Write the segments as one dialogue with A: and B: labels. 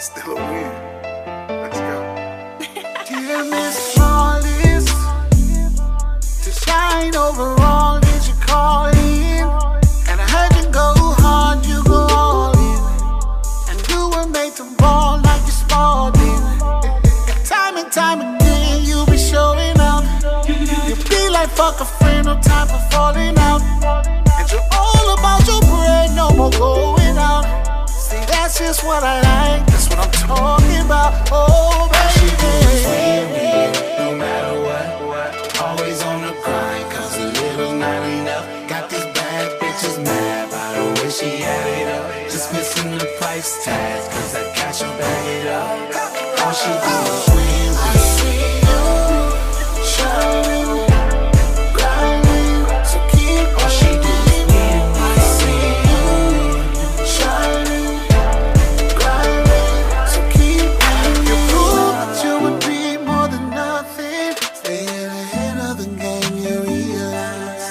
A: Still a win. Let's go. Dear Miss Flawless, to shine overall is your calling. And I heard you go hard, you go all in. And you were made to ball like you're Spalding. Time and time again, you be showing out. You be like fuck a friend, no time for falling out. And you're all about your bread, no more going out. See, that's just what I like, that's what I'm talking about. Oh, baby,
B: no matter what, always on the grind, cause a little not enough. Got these bad bitches mad by the way she had it up. Just missing the price tag, cause I got you back it up. All she do is win. I see you shining, grinding, so keep all she do is win. I see you shining, grinding, so keep grinding.
A: you proved that you would be more than nothing. Stay ahead of the game, you realize.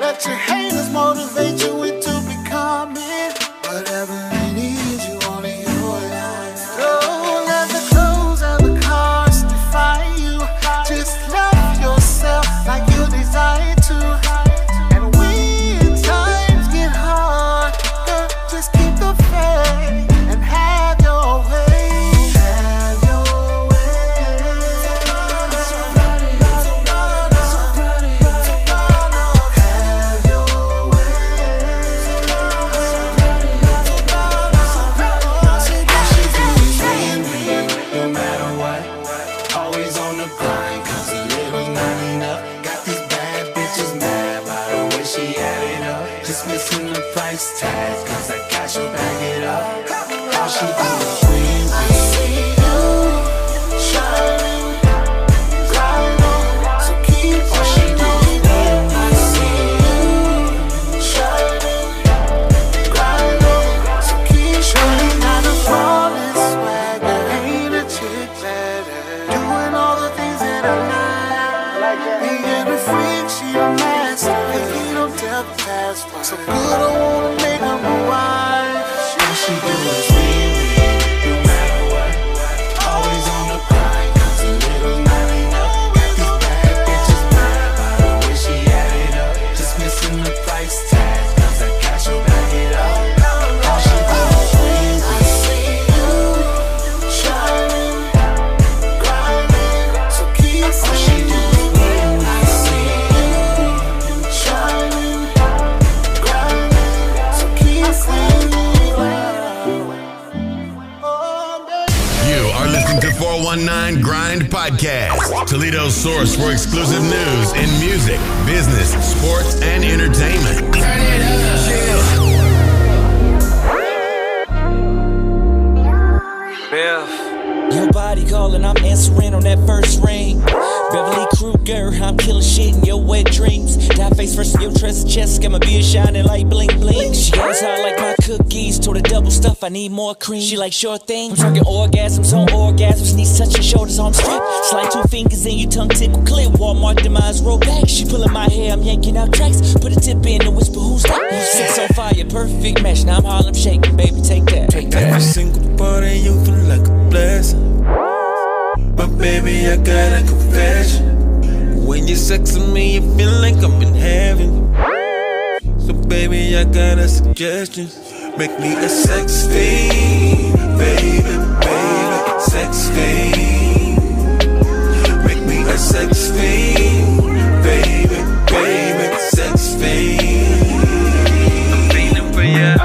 A: Let your haters motivate you into becoming whatever it is you want in your life. Don't let the clothes of the cars define you. Just love yourself like you desire to. And when times get hard, girl, just keep the faith and have your way. Have your way. Have your way.
B: No matter what, always on the grind, cause a little not enough. Got these bad bitches mad by the way she had it up. Just missing the price tag, cause I got you back it up. All she do is win. I see you shining, grinding, so keep all she do is win. I see you shining, grinding, so keep
A: Shorty
B: shining.
A: got a flawless swagger, ain't a chick better. Doing all the things that I like. Being a freak, she a master. If he don't tell the past, so good I wanna make her my wife.
B: All she do is win, no matter what. Always on the grind, cause a little not enough. Got these bad bitches mad by the way she had it up. Just missing the price tag, cause I got you back it up. All she do is win. I see you shining, grinding, so keep all she do is win. I see you shining, grinding, so keep winning.
C: You are listening to 419 Grind Podcast, Toledo's source for exclusive news in music, business, sports, and entertainment. Turn it up.
D: Your body calling, I'm answering on that first ring. Beverly Kruger, I'm killing shit in your wet dreams. Die face first in your trust chest, got my beard shining like bling bling. She got hard like my cookies, told her double stuff, I need more cream. She like short things, I'm talking orgasms on orgasms, knees touching shoulders on strap. Slide 2 fingers in your tongue tickle clear, Walmart demise roll back. She pulling my hair, I'm yanking out tracks. Put a tip in and whisper, who's that? Sex on fire, perfect match, now I'm Harlem shaking, baby, take that.
E: Every single part of you feel like a blessing. But baby, I got a confession. When you're sexing me, you feel like I'm in heaven. So baby, I got a suggestion. Make me a sex fiend, baby, baby, sex fiend. Make me a sex fiend, baby, baby, sex fiend. I'm feeling for ya.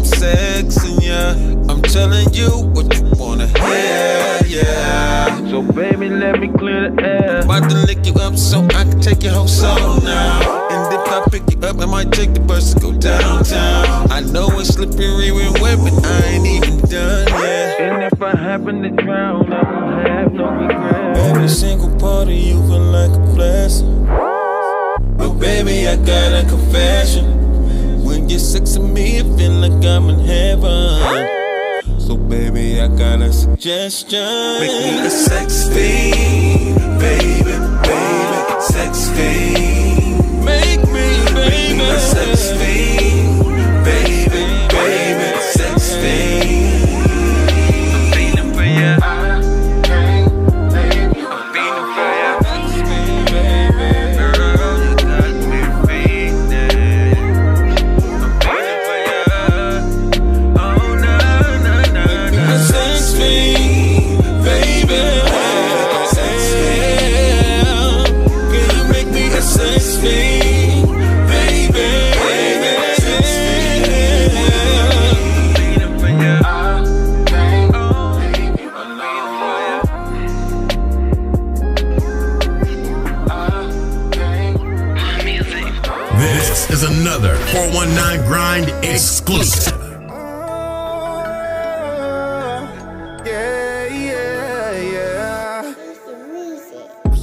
E: Sexing ya, I'm telling you what you wanna hear, yeah. So baby, let me clear the air. I'm about to lick you up so I can take your whole soul now. And if I pick you up, I might take the bus to go downtown. I know it's slippery when wet, but I ain't even done yet. And if I happen to drown, I won't have no regret. Every single part of you feel like a blessing. But baby, I got a confession. When you're sexing me, it feel like I'm in heaven. So baby, I got a suggestion. Make me a sex fiend, baby, baby, sex fiend. Make me a sex fiend, baby, baby, sex fiend. I'm feeling for ya.
C: This is another 419 Grind exclusive.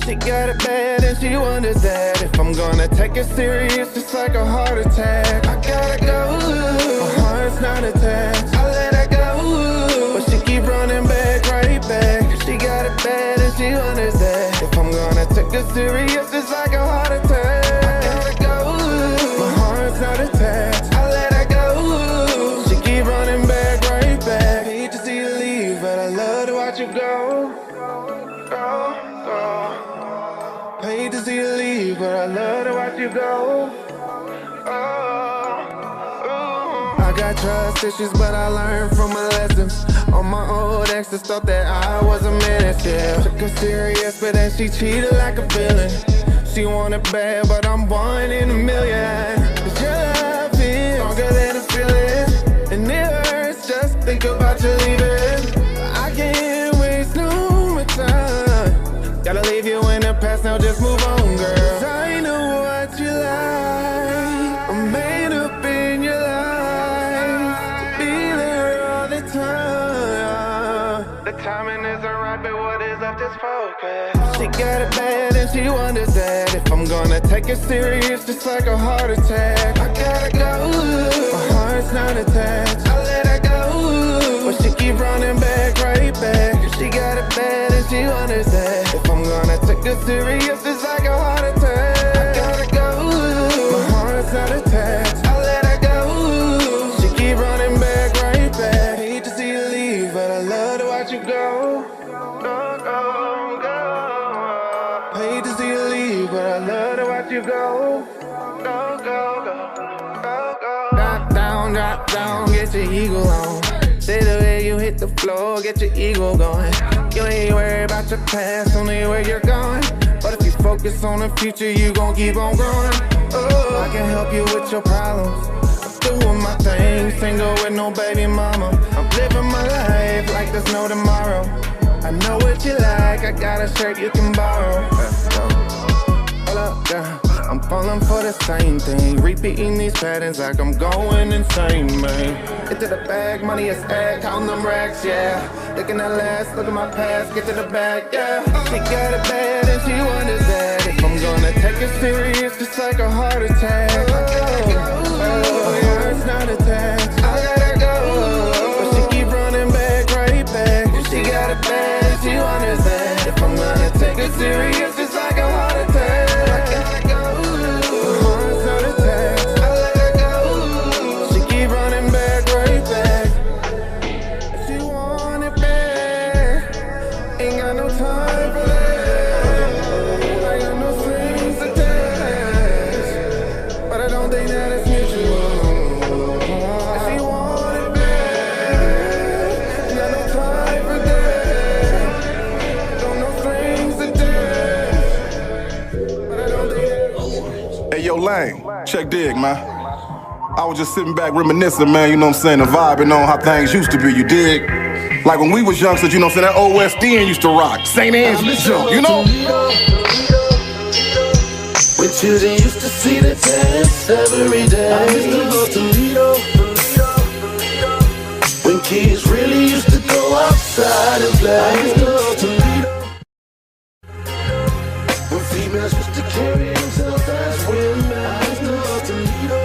F: She got it bad and she wonders that if I'm gonna take it serious, it's like a heart attack. I gotta go, my heart's not attached. I let her go, but she keep running back, right back. She got it bad and she wonders that if I'm gonna take it serious, it's like a heart attack. I gotta go, my heart's not attached. I let her go, she keep running back, right back. Hate to see you leave, but I love to watch you go. Hate to see you leave, but I love to watch you go. I got trust issues, but I learned from my lessons. All my old exes thought that I was a menace, yeah. Took her serious, but then she cheated like a villain. She wanted bad, but I'm one in a million. 'Cause your love is stronger than a feeling, and it hurts just think about you leaving. I can't waste no more time. Gotta leave you in the past, now just move on, girl. 'Cause I know what you like. I'm made up in your life to be there all the time. The timing isn't right, but what is up, just focus. She got it bad and she wonders that if I'm gonna take it serious, it's like a heart attack. I gotta go, my heart's not attached. I let her go, but she keep running back, right back. She got it bad and she wonders that if I'm gonna take it serious, it's like a heart attack. I gotta go, my heart's not attached. I let her go, she keep running back, right back. Hate to see you leave, but I love to watch you go. Go, go, go. Hate to see you leave, but I love to watch you go. Go, go, go, go, go. Drop down, get your ego on. Say the way you hit the floor, get your ego going. You ain't worried about your past, only where you're going. But if you focus on the future, you gon' keep on growing. Oh, I can help you with your problems. I'm doing my thing, single with no baby mama. I'm living my life like there's no tomorrow. I know what you like, I got a shirt you can borrow. Hold up, girl. I'm falling for the same thing, repeating these patterns like I'm going insane, man. Get to the bag, money is ag, counting them racks, yeah. Looking at last, look at my past, get to the bag, yeah. She got it bad and she wonders that if I'm gonna take it serious, it's like a heart attack. I gotta go, my heart's not attached. I gotta go, but she keep running back, right back. She got it bad and she wonders that if I'm gonna take it serious, it's like a heart attack. I gotta go.
G: Lane, check dig, man. I was just sitting back reminiscing, man, you know what I'm saying, and vibing on how things used to be, you dig? Like when we was youngsters, you know what I'm saying, that old West End used to rock. St. Anne's used to jump, you know?
B: We children used to see the test every day. I used to go to Toledo. When kids really used to go outside and play. I used to go to Toledo. When females used to carry themselves as women. I used to go to Toledo.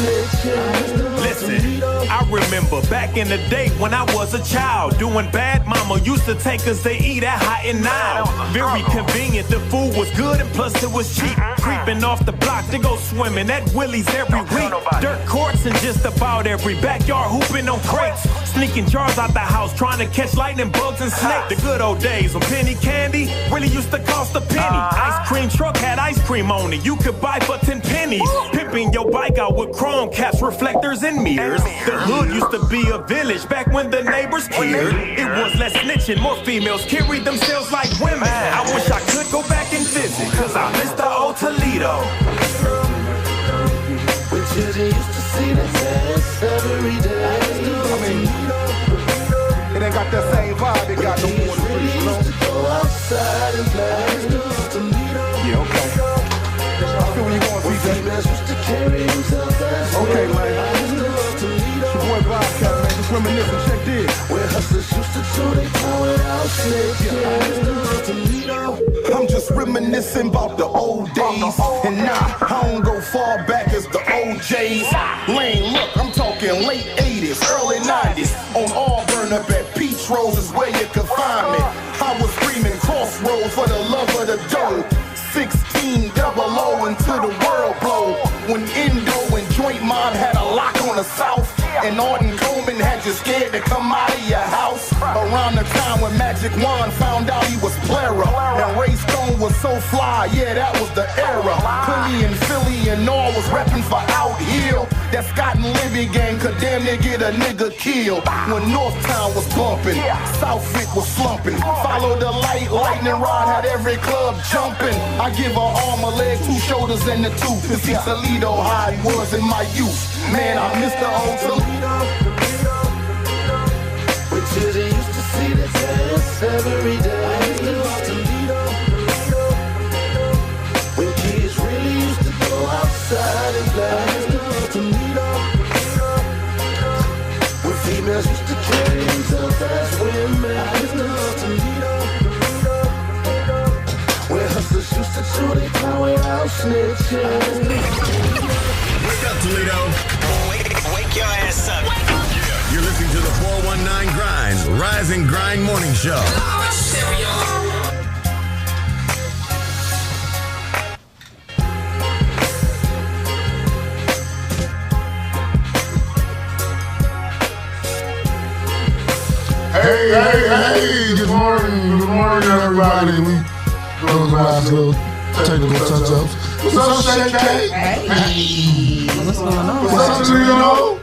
H: Listen, I remember back in the day when I was a child, doing bad, mama used to take us to eat at Hot and Now. Very convenient, the food was good and plus it was cheap. Creeping off the block to go swimming at Willie's every week. Dirt courts in just about every backyard, hooping on crates. Sneaking jars out the house, trying to catch lightning bugs and snakes. The good old days when penny candy really used to cost a penny. Ice cream truck had ice cream on it, you could buy for 10 pennies. Pimping your bike out with chrome caps, reflectors and mirrors. The hood used to be a village back when the neighbors cared. It was less snitching, more females carried themselves like women. I wish I could go back and visit, cause I miss the old Toledo.
B: When children used to see the test every day.
G: I mean, it ain't got that same vibe it got no more in the streets, you know?
B: Go outside and play.
G: Yeah, okay. I feel where you going, CJ. Okay, man. It's your boy Bobcat, man. Just reminiscing, check this.
B: Where hustlers used to do they going out snitching.
G: I'm just reminiscing about the old days. And nah, I don't go far back as the OJs. Lane, look, I'm talking late 80s, early 90s. On Auburn up at Peach Rose is where you could find me. I was screaming crossroads for the love of the dough. 16 double O until the world blow. When Indo and Joint Mob had a lock on the South. And Arden Coleman had you scared to come out of your house. Around the time when Magic Wand found out he was Clara. And Ray Stone was so fly, yeah, that was the era. Philly and Philly and all was reppin' for Out Hill. That Scott and Libby gang could damn near get a nigga killed. When Northtown was bumpin', Southwick was slumpin'. Follow the light, lightning rod had every club jumpin'. I give her arm, a leg, 2 shoulders, and a tooth. To see Toledo how it was in my youth. Man, I miss the old Toledo.
B: When children used to see the test every day. When kids really used to go outside and play. When females used to carry themselves as women. Where hustlers used to do they power out snitching.
C: Wake up, Toledo.
D: Wake your ass up.
C: You're listening to the 419 Grind, Rise and Grind Morning Show.
I: Hey, good morning, everybody. We those last little technical touch-ups. What's up, Shae? Hey.
J: What's going on?
I: What's up, Toledo?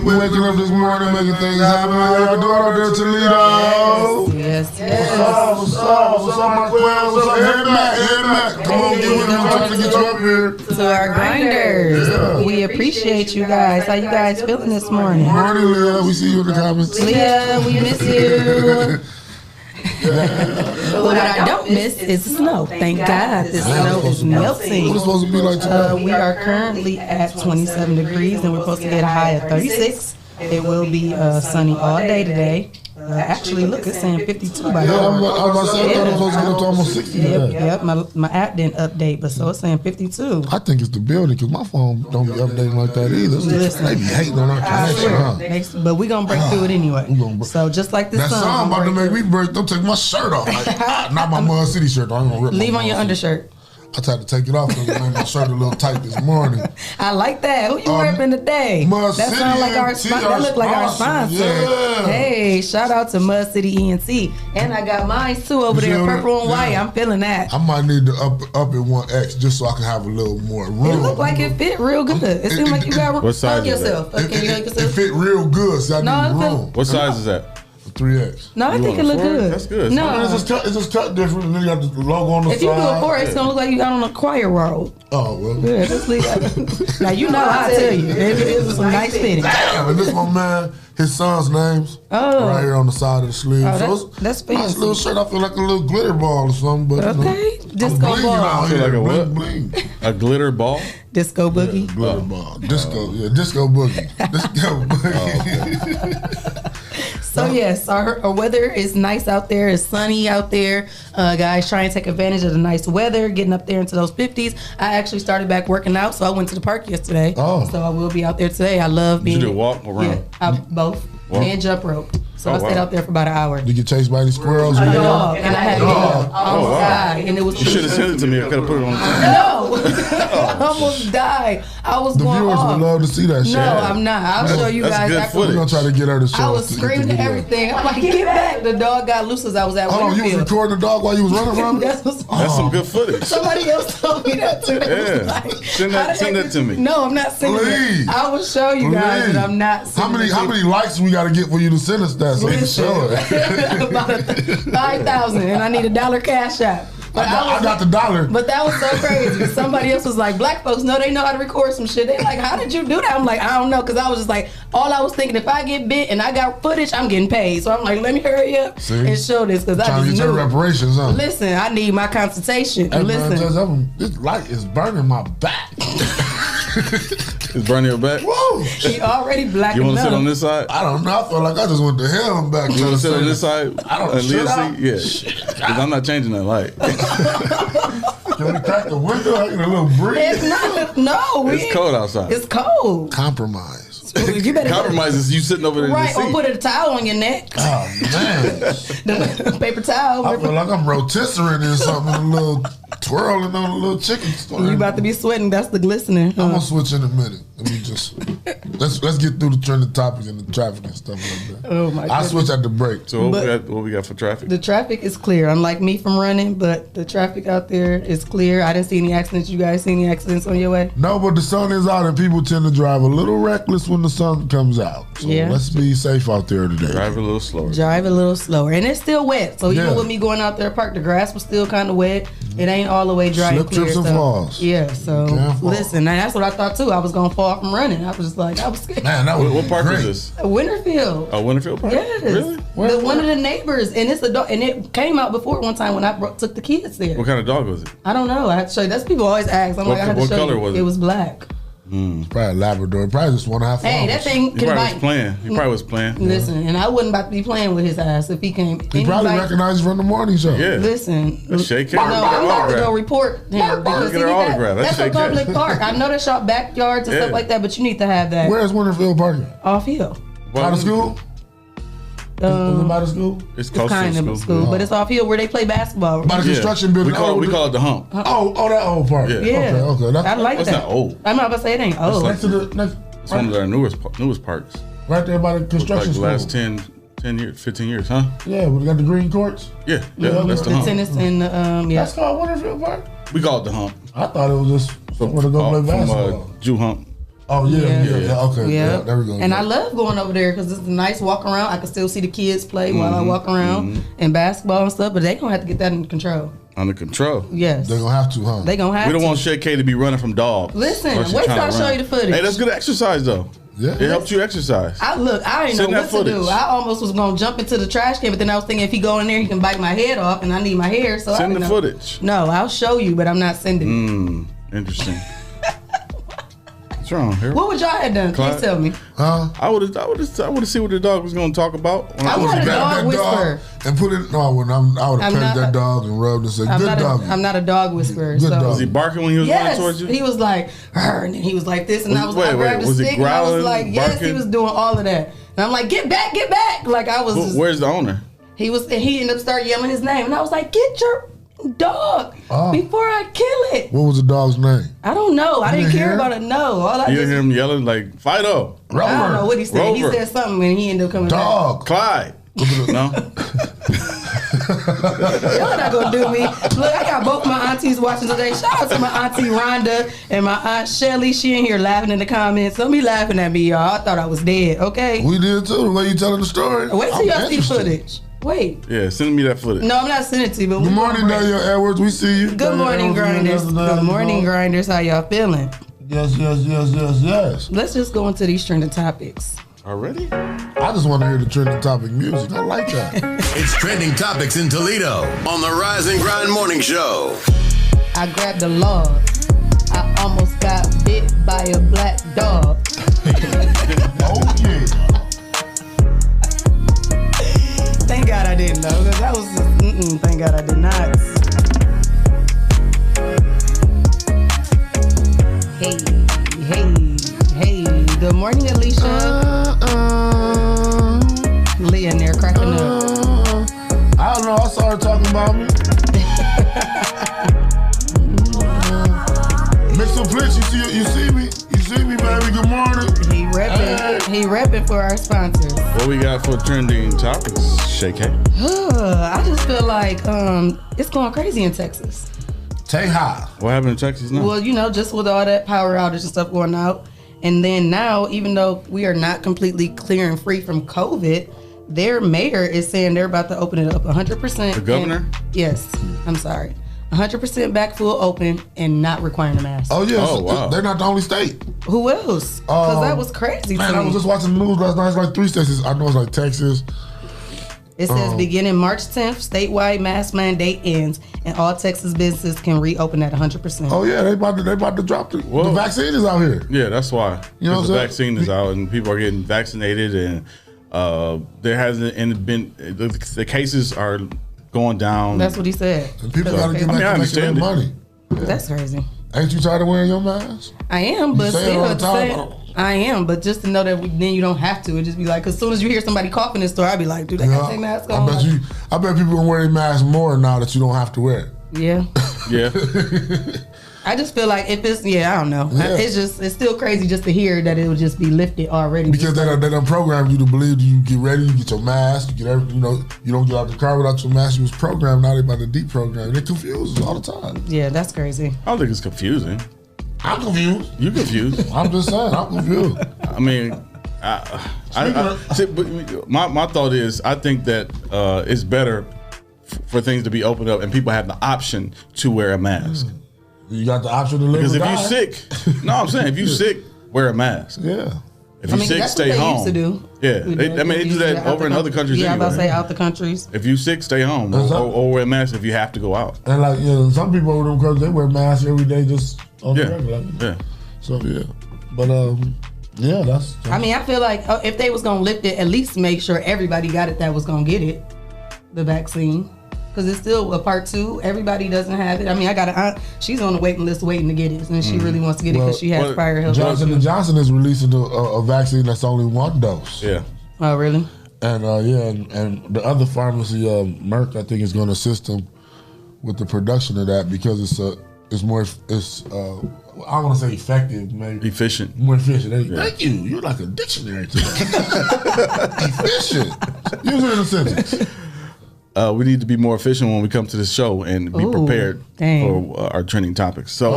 I: We waking up this morning, making things happen. How y'all doing out there, Toledo?
J: Yes.
I: What's up, my quail? What's up, Head Mac? Come on, get with me. I'm trying to get you up here.
J: To our grinders. Yeah. We appreciate you guys. How you guys feeling this morning?
I: Morning, Leah. We see you in the comments.
J: Leah, we miss you. What I don't miss is snow. Thank God the snow is melting.
I: What's it supposed to be like today?
J: We are currently at 27 degrees and we're supposed to get a high of 36. It will be sunny all day today. Actually, look, it's saying 52 by now.
I: I was about to say, I thought it was supposed to get up to almost 60 today.
J: Yep. My app didn't update, but so it's saying 52.
I: I think it's the building, because my phone don't be updating like that either.
J: Listen,
I: they be hating on our connection, huh?
J: But we're going to break through it anyway. So just like this
I: that song about to make me break, don't take my shirt off. Like, not my Mud City shirt, though. I ain't gonna rip
J: leave
I: my
J: on your undershirt.
I: I tried to take it off because it made my shirt a little tight this morning.
J: I like that. Who you repping today?
I: Mud
J: that
I: City
J: sound like our
I: ENT,
J: that look like our sponsor.
I: Yeah.
J: Hey, shout out to Mud City ENT. And I got mine too over there, purple and white. I'm feeling that.
I: I might need to up it 1X just so I can have a little more room.
J: It looked like it fit real good. It seemed like you got
K: what size
J: hug yourself.
I: It fit real good, so I need room.
K: What size is that?
I: 3X.
J: No, I think it look good.
K: That's good.
J: No,
I: it's just cut different, and then you got the logo on the side.
J: If you do a 4, it's gonna look like you got on a choir robe.
I: Oh well.
J: Yeah, just leave that. Now you know I tell you, it is some nice fitting.
I: Damn, and this my man, his son's names.
J: Oh.
I: Right here on the side of the sleeve.
J: Oh,
I: so
J: that's fancy.
I: Nice little shirt. I feel like a little glitter ball or something. But
J: okay, disco ball.
I: Out here.
K: Like a what?
I: Bling.
K: A glitter ball?
J: Disco boogie.
I: Yeah, glitter ball. Disco boogie. Disco boogie.
J: So So yes, our weather is nice out there. It's sunny out there. Guys, try and take advantage of the nice weather, getting up there into those 50s. I actually started back working out, so I went to the park yesterday.
I: Oh.
J: So I will be out there today. I love being.
K: You did walk around?
J: Yeah, both.
K: Walk.
J: And jump rope. So I stayed
K: wow.
J: out there for about an hour.
I: Did you get chased by any squirrels?
J: A dog, and I had a dog. I almost
K: wow.
J: died, and it was.
K: You should have sent it to me. I could have put it on the TV.
J: No, I almost died. I was
I: The
J: going
I: viewers
J: off.
I: would love to see that shit.
J: No, I'm not. I'll show you
K: that's
J: guys
K: good
J: after.
I: We're going to try to get her to show
J: I
I: us
J: was
I: the
J: screaming and
I: video.
J: everything. I'm like, get back. The dog got loose as I was at
I: Hold on, you was
J: Winterfield.
I: recording the dog while you was running from it?
K: That's some good footage.
J: Somebody else told me that too. They was like,
K: Send
J: how
K: that
J: the heck
K: to me.
J: No, I'm not sending
I: Please.
J: it. I will show you guys that I'm not sending
I: How many likes we got to get for you to send us that so we can show it?
J: About 5,000, and I need $1 cash out. But
I: I got the $1.
J: But that was so crazy. Somebody else was like, black folks know they know how to record some shit. They like, how did you do that? I'm like, I don't know, because I was just like, all I was thinking, if I get bit and I got footage, I'm getting paid. So I'm like, let me hurry up and show this, because I
I: Trying to
J: just
I: get your
J: knew.
I: reparations, huh?
J: Listen, I need my consultation.
I: Hey,
J: Listen.
I: man, this light is burning my back.
K: It's burning your back?
I: Whoa.
J: She already black
K: You want to
J: enough.
K: sit on this side?
I: I don't know. I feel like I just went to hell and back.
K: You want to sit on this side?
I: I don't
K: Leah
I: know.
K: seat? Yeah. Because I'm not changing that light.
I: Can we crack the window? I get a little breeze.
J: It's not. No.
K: It's cold outside.
J: It's cold.
I: Compromise.
J: You better
K: Compromise is you sitting over there
J: right,
K: in the
J: or
K: seat.
J: put a towel on your neck.
I: Oh, man.
J: The paper towel.
I: I feel like I'm rotisserie in something, a little twirling on a little chicken store.
J: You about to be sweating. That's the glistening.
I: I'm gonna switch in a minute. Let me just let's get through the trending topics and the traffic and stuff like that.
J: Oh my
I: I
J: goodness.
I: switch at the break.
K: So
J: But-
K: what we got for traffic?
J: The traffic is clear. Unlike me from running, but the traffic out there is clear. I didn't see any accidents. You guys see any accidents on your way?
I: No, but the sun is out and people tend to drive a little reckless when the sun comes out. So
J: Yeah.
I: let's be safe out there today.
K: Drive a little slower.
J: Drive a little slower. And it's still wet. So even
I: Yeah.
J: with me going out there park, the grass was still kind of wet. It ain't all the way dry
I: Slip,
J: and clear.
I: trips, and
J: so-
I: falls.
J: Yeah, so
I: Can't fall.
J: listen, and that's what I thought too. I was going to fall from running. I was just like, I was scared.
I: Man, that was
K: What park
I: great.
K: is this?
J: Winterfield.
K: Oh, Winterfield Park?
J: Yes.
K: Really?
J: One of the neighbors, and it's a dog, and it came out before one time when I took the kids there.
K: What kind of dog was it?
J: I don't know. I had to show you. That's people always ask. I'm
K: What-
J: like, I had to
K: what
J: show
K: color
J: you.
K: was it?
J: It was black.
I: Probably a Labrador. Probably just 1.5
J: Hey,
I: hours.
J: that thing
K: He
J: can
K: probably was
J: bite.
K: playing. He probably was playing.
J: Listen, and I wasn't about to be playing with his ass if he came.
I: He probably recognized you from the morning show.
K: Yeah.
J: Listen,
K: That's Shae
J: no,
K: Cat.
J: I'm about to go report him because
K: Get her autograph.
J: that's
K: That's
J: a
K: Shae
J: public
K: Cat.
J: park. I know that's y'all backyards and
K: Yeah.
J: stuff like that, but you need to have that
I: Where's Winterfield Park?
J: off hill.
I: By the school? Is it by the school?
K: It's
J: It's
K: close
J: kind
K: to
J: of
K: the
J: a
K: school.
J: school, but it's off hill where they play basketball.
I: By the construction building.
K: We call it the hump.
I: Oh, that old park.
K: Yeah.
J: Yeah,
I: Okay.
J: I like
K: That's
J: that.
K: not old.
J: I'm not about to say it ain't old.
K: like-
I: Next to the next,
K: It's one of their newest parks.
I: right there by the
K: Like
I: construction
K: the
I: school.
K: last 10 years, 15 years, huh?
I: Yeah, we got the green courts.
K: Yeah,
I: Yeah,
K: that's the
J: the
K: hump.
J: tennis and yeah.
I: That's called Winterfield Park.
K: We call it the hump.
I: I thought it was just somewhere to go play basketball.
K: Jew hump.
I: Oh yeah, okay,
J: Yeah.
I: yeah, there we go.
J: And I love going over there because it's a nice walk around. I can still see the kids play while I walk around and basketball and stuff. But they gonna have to get that under control.
K: Under control.
J: Yes,
I: They're gonna have to, huh?
J: they gonna have
K: We don't
J: to.
K: want Shae K to be running from dogs.
J: Listen,
K: Or she
J: wait till
K: trying
J: I
K: to
J: show
K: run.
J: you the footage.
K: Hey, that's good exercise though.
I: Yeah.
K: It helps you exercise.
J: I ain't
K: Send
J: know
K: that
J: what to do.
K: footage.
J: I almost was gonna jump into the trash can, but then I was thinking if he go in there, he can bite my head off, and I need my hair. So I
K: Send
J: didn't
K: the
J: know.
K: footage.
J: No, I'll show you, but I'm not sending.
K: Interesting. What's wrong here?
J: What would y'all have done?
K: Clyde?
J: Please tell me.
I: Huh?
K: I would have seen what the dog was going to talk about. When
J: I
K: was
J: want a
K: a
J: dog
I: That
J: whisperer.
I: and put it. No, I wouldn't. I would have
J: I'm
I: petted
J: not-
I: that dog and rubbed and said, "Good dog."
J: I'm not a dog whisperer.
I: Good
J: so.
I: dog.
K: Was he barking when he was running
J: Yes,
K: towards you?
J: he was like, "Arr," and then he was like this, and I was
K: Wait,
J: I grabbed
K: wait,
J: a
K: was he
J: stick, and I was
K: growling,
J: like, yes, he
K: barking?
J: was doing all of that, and I'm like, get back, like I was. Just,
K: Where's the owner?
J: he was, and he ended up start yelling his name, and I was like, get your dog before I kill it.
I: What was the dog's name?
J: I don't know. I didn't
I: didn't
J: care
I: hear?
J: about it. No, all I
K: You
J: just,
K: didn't hear him yelling like Fido,
J: I don't know what he said.
K: Rover.
J: He said something, and he ended up coming back.
I: Dog.
K: Clyde. No,
J: Y'all not gonna do me. Look, I got both my aunties watching today. Shout out to my auntie Rhonda and my aunt Shelly. She in here laughing in the comments. Don't be laughing at me, y'all. I thought I was dead. Okay.
I: We did too. The way you telling the story.
J: Wait till
I: I'm
J: y'all see
I: interested.
J: footage. Wait.
K: yeah, send me that footage.
J: No, I'm not sending it to you. But
I: Good morning, Daniel Edwards. We see you.
J: Good
I: Daniel
J: morning,
I: Edwards,
J: grinders.
I: yesterday,
J: Good morning,
I: you know.
J: grinders. How y'all feeling?
I: Yes.
J: Let's just go into these trending topics.
K: Already?
I: I just want to hear the trending topic music. I like that.
C: It's Trending Topics in Toledo on the Rise and Grind Morning Show.
J: I grabbed a log. I almost got bit by a black dog.
I: Oh yeah.
J: I didn't know. That was thank God I did not. Hey. Good morning, Alicia. Leah in there cracking up.
I: I don't know. I saw her talking about me. Mr. Blitz, you see me? You see me, baby? Good morning.
J: He repping. He repping for our sponsors.
K: What we got for trending topics, Shae?
J: I just feel like it's going crazy in Texas.
I: Take high.
K: What happened in Texas now?
J: Well, just with all that power outage and stuff going out. And then now, even though we are not completely clear and free from COVID, their mayor is saying they're about to open it up 100%.
K: The governor?
J: Yes. I'm sorry. 100% back full open and not requiring a mask.
I: Oh, yeah.
K: Oh, wow.
I: They're not the only state.
J: Who else? Because that was crazy
I: Man,
J: to me.
I: I was just watching the news last night. It's like 3 states. I know it's like Texas.
J: It says beginning March 10th, statewide mask mandate ends and all Texas businesses can reopen at 100%.
I: Oh, yeah. They about to drop the vaccine is out here.
K: Yeah, that's why.
I: You know what I'm
K: the
I: saying?
K: vaccine is out and people are getting vaccinated, and there hasn't been the cases are going down.
J: That's what he said.
I: And people got to get back to making their money. Yeah.
J: That's crazy.
I: Ain't you tired of wearing your mask?
J: I am, but
I: You say it
J: still,
I: all the time.
J: I am, but just to know that then you don't have to. It just be like, as soon as you hear somebody cough in the store, I'd be like, dude, they got their mask on.
I: I bet people are wearing masks more now that you don't have to wear it.
J: Yeah.
K: Yeah.
J: I just feel like if it's, I don't know.
I: Yeah.
J: It's still crazy just to hear that it would just be lifted already.
I: Because they done programmed you to believe you get ready, you get your mask, you get everything, you don't get out the car without your mask. You was programmed, now they about to deprogram. They're confused all the time.
J: Yeah, that's crazy.
K: I don't think it's confusing.
I: I'm confused.
K: You confused.
I: I'm just saying, I'm confused.
K: I mean, my thought is, I think that it's better for things to be opened up and people have the option to wear a mask.
I: You got the option to live
K: because
I: or
K: if
I: die.
K: you're sick, I'm saying if you're sick, wear a mask.
I: Yeah.
K: If you're sick,
J: that's
K: stay
J: what they
K: home.
J: Used to do.
K: Yeah, they do that over in other countries.
J: Yeah,
K: anyway.
J: I'm about to say out the countries.
K: If you're sick, stay home or wear a mask if you have to go out.
I: And like some people over them countries, they wear masks every day just on the regular.
K: Yeah.
I: So but that's.
J: I mean, I feel like if they was gonna lift it, at least make sure everybody got it that was gonna get it, the vaccine, because it's still a part 2. Everybody doesn't have it. I mean, I got an aunt. She's on the waiting list waiting to get it, and she really wants to get it because she has prior health.
I: Johnson & Johnson is releasing a vaccine that's only 1 dose.
K: Yeah.
J: Oh, really?
I: And and the other pharmacy, Merck, I think is going to assist them with the production of that because it's more I don't want to say effective, maybe
K: efficient,
I: more efficient. Thank you. You're like a dictionary today. Efficient. Use it in a sentence.
K: We need to be more efficient when we come to the show and be prepared for our trending topics. So,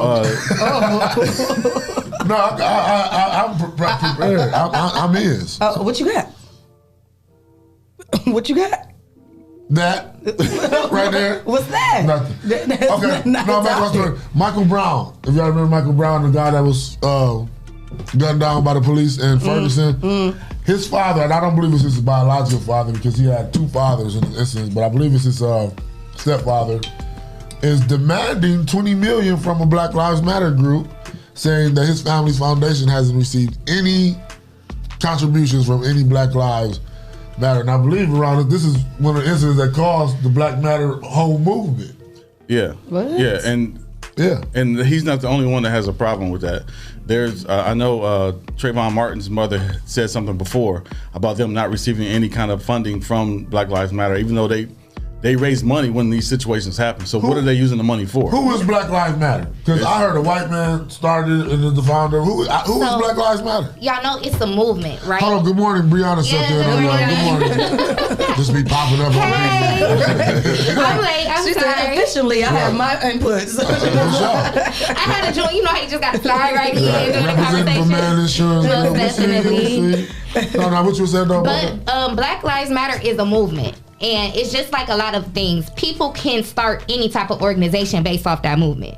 I: no, I'm prepared. I'm his.
J: What you got? What you got?
I: That right there.
J: What's that?
I: Nothing.
J: Okay.
I: Michael Brown. If y'all remember Michael Brown, the guy that was gunned down by the police in Ferguson. His father, and I don't believe it's his biological father because he had 2 fathers in the instance, but I believe it's his stepfather, is demanding $20 million from a Black Lives Matter group, saying that his family's foundation hasn't received any contributions from any Black Lives Matter. And I believe around it, this is one of the incidents that caused the Black Matter whole movement.
K: Yeah.
J: What?
K: Yeah, and he's not the only one that has a problem with that. There's, I know Trayvon Martin's mother said something before about them not receiving any kind of funding from Black Lives Matter, even though they raise money when these situations happen. So what are they using the money for?
I: Who is Black Lives Matter? Because I heard a white man started and is the founder. Who is Black Lives Matter?
L: Y'all know it's a movement, right?
I: Hold on, good morning, Brianna. Good morning. Just be popping up on
L: me. I'm late. I'm
J: she
L: sorry.
J: Said, efficiently, I have my inputs.
L: I had to join. You know how you just got to fly right in during the conversation.
I: For man insurance.
L: Most definitely.
I: No, what you said though?
L: But Black Lives Matter is a movement. And it's just like a lot of things. People can start any type of organization based off that movement.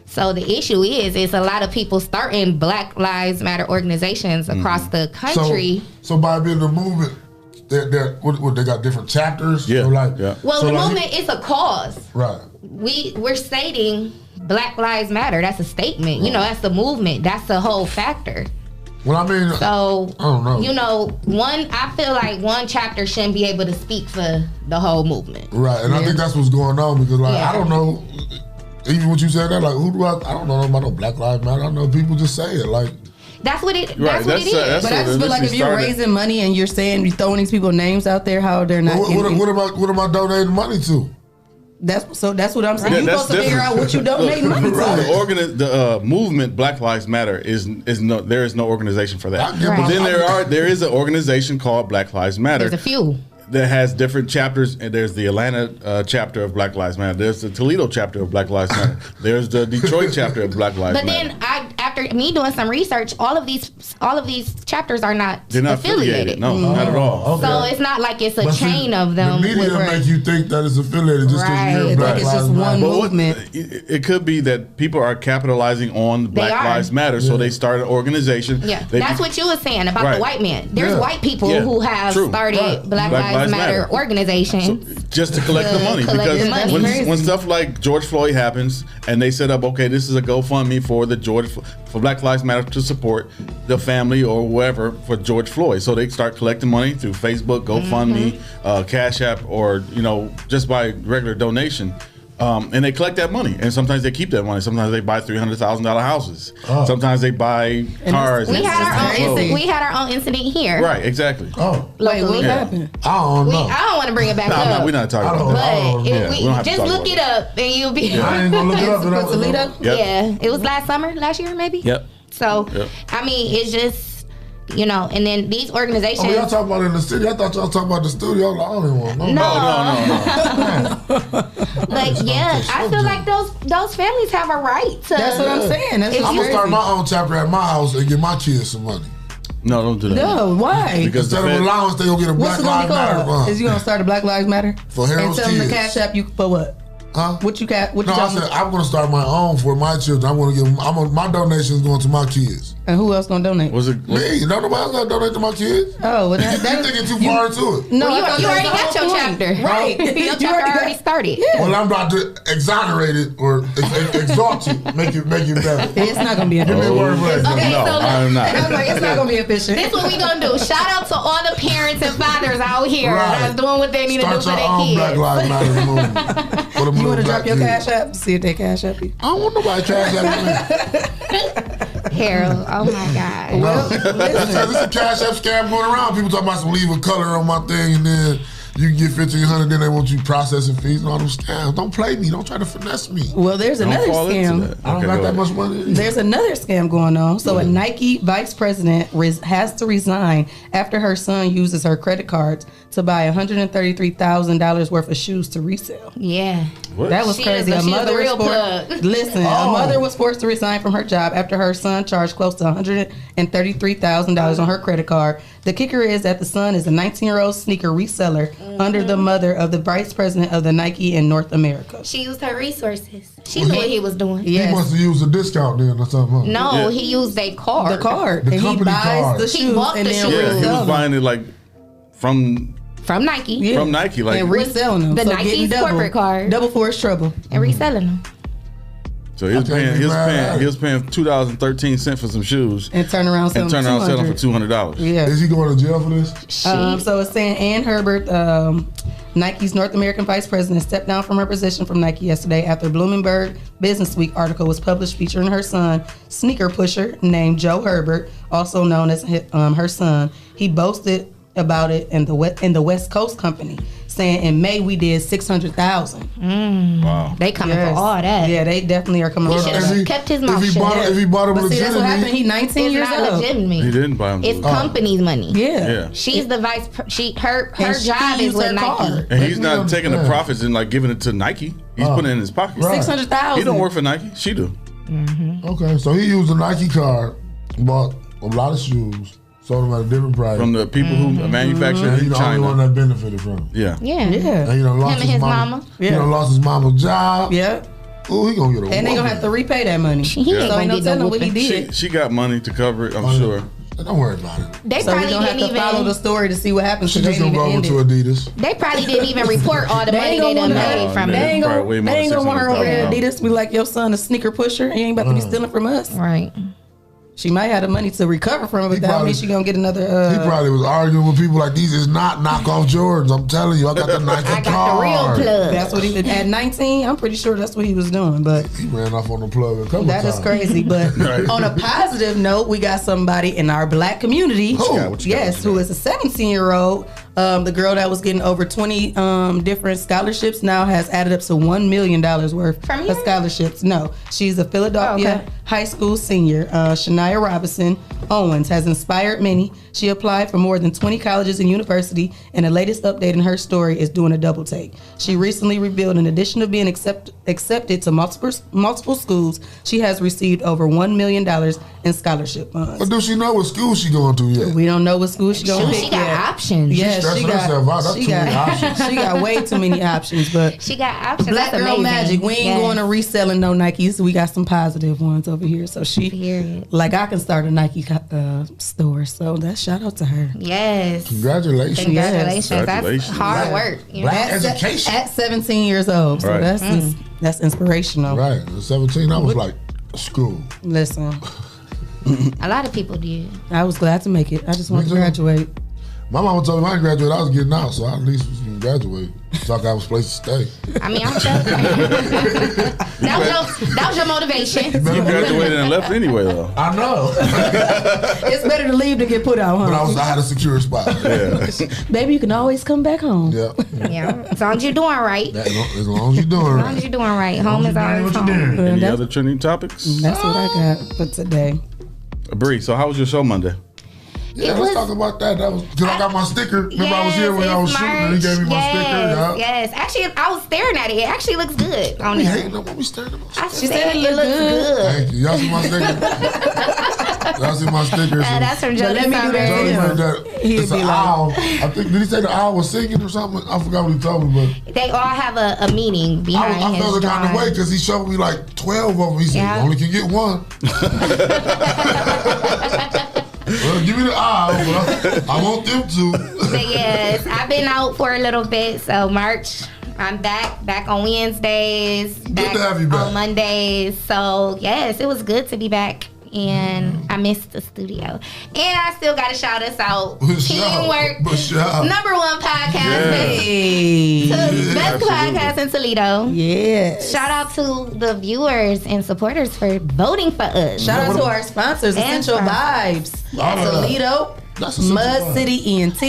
L: So the issue is a lot of people starting Black Lives Matter organizations across the country.
I: So by being the movement, they got different chapters?
K: Yeah.
L: Well, so the movement is a cause.
I: Right.
L: We're stating Black Lives Matter. That's a statement. Right. You know, that's the movement. That's the whole factor.
I: Well, I mean,
L: so
I: I don't know.
L: You know, I feel like one chapter shouldn't be able to speak for the whole movement.
I: Right, and I think that's what's going on because, like, I don't know. Even what you said there, like, who do I don't know about no Black Lives Matter. I know people just say it, like.
L: That's what it. That's what it is.
J: But I just feel like if you're raising money and you're throwing these people names out there, how they're not.
I: What am I donating money to?
J: That's what I'm saying. You're supposed to figure out what you donate money to.
K: The movement Black Lives Matter there is no organization for that. But then there is an organization called Black Lives Matter.
L: There's a few
K: that has different chapters, and there's the Atlanta chapter of Black Lives Matter. There's the Toledo chapter of Black Lives Matter. There's the Detroit chapter of Black Lives Matter.
L: But then after me doing some research, all of these chapters are not.
K: They're not affiliated. No, not at all.
L: Okay. So it's not like it's a chain of them.
I: The media make you think that it's affiliated just because you hear Black Lives Matter.
J: Movement.
K: It could be that people are capitalizing on Black Lives Matter, so they start an organization.
L: Yeah, that's what you were saying about the white man. There's white people who have started Black Lives Matter organizations
K: just to collect the money. Because when stuff like George Floyd happens, and they set up, okay, this is a GoFundMe for for Black Lives Matter to support the family or whoever for George Floyd. So they start collecting money through Facebook, GoFundMe, Cash App, or just by regular donation. And they collect that money, and sometimes they keep that money. Sometimes they buy $300,000 houses. Sometimes they buy cars.
L: We had our own incident here.
K: Right, exactly.
J: Like what happened?
I: I don't know.
L: I don't want to bring it back up.
K: We're not talking about
L: it. But just look it up, and you'll be.
I: I ain't gonna look it up.
L: Toledo? Yeah, it was last year, maybe.
K: Yep.
L: So, I mean, it's just. And then these organizations.
I: Y'all talking about in the city? I thought y'all talking about the studio. The only one.
L: No. But yeah, I feel like those families have a right to.
J: That's what I'm saying.
I: I'm gonna start my own chapter at my house and give my kids some money.
K: No, don't do that.
J: No, why?
K: Because
I: instead of allowance, they gonna get a Black Lives Matter fund.
J: Is you gonna start a Black Lives Matter?
I: For Harold's kids.
J: And tell them to cash app you for what?
I: Huh?
J: What you
I: I said I'm gonna start my own for my children. I'm gonna give my donations going to my kids.
J: And who else gonna donate?
I: Me. No, nobody else gonna donate to my kids.
J: Oh, well,
I: you thinking too far into it?
L: No, you already got your chapter,
J: right?
L: Your chapter already started.
J: Yeah.
I: Well, I'm about to exonerate it or exalt it, make it better.
J: It's not gonna be
I: Give me a word for it.
L: Okay,
K: no, I'm not.
J: I was like, it's not gonna be efficient.
L: This is what we gonna do. Shout out to all the parents and fathers out here that's doing what they need to do for their kids.
I: Black Lives Matter movement.
J: You wanna drop your cash app? See if they cash app you.
I: I don't want nobody cash app me.
L: Harold, oh my God.
J: Well,
I: there's a cash app scam going around. People talking about some leave a color on my thing, and then you can get $1,500. Then they want you processing fees and all them scams. Don't play me. Don't try to finesse me.
J: Well, there's another scam.
I: I don't got that much money.
J: There's another scam going on. So a Nike vice president has to resign after her son uses her credit cards to buy $133,000 worth of shoes to resell.
L: Yeah.
K: What?
J: That was crazy. A mother was forced to resign from her job after her son charged close to $133,000 on her credit card. The kicker is that the son is a 19-year-old sneaker reseller under the mother of the vice president of the Nike in North America.
L: She used her resources. She knew what he was doing.
I: He must have used a discount then or something.
L: No, he used a card.
J: The card.
I: The
J: and
I: company
J: he buys
I: card.
J: the shoes and then
K: he was buying it like from
L: Nike.
J: Yeah.
K: From Nike, like
J: and reselling them.
L: The Nike's corporate card.
J: Double for his trouble.
L: And reselling them.
K: So he was paying $2.13 for some shoes
J: and turn around selling
K: for $200.
J: Yeah.
I: Is he going to jail for this?
J: So it's saying Ann Herbert, Nike's North American vice president, stepped down from her position from Nike yesterday after Bloomberg Business Week article was published featuring her son, sneaker pusher named Joe Herbert, also known as her son. He boasted about it in the West Coast company, saying in May we did 600,000.
K: Wow,
L: they coming for all that.
J: Yeah, they definitely are coming.
L: He should have kept his mouth shut.
I: If he bought him
J: but see, that's what happened. He 19 years old.
L: Legitimate.
K: He didn't buy him.
L: It's company's money.
J: Yeah.
L: She's the vice. Her job is with Nike,
K: and he's not taking the profits and like giving it to Nike. He's putting it in his pocket.
J: Right. 600,000.
K: He don't work for Nike. She do.
L: Mm-hmm.
I: Okay, so he used a Nike card, bought a lot of shoes. Sold them at a different price.
K: From the people who manufacture in
I: He's the
K: China.
I: only one that benefited from it.
K: Yeah.
J: Yeah.
I: And he done lost his mama. He done lost his mama's job.
J: Yeah.
I: Oh, he gonna get a
J: And they gonna have to repay that money. So ain't no telling what he did.
K: She got money to cover it, I'm sure.
I: Don't worry about it.
L: They
J: so
L: probably
J: we don't have to follow the story to see what happens.
I: She just gonna go over to Adidas.
L: They probably didn't even report all the money they done made from it.
J: They ain't gonna want her over there at Adidas. Be like, your son a sneaker pusher. He ain't about to be stealing from us.
L: Right.
J: She might have the money to recover from it, but that don't mean she gonna get another.
I: He probably was arguing with people like, these is not knockoff Jordans. I'm telling you, I got the Nike
L: I got
I: card.
L: the real plug.
J: That's what he did at 19. I'm pretty sure that's what he was doing, but
I: He ran off on the plug a couple
J: that
I: times.
J: is crazy. But on a positive note, we got somebody in our black community,
K: What you got?
J: who is a 17-year-old. The girl that was getting over 20 different scholarships now has added up to $1 million worth
L: From
J: of
L: here?
J: scholarships. No, she's a Philadelphia high school senior. Shania Robinson Owens has inspired many. She applied for more than 20 colleges and universities, and the latest update in her story is doing a double take. She recently revealed, in addition to being accepted to multiple schools, she has received over $1 million in scholarship funds.
I: But do she know what school she going to yet?
J: We don't know what school she going to pick
L: She got
J: yet.
L: options.
J: Yeah,
I: Stressing herself out. That's too many options.
J: She got way too many options, but
L: She got options.
J: Black
L: That's
J: Girl
L: amazing.
J: Magic, we ain't going to reselling no Nikes. We got some positive ones over here. So she,
L: Period.
J: like, I can start a Nike store. So that shout out to her.
L: Yes.
I: Congratulations.
L: Congratulations.
K: Congratulations.
L: That's hard work. You know?
I: Black education.
J: At 17 years old. So
K: Right.
J: that's inspirational.
I: Right. At 17, I was like, school.
J: Listen,
L: A lot of people did.
J: I was glad to make it. I just wanted
I: Me
J: to
I: too.
J: graduate.
I: My mama told me I didn't graduate, I was getting out, so I at least was going to graduate. So I got a place to stay.
L: I mean, I'm sure. that was your motivation.
K: You graduated and left anyway, though.
I: I know.
J: It's better to leave than get put out,
I: But
J: huh?
I: I had a secure spot.
K: Yeah.
J: Baby, you can always come back home.
I: Yeah.
L: Yeah. As long as you're doing right.
I: As long as you're doing
L: As long
I: right.
L: as you're doing right. Home is always home.
K: Any
J: That's-
K: other trending topics?
J: That's what I got for today.
K: Bree, so how was your show Monday?
I: Yeah,
L: It
I: let's
L: was-
I: talk about that. That was because I got my sticker. Remember I was here when I was
L: it's
I: shooting and he gave me my sticker. Yeah.
L: Yes. Actually, I was staring at it. It actually looks good on
I: We
L: there.
I: hating on what we staring at.
L: I
J: She
L: said
J: said
L: it looks good.
I: Thank you. Y'all see my sticker? Y'all see my sticker?
L: That's from Johnny
J: let me do that
I: Johnny
J: Yeah.
I: made that.
J: He'd
I: It's
J: be
I: an
J: like-
I: owl. I think did he say the owl was singing or something? I forgot what he told me, but
L: They all have a meaning behind
I: I
L: his
I: felt the kind of way
L: drawing.
I: because he showed me like 12 of them. He said,
L: Yeah.
I: "You only can get one." Well, give me the owl, but I want them to.
L: But yes, I've been out for a little bit. So March, I'm back on Wednesdays, back
I: to have you back.
L: on Mondays. So yes, it was good to be back. And I missed the studio. And I still got to shout us out. Teamwork.
I: Shout.
L: Number one podcast.
J: Hey.
L: Best podcast in Toledo.
J: Yeah.
L: Shout out to the viewers and supporters for voting for us.
J: Shout out to our sponsors,
L: And
J: Essential
L: sponsors.
J: Vibes.
I: All of that.
J: Toledo.
I: That's Essential
J: Mud
I: Vibes.
J: City ENT.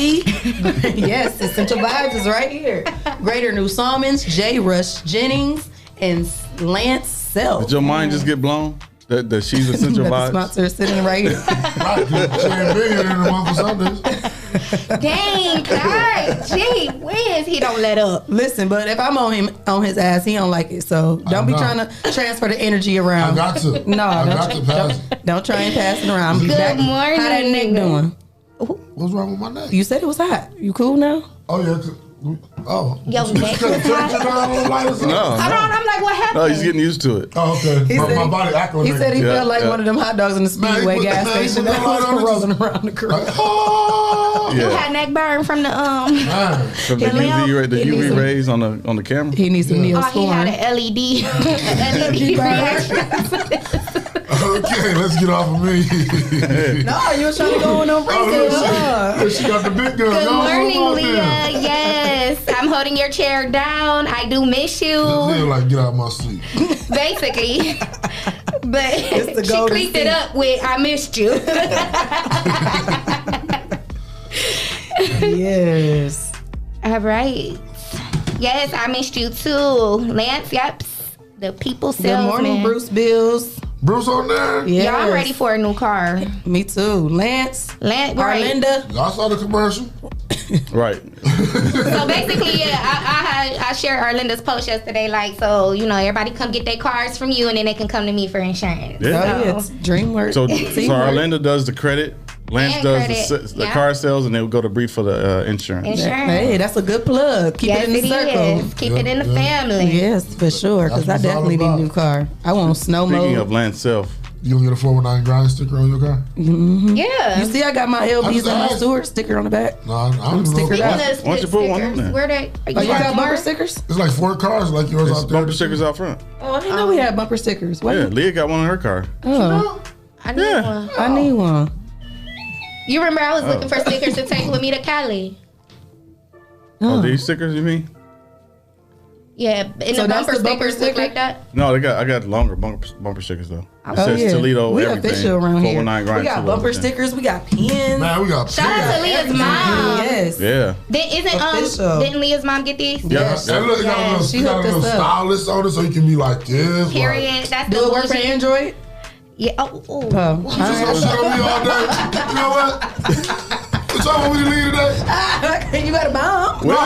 J: Yes, Essential Vibes is right here. Greater New Salmons, J. Rush Jennings, and Lance Self.
K: Did your mind just get blown? That she's essential
J: The
K: vibes?
J: sponsor is sitting right here.
I: Right, 'cause she ain't been here in the month for Sundays.
L: Dang, Clyde. Gee whiz, he don't let up.
J: Listen, but if I'm on his ass, he don't like it. So don't be
I: know.
J: trying to transfer the energy around.
I: I got to.
J: No,
I: I
J: don't,
I: got to pass it.
J: don't try and pass it around. Be
L: Good
J: back.
L: morning.
J: How that neck doing?
I: What's wrong with my neck?
J: You said it was hot. You cool now?
I: Oh yeah. Oh.
L: Yo, neck
I: Cut the
L: is
I: temperature
L: hot.
I: down on the light or something?
K: No.
L: Hold on, I'm like, what happened?
K: No, he's getting used to it.
I: Oh, okay.
J: He
I: My,
J: said
I: my
J: he-
I: body
J: He
I: acclimated.
J: said he
K: Yeah,
J: felt like
K: yeah.
J: one of them hot dogs in the
I: Man, he
J: Speedway
I: put-
J: gas
I: man, he
J: station
I: put
J: that
I: the light on
J: was
I: it,
J: rolling around the curb.
I: Like, oh.
L: You
K: Yeah.
L: had neck burn from the
I: Man.
K: From the
L: He
K: UV
J: needs some-
K: rays on the camera.
J: He needs some
L: Oh, he had
J: Neosporin.
L: an LED. LED reaction.
I: Okay, let's get off of me.
J: No, you was trying to go on no
I: Oh,
J: reason.
I: shit. She got the big gun.
L: Good
I: Y'all
L: morning,
I: know about
L: Leah.
I: them.
L: Yes, I'm holding your chair down. I do miss
I: Leah,
L: you,
I: like, get out of my seat.
L: basically. But
J: the
L: she
J: golden
L: cleaned it
J: seat.
L: up with "I missed you."
J: Yes.
L: All right. Yes, I missed you too, Lance. Yep, the people
J: Good
L: salesman.
J: morning, Bruce Bills.
I: Bruce on there?
J: Yes.
L: Y'all, I'm ready for a new car.
J: Me too. Lance.
L: Lance, right.
J: Arlinda.
I: Y'all saw the commercial?
K: Right.
L: So basically, yeah, I shared Arlinda's post yesterday. Like, so everybody come get their cars from you, and then they can come to me for insurance.
K: Yeah.
J: Oh, yeah, it's DreamWorks.
K: So
J: Teamwork.
K: Arlinda does the credit. Lance
L: And
K: does
L: credit,
K: the
L: yeah.
K: car sales, and they will go to Bree for the insurance.
L: Insurance.
J: Hey, that's a good plug. Keep
L: Yes,
J: it in the circle.
L: is. Keep it in the family.
J: Yes, for sure. Because I
I: That's what it's all
J: definitely need a
I: about.
J: new car. I want snow
K: Speaking
J: mode.
K: of Lance Self,
I: You gonna get a 419 grind sticker on your car?
L: Yeah.
J: You see, I got my LBs
I: just
J: and my
I: asked.
J: Stewart sticker on the back.
I: No, I don't know.
J: Stickered out.
L: Speaking of
K: Why don't you put one on
L: stickers,
K: there?
L: Where they?
J: Oh, you got bumper stickers?
I: It's like 4 cars like yours
K: it's
I: out there.
K: bumper stickers out front.
J: Oh, I didn't know we had bumper stickers. What?
K: Yeah, Leah got one in her car.
J: Oh.
L: I need one.
J: I need one.
L: You remember I was looking for stickers to take with me to Cali?
K: Oh, these stickers you mean?
L: Yeah, and
J: So
L: the
J: that's
L: bumper
J: the bumper
L: stickers look
J: sticker?
L: like that.
K: No, I got longer bumper stickers though. It says
J: yeah.
K: Toledo,
J: We
K: everything.
J: official around here.
K: 419 grind.
J: We got
K: Toledo,
J: bumper
K: everything.
J: stickers. We got pins.
I: Man, we got
L: Shout out to Leah's mom.
J: Yes.
K: Yeah.
J: Official.
L: Didn't Leah's mom get these?
J: Yes.
I: And look, you got a little,
J: She
I: you got a
J: hooked
I: little
J: us up.
I: stylist on it so you can be like this.
L: Period. That's
J: Do
L: the
J: it work for
L: bougie.
J: Android?
L: Yeah. Oh.
I: Like, just gonna shit on me all day. You know what? What y'all want me to leave today?
J: You got a bomb?
I: No,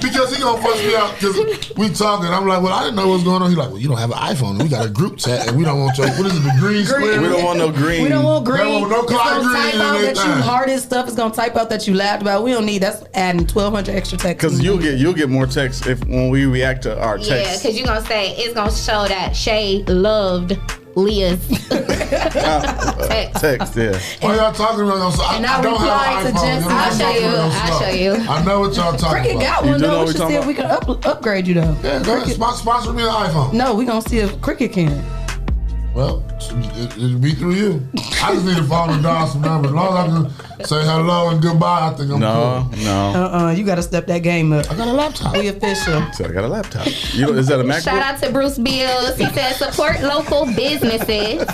I: because he gonna fuss me out because we talking. I'm like, well, I didn't know what's going on. He's like, well, you don't have an iPhone. We got a group chat and we don't want your, what is it, the green square?
K: We don't want no green.
J: We don't want green.
I: We don't want no
J: It's
I: Clyde
J: gonna
I: green
J: type
I: in
J: out that
I: anything.
J: you hardest stuff. It's gonna type out that you laughed about. We don't need. That's adding 1,200 extra texts.
K: Because you'll get more texts when we react to our
L: Yeah,
K: texts.
L: because you're going to say, it's going to show that Shae loved Leah's text.
K: Text, yeah.
I: Why y'all talking about that?
J: And I
I: don't have
J: replied
I: an
J: to
I: iPhone.
J: Jesse.
L: I'll show you.
I: Real
L: I'll
I: slow.
L: show you.
I: I know what y'all talking
J: Cricket
I: about.
J: got
K: You
J: one
K: do know
J: though.
K: what
J: We
K: we
J: should
K: talking
J: see if we can upgrade you though.
I: Yeah, go ahead. Sponsor me an iPhone.
J: No, we gonna see if Cricket can.
I: Well, it'll be through you. I just need a phone and dial some numbers. As long as I can say hello and goodbye, I think I'm cool.
J: You gotta step that game up.
I: I got a laptop.
J: We official.
K: So I got a laptop. Is that a MacBook?
L: Shout out to Bruce Bills. He said support local businesses.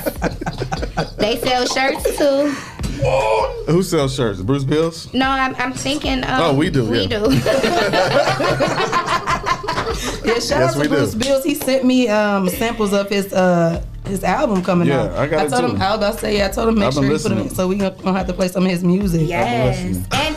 L: They sell shirts too.
K: Who sells shirts? Bruce Bills?
L: No, I'm thinking.
K: We do.
L: We
K: Yeah.
L: do.
J: Yeah, shout out to Bruce Bills. He sent me samples of his album coming out.
K: Yeah, I got it
J: told
K: too.
J: him. I was about to say, I told him make
K: I've been
J: sure he put
K: listening.
J: him. So we gonna have to play some of his music.
L: Yes. And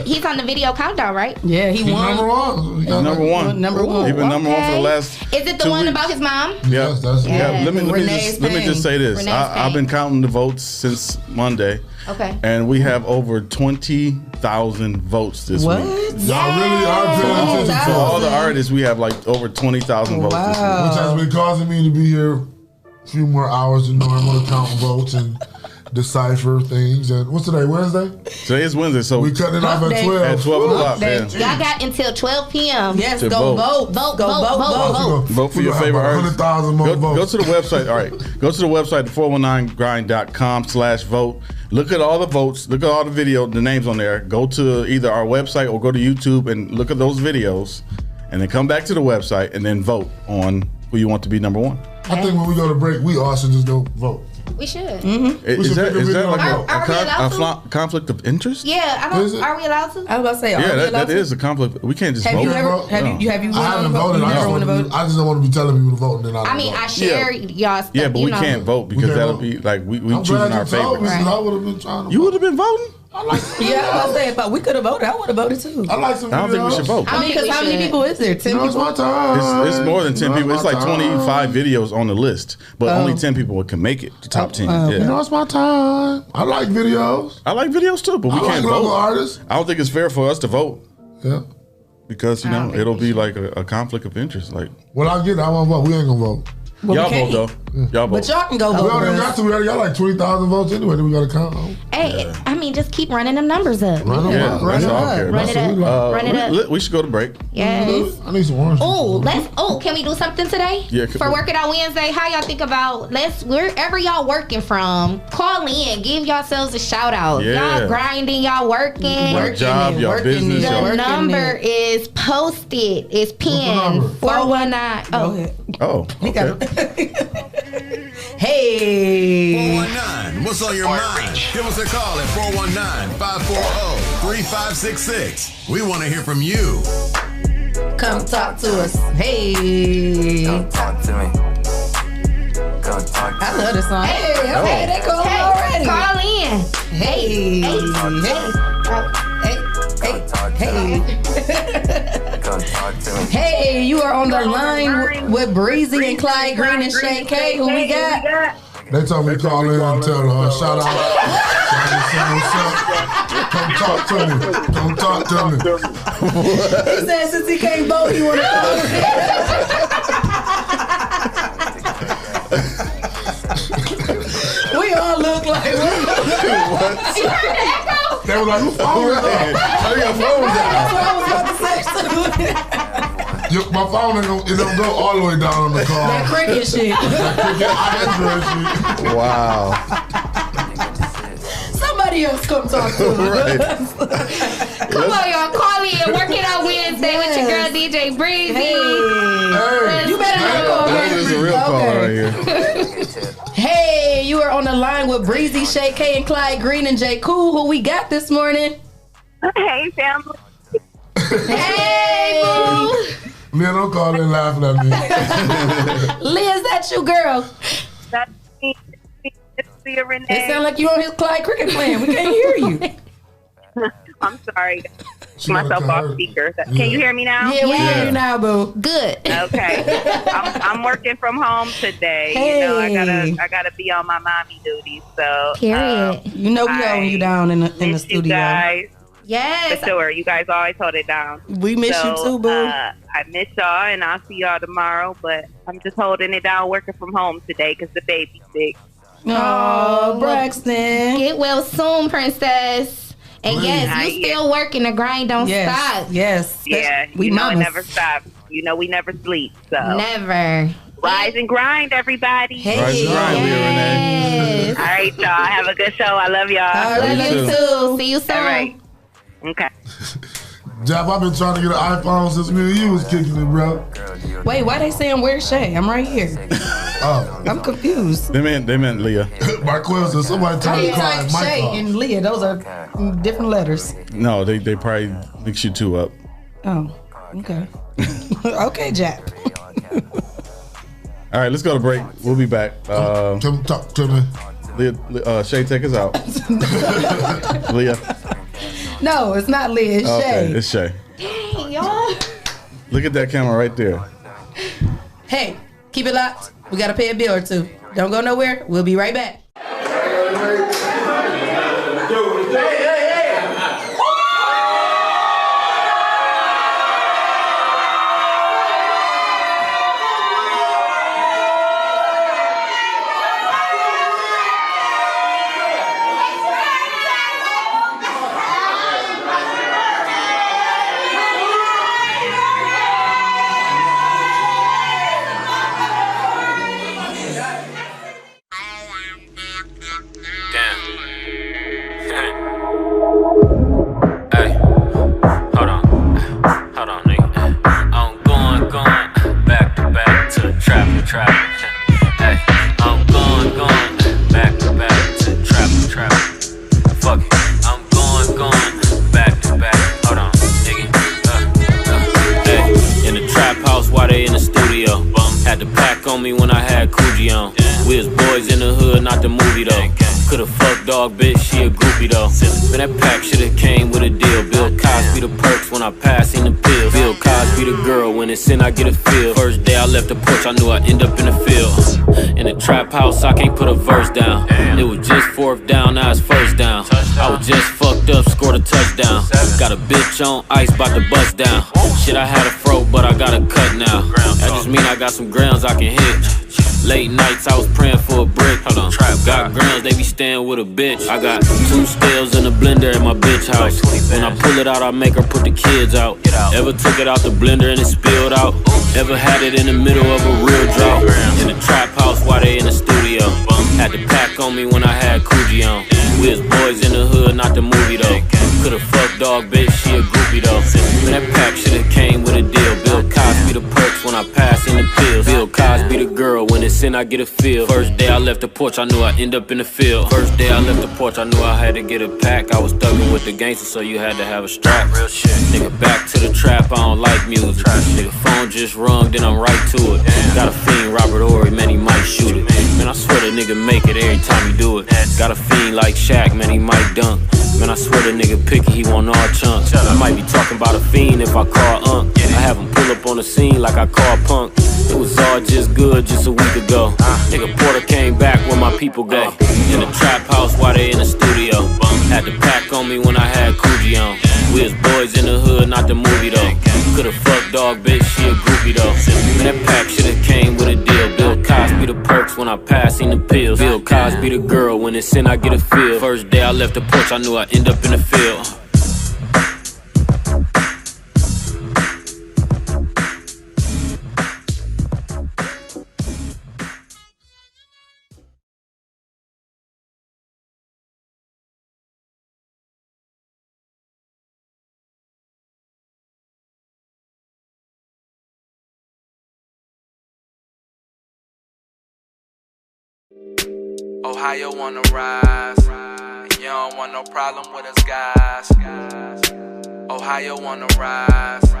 L: he's on the video countdown, right?
J: Yeah, he won.
I: Number one.
K: He's number one.
J: Number one.
K: He's been number one for the last.
L: Is it the
K: 2
L: one
K: weeks.
L: about his mom?
K: Yeah,
I: Yeah.
K: Let me
J: Renee's
K: just say this.
L: Renee's
K: I've been counting the votes since Monday.
L: Okay.
K: And we have over 20,000 votes this
J: What?
K: week.
I: Y'all really are paying attention
K: For
I: to
K: all
I: it.
K: the artists, we have like over 20,000 votes this week.
I: Which has been causing me to be here a few more hours than normal to count votes and decipher things. And what's today, Wednesday?
K: Today is Wednesday, so
I: we cutting it off at 12.
K: At 12 o'clock,
J: Day.
K: yeah.
L: Y'all got until 12 p.m.
J: Yes,
K: To
J: go
K: vote.
J: vote.
L: Vote, vote, vote.
K: Vote for
I: We
K: your
I: gonna have
K: favorite
I: about
K: artist.
I: 100,000 more
K: Go
I: votes.
K: to the website. All right. Go to the website, 419grind.com/vote. Look at all the votes. Look at all the video, the names on there. Go to either our website or go to YouTube and look at those videos. And then come back to the website and then vote on who you want to be number one.
I: I think when we go to break, we all should just go vote.
L: We should.
K: Is
I: should
K: that
I: pick a video
K: like
I: and
L: Are we allowed to?
K: conflict of interest?
L: Yeah,
I: Is it?
L: are we allowed to?
J: I was about to say,
K: Yeah,
J: are we allowed
K: that
J: to?
K: is a conflict. We can't just
J: Have
K: vote.
J: you ever?
I: vote?
J: Have you? Have you?
I: I haven't voted.
J: You
I: I
J: never want to vote.
I: just don't want to be telling people to vote and then
L: I mean, I
I: vote.
L: share y'all stuff.
K: Yeah, but
L: you
K: we
L: know.
K: can't vote because
I: can't
K: that'll
I: vote.
K: be like we
I: I'm
K: choosing
I: glad
K: our
I: you told me,
K: favorites.
I: 'cause I would have been trying to
K: You would have been voting?
I: I like some
J: Yeah, I was about to say, but we could have voted. I would have voted too.
I: I like some
K: I don't think we should vote.
J: I mean, because how many people is there? 10
I: No, it's
J: people.
I: my time.
K: It's more than 10
I: No,
K: people. It's like
I: my time.
K: 25 videos on the list, but
J: Oh.
K: only 10 people can make it to top 10.
I: You
K: Yeah.
I: know, it's my time. I like videos.
K: I like videos too, but we
I: I like
K: can't
I: local
K: vote.
I: artists.
K: I don't think it's fair for us to vote
I: Yeah.
K: because, you
L: I don't
K: know,
L: think
K: it'll
L: we
K: be like a conflict of interest. Like,
I: Well, I get it. I want to vote. We ain't going to vote.
J: Well,
K: y'all
J: we
K: vote
J: can't.
K: though. Y'all vote.
J: But y'all can go
I: We
J: vote.
I: already
J: for
I: got
J: us.
I: to. We already got like 20,000 votes anyway. Then we got to count.
L: Hey, I mean, just keep running them numbers up.
I: Run them
K: Yeah,
I: up.
K: that's
J: it
K: all I
J: up.
K: care
L: Run
K: about.
L: it up. Run it up.
K: We should go to break.
L: Yes.
I: I need some orange.
L: Can we do something today?
K: Yeah,
L: For Work It Out Wednesday, how y'all think about wherever y'all working from, call in, give yourselves a shout out.
K: Yeah.
L: Y'all grinding, y'all working.
K: Your job, your business,
L: The
K: your...
L: number is posted. It's pinned.
I: number?
L: 419.
J: Go
L: Oh,
J: ahead.
K: Oh, okay.
J: Hey.
C: 419, what's on your mind? Give us a call at 419-540-3566. We want to hear from you.
J: Come talk to us. Hey.
B: Talk to me. Go talk to
J: I love this song. Hey, okay,
K: Oh.
J: they calling
L: hey,
J: already.
L: call in.
J: Hey. Hey.
B: Go talk to me.
J: Hey, you are on the line with Breezy and Clyde Green and Shae K. Who we got?
I: They told me to call in and tell her, shout out. Come talk to me. Come talk to me.
J: He said since he can't vote, he want to call in. We all look like
K: What?
L: You heard the echo?
I: They were like, who phone is that?
J: That's what I was about to say.
I: My phone ain't gonna, it don't go all the way down on the car.
J: That cricket shit.
I: That cricket Android shit.
K: Wow.
J: somebody else come talk to him.
L: Come on, y'all. Call in. Work it out Wednesday with your girl DJ Breezy.
J: Hey. You better not call me.
K: This is a real call right here.
J: Hey, you are on the line with Breezy, Shae, K, and Clyde Green and J. Cool. Who we got this morning?
M: Hey, family.
J: Hey, boo.
I: Leah, don't call in laughing at me.
J: Leah, is that you, girl?
M: That's me. It's Leah, Renee.
J: It sounds like you on his Clyde cricket plan. We can't hear you.
M: I'm sorry. Myself off speaker. Can you hear me now?
J: Yeah, we hear you now, boo.
L: Good.
M: Okay. I'm working from home today.
J: Hey.
M: You know, I gotta be on my mommy duties. So
L: Period.
J: You know we holding you down in the studio.
M: You guys.
L: Yes.
M: For sure. You guys always hold it down.
J: We miss you too, boo.
M: I miss y'all, and I'll see y'all tomorrow. But I'm just holding it down, working from home today because the baby's sick.
J: Oh, Braxton.
L: Get well soon, princess. And yes, you still working. The grind don't stop.
J: Yes.
M: Yeah.
J: We
M: know it
J: mamas.
M: never stops. You know we never sleep. So
L: Never.
M: rise and grind, everybody.
J: Hey.
K: Rise and grind, Leah, Renee.
L: Yes.
M: All right, y'all. Have a good show. I love y'all.
J: I
L: Love
K: You
L: you
K: too.
L: too. See you soon.
M: All right. Okay.
I: Jap, I've been trying to get an iPhone since me and you was kicking it, bro.
J: Wait, why they saying where's Shae? I'm right here.
I: Oh,
J: I'm confused.
K: They meant Leah.
I: Marquez said somebody
J: How
I: tried
J: you
I: to call
J: type
I: it Mike.
J: Shae and Leah? Those are different letters.
K: No, they probably mix you two up.
J: Oh, okay. Okay, Jap.
K: All right, let's go to break. We'll be back.
I: Talk to me.
K: Leah, Shae, take us out. Leah.
J: No, it's not Leah. It's
K: Okay,
J: Shae.
K: it's Shae.
L: Dang, y'all.
K: Look at that camera right there.
J: Hey, keep it locked. We got to pay a bill or two. Don't go nowhere. We'll be right back.
N: Me when I had Coogee on. We was boys in the hood, not the movie though. Coulda fucked dog, bitch, she a groupie though. Man, that pack shoulda came with a deal. Bill Cosby the perks when I pass in the pills. Bill Cosby the girl when it's in I get a feel. First day I left the porch, I knew I'd end up in the field. In the trap house, I can't put a verse down. It was just fourth down, now it's first down. I was just fucked up, scored a touchdown. Got a bitch on ice, bout to bust down. Shit, I had a fro, but I got a cut now. That just mean I got some grounds I can hit. Late nights, I was praying for a brick. Hold on. Got grounds, they be staying with a bitch. I got 2 stales in a blender at my bitch house. When I pull it out, I make her put the kids out. Ever took it out the blender and it spilled out? Ever had it in the middle of a real drought? In the trap house while they in the studio. Had the pack on me when I had Coogee on. We was boys in the hood, not the movie though. Coulda fucked dog, bitch, she a groupie though. Man, that pack shoulda came with a deal. Bill Cosby the perks when I pass in the pills. Bill Cosby the girl when it's in I get a feel. First day I left the porch, I knew I'd end up in the field. First day I left the porch, I knew I had to get a pack. I was thugging with the gangsters, so you had to have a strap. Real shit. Nigga, back to the trap, I don't like music. Nigga, phone just rung, then I'm right to it. Got a fiend, Robert Horry, man, he might shoot it. Man, I swear the nigga make it every time he do it. Got a fiend like Shaq, man, he might dunk. Man, I swear the nigga picky, he want all chunks. I might be talking about a fiend if I call Unc. I have him pull up on the scene like I call Punk. It was all just good just a week ago. Nigga Porter came back where my people go. In the trap house while they in the studio. Had the pack on me when I had Coogee on. We was boys in the hood, not the movie though. Coulda fucked dog, bitch, she a groupie though. Man, that pack shoulda came with a deal. Bill Cosby the perks when I pass in the pills. Bill Cosby the girl when it's in I get a feel. First day I left the porch, I knew I'd end up in the field.
O: Ohio on the rise. And you don't want no problem with us guys. Ohio on the rise.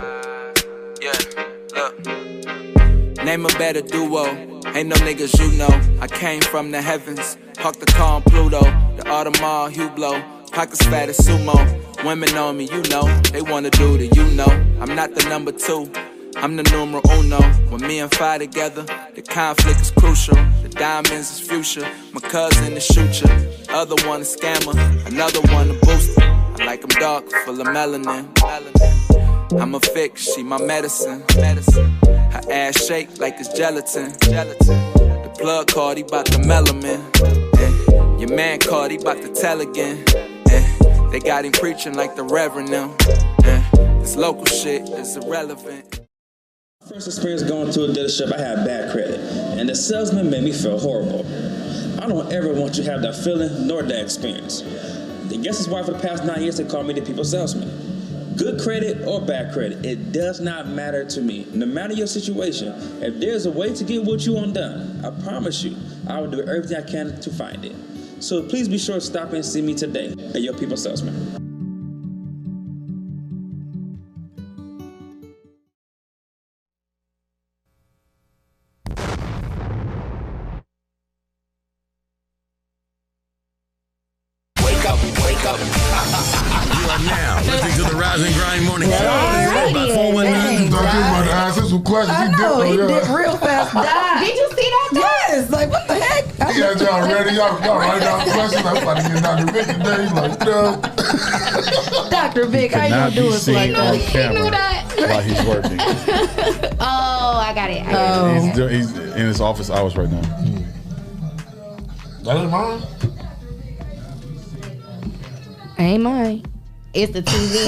O: Yeah, look. Name a better duo. Ain't no niggas you know. I came from the heavens. Parked the car on Pluto. The Audemars Hublot. Pockets fat as sumo. Women on me, you know. They wanna do the you know. I'm not the number 2. I'm the numero uno. When me and Fi together, the conflict is crucial. The diamonds is future. My cousin is shooter. Other one a scammer. Another one a booster. I like them dark, full of melanin. I'm a fix, she my medicine. Her ass shake like it's gelatin. The plug card, he bout the melanin. Your man called, he bout to tell again. They got him preaching like the reverend now. This local shit is irrelevant.
P: First experience going to a dealership, I had bad credit, and the salesman made me feel horrible. I don't ever want you to have that feeling nor that experience. I guess that's why for the past 9 years they call me the people salesman. Good credit or bad credit, it does not matter to me. No matter your situation, if there's a way to get what you want done, I promise you, I will do everything I can to find it. So please be sure to stop and see me today at your people salesman.
C: You are now listening to the Rise and Grind Morning Show. By 419.
I: Don't think about to ask him some questions.
J: I know, he did real fast.
L: Did you see that?
J: Yes. Like, what the heck?
I: He had y'all ready. Y'all write down questions. I'm about to get Dr. Vic today. He's like, no.
J: Dr. Vic, how you
K: Cannot
J: gonna do
K: be
J: us
K: seen
J: like
K: on
J: that?
K: camera while he's working.
L: Oh, I got it.
K: He's in his office hours right now.
I: That ain't mine.
L: Ain't mine. It's the TV.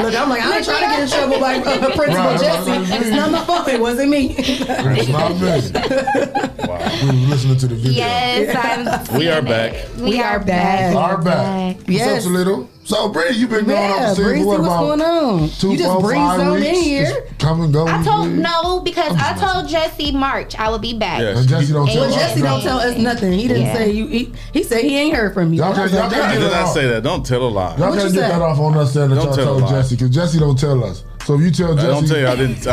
J: Look, I'm like, I ain't trying to get in trouble by Principal Jesse. It's not my fault. It wasn't me.
I: It's not me. Wow. We were listening to the video.
L: Yes,
K: we are back.
L: We are back.
I: Yes. What's up, Toledo? So, Bree, you've been going on the
J: Bree,
I: what
J: what's
I: about
J: going on?
I: 2,
J: You just
I: 4,
J: breezed
I: 5
J: on
I: weeks?
J: in here.
I: Just come and go.
L: I told I told Jesse March I would be back.
K: Yes.
I: And Jesse don't tell us.
J: Jesse don't tell us nothing. He didn't say you. He said he ain't heard from you.
I: Y'all can't
K: I did not say that. Don't tell a lie.
I: Y'all can't get that off on us saying that
K: Don't
I: y'all
K: tell a
I: told
K: lie.
I: Jesse, because Jesse don't tell us. So if you tell Jesse,
K: I don't tell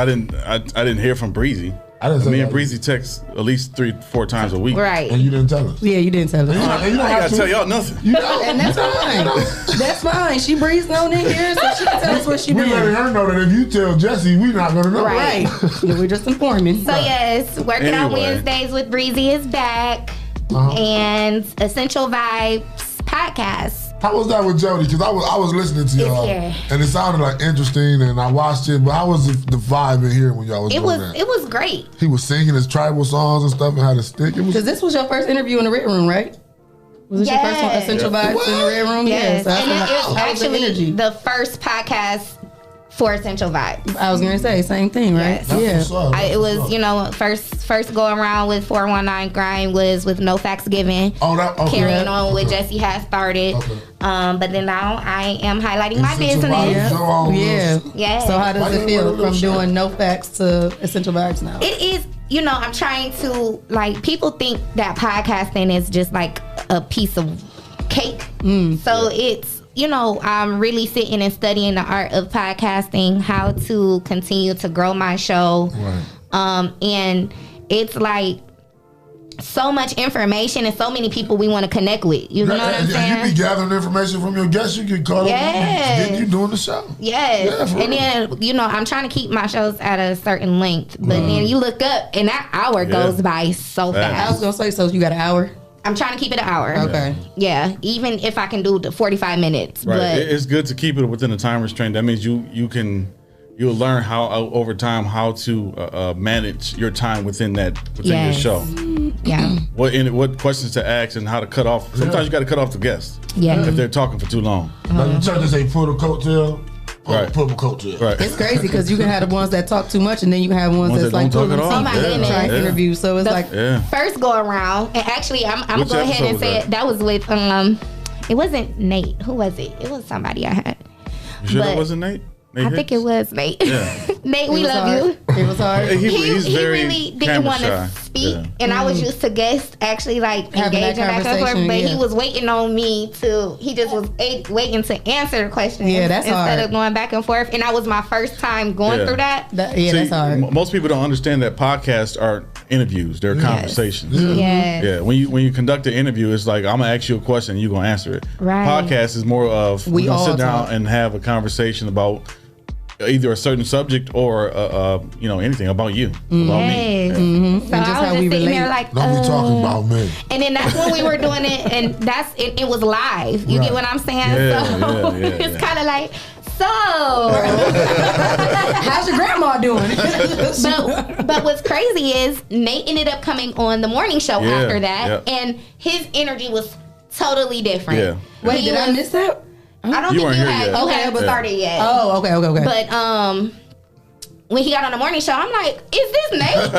K: you. I didn't hear from Breezy. Me and Breezy text at least 3-4 times a week.
L: Right.
I: And you didn't tell us.
J: Yeah, you didn't tell us.
I: You don't
K: I
I: have
K: gotta
I: to
K: tell y'all nothing.
I: You know,
J: And that's fine. That's fine. She breezed on in here, so she can tell us what she
I: we
J: been.
I: letting her know that if you tell Jesse, we not gonna know.
J: Right. Yeah, we're just informing.
L: So yes, working on
K: Anyway.
L: Wednesdays with Breezy is back, and Essential Vibes podcast.
I: How was that with Jody? Because I was listening to y'all,
L: here.
I: and it sounded like interesting, and I watched it. But how was the vibe in here when y'all was
L: It
I: doing
L: was
I: that?
L: it was great.
I: He was singing his tribal songs and stuff, and had a stick. It was.
J: Because this was your first interview in the Red Room, right? Was this your first one, Essential Vibes in the Red Room?
L: Yes,
J: Yes.
L: and it was
J: How was the
L: actually
J: energy?
L: the first podcast for Essential Vibes.
J: I was gonna say same thing, right?
L: Yes.
J: Yeah.
L: It was, first go around with 419 Grind was with No Facts Given.
I: Oh, that okay.
L: Carrying on what Jesse has started.
I: Okay.
L: But then now I am highlighting my
I: Essential
L: business.
I: Vibes, your own
J: Yeah.
I: little-
L: Yes.
J: So how does
I: Why
J: it
I: you
J: feel
I: wear a little
J: from
I: shirt?
J: doing No Facts to Essential Vibes now?
L: It is, I'm trying to, people think that podcasting is just like a piece of cake. So it's, I'm really sitting and studying the art of podcasting, how to continue to grow my show.
I: Right.
L: And it's like so much information and so many people we want to connect with. You know what I'm saying?
I: You be gathering information from your guests. You get caught
L: Yes.
I: up. You doing the show.
L: Yes.
I: Yeah, for
L: And then, I'm trying to keep my shows at a certain length. But then you look up and that hour goes by so
K: Facts.
L: fast.
J: I was gonna say, so you got an hour?
L: I'm trying to keep it an hour.
J: Okay.
L: Yeah. Even if I can do the 45 minutes.
K: Right.
L: But
K: It's good to keep it within a time restraint. That means you'll learn how over time how to manage your time within your show.
L: Yeah.
K: What questions to ask and how to cut off. Sometimes you got to cut off the guests.
L: Yeah.
K: If they're talking for too long.
I: Like the church say, pull the coattail.
K: Right.
I: Pull the coattail.
K: Right.
J: It's crazy because you can have the ones that talk too much, and then you can have ones
K: Ones
J: that's
K: that
J: like
K: don't talk
J: pulling
K: at all.
J: teeth
L: Oh my
J: and
L: goodness.
J: trying to
K: Yeah.
J: interview. So it's
L: The
J: like,
K: Yeah.
L: First go around, and actually, I'm gonna
K: Which
L: go ahead
K: episode
L: and
K: was
L: say
K: that?
L: it. That was with it wasn't Nate. Who was it? It was somebody I had.
K: You sure that
L: But-
K: wasn't Nate?
L: I think it was Nate.
K: Yeah.
L: Nate, we love you.
J: It was hard.
K: He's
L: He
K: very
L: really didn't want to
K: camera shy.
L: speak,
K: Yeah.
L: and I was used to guests actually like
J: Having that
L: engaging back and forth,
J: conversation,
L: but
J: yeah.
L: he was waiting on me to. He just was waiting to answer the questions.
J: Yeah, that's
L: instead
J: hard.
L: of going back and forth. And that was my first time going
K: Yeah.
L: through that.
J: Yeah, that's hard.
K: Most people don't understand that podcasts aren't interviews; they're conversations.
L: Yes.
K: Yeah, when you conduct an interview, it's like I'm gonna ask you a question, and you're gonna answer it.
L: Right.
K: Podcast is more of
J: We
K: we're gonna
J: all
K: sit down
J: talk.
K: and have a conversation about either a certain subject or anything about you, about me.
L: Yes.
K: Yeah.
J: Mm-hmm.
L: So I was just sitting there like,
I: Don't be talking about me.
L: And then that's when we were doing it, and it was live. You get what I'm saying?
K: Yeah, yeah,
L: It's kind of like, so
J: how's your grandma doing?
L: but what's crazy is Nate ended up coming on the morning show
K: Yeah,
L: after that,
K: yeah.
L: and his energy was totally different.
K: Yeah.
J: Wait, did I miss that?
L: I don't
K: You
L: think
K: weren't
L: you
K: here
L: had
K: yet.
L: you
J: Okay,
L: hadn't
J: but-
L: started yet.
J: Oh, okay.
L: But when he got on the morning show, I'm like, is this Nate?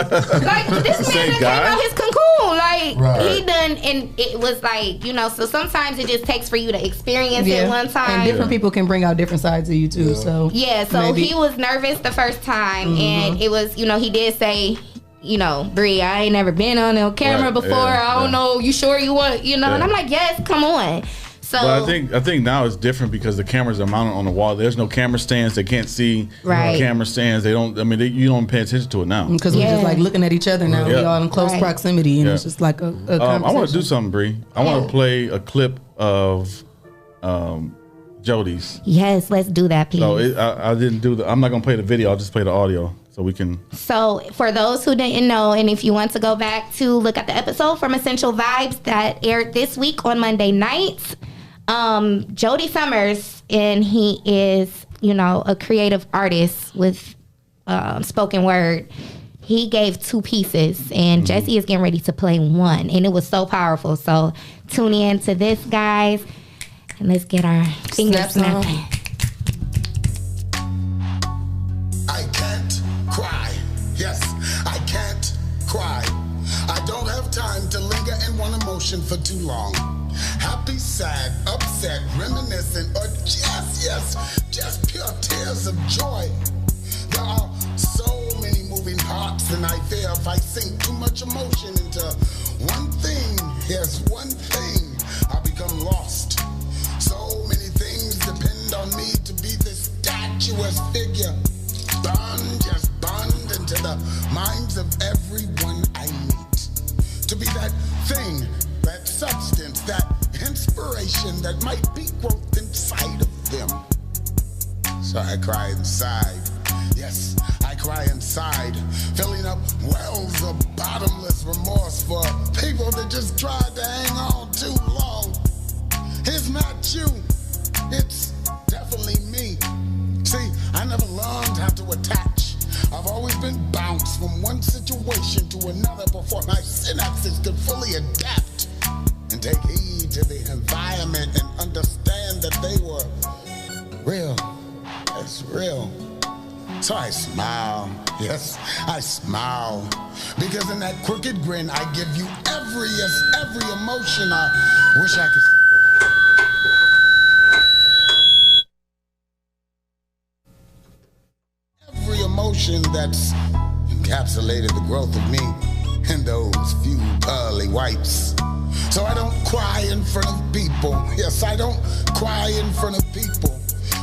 L: Like, this man
K: Same
L: done came
K: guy?
L: out his cocoon. Like,
I: Right.
L: he done, and it was like, so sometimes it just takes for you to experience it one time.
J: And different people can bring out different sides of you too. So
L: Yeah, so
J: maybe-
L: he was nervous the first time, and it was, he did say, Bree, I ain't never been on no camera
K: Right,
L: before.
K: yeah,
L: I don't know. You sure you want, and I'm like, yes, come on. So
K: But I think now it's different because the cameras are mounted on the wall. There's no camera stands. They can't see
L: Right.
K: camera stands. They don't. I mean, you don't pay attention to it now.
J: because we're just like looking at each other now.
K: Yeah.
J: We all in close
L: Right.
J: proximity, and
K: Yeah.
J: it's just like a
K: I
J: conversation.
K: want to do something, Bree. I want to play a clip of Jody's.
L: yes, let's do that, please.
K: So I didn't do the. I'm not gonna play the video. I'll just play the audio so we can.
L: So for those who didn't know, and if you want to go back to look at the episode from Essential Vibes that aired this week on Monday nights, Jody Summers, and he is, a creative artist with spoken word. He gave 2 pieces, and Jesse is getting ready to play one, and it was so powerful. So tune in to this, guys, and let's get our fingers
J: Snap song.
L: snapping.
Q: I can't cry. Yes, I can't cry. I don't have time to linger in one emotion for too long. Happy, sad, upset, reminiscent, or just pure tears of joy. There are so many moving parts, and I fear if I sink too much emotion into one thing, one thing, I'll become lost. So many things depend on me to be this statuesque figure. Bond into the minds of everyone I meet. To be that thing, that substance, that inspiration that might be growth inside of them. So I cry inside. Yes, I cry inside, filling up wells of bottomless remorse for people that just tried to hang on too long. It's not you, it's definitely me. See, I never learned how to attach. I've always been bounced from one situation to another before my synapses could fully adapt and take heed to the environment and understand that they were real. It's real. So I smile. Yes, I smile. Because in that crooked grin, I give you every emotion I wish I could. Every emotion that's encapsulated the growth of me in those few pearly whites. So I don't cry in front of people. Yes, I don't cry in front of people.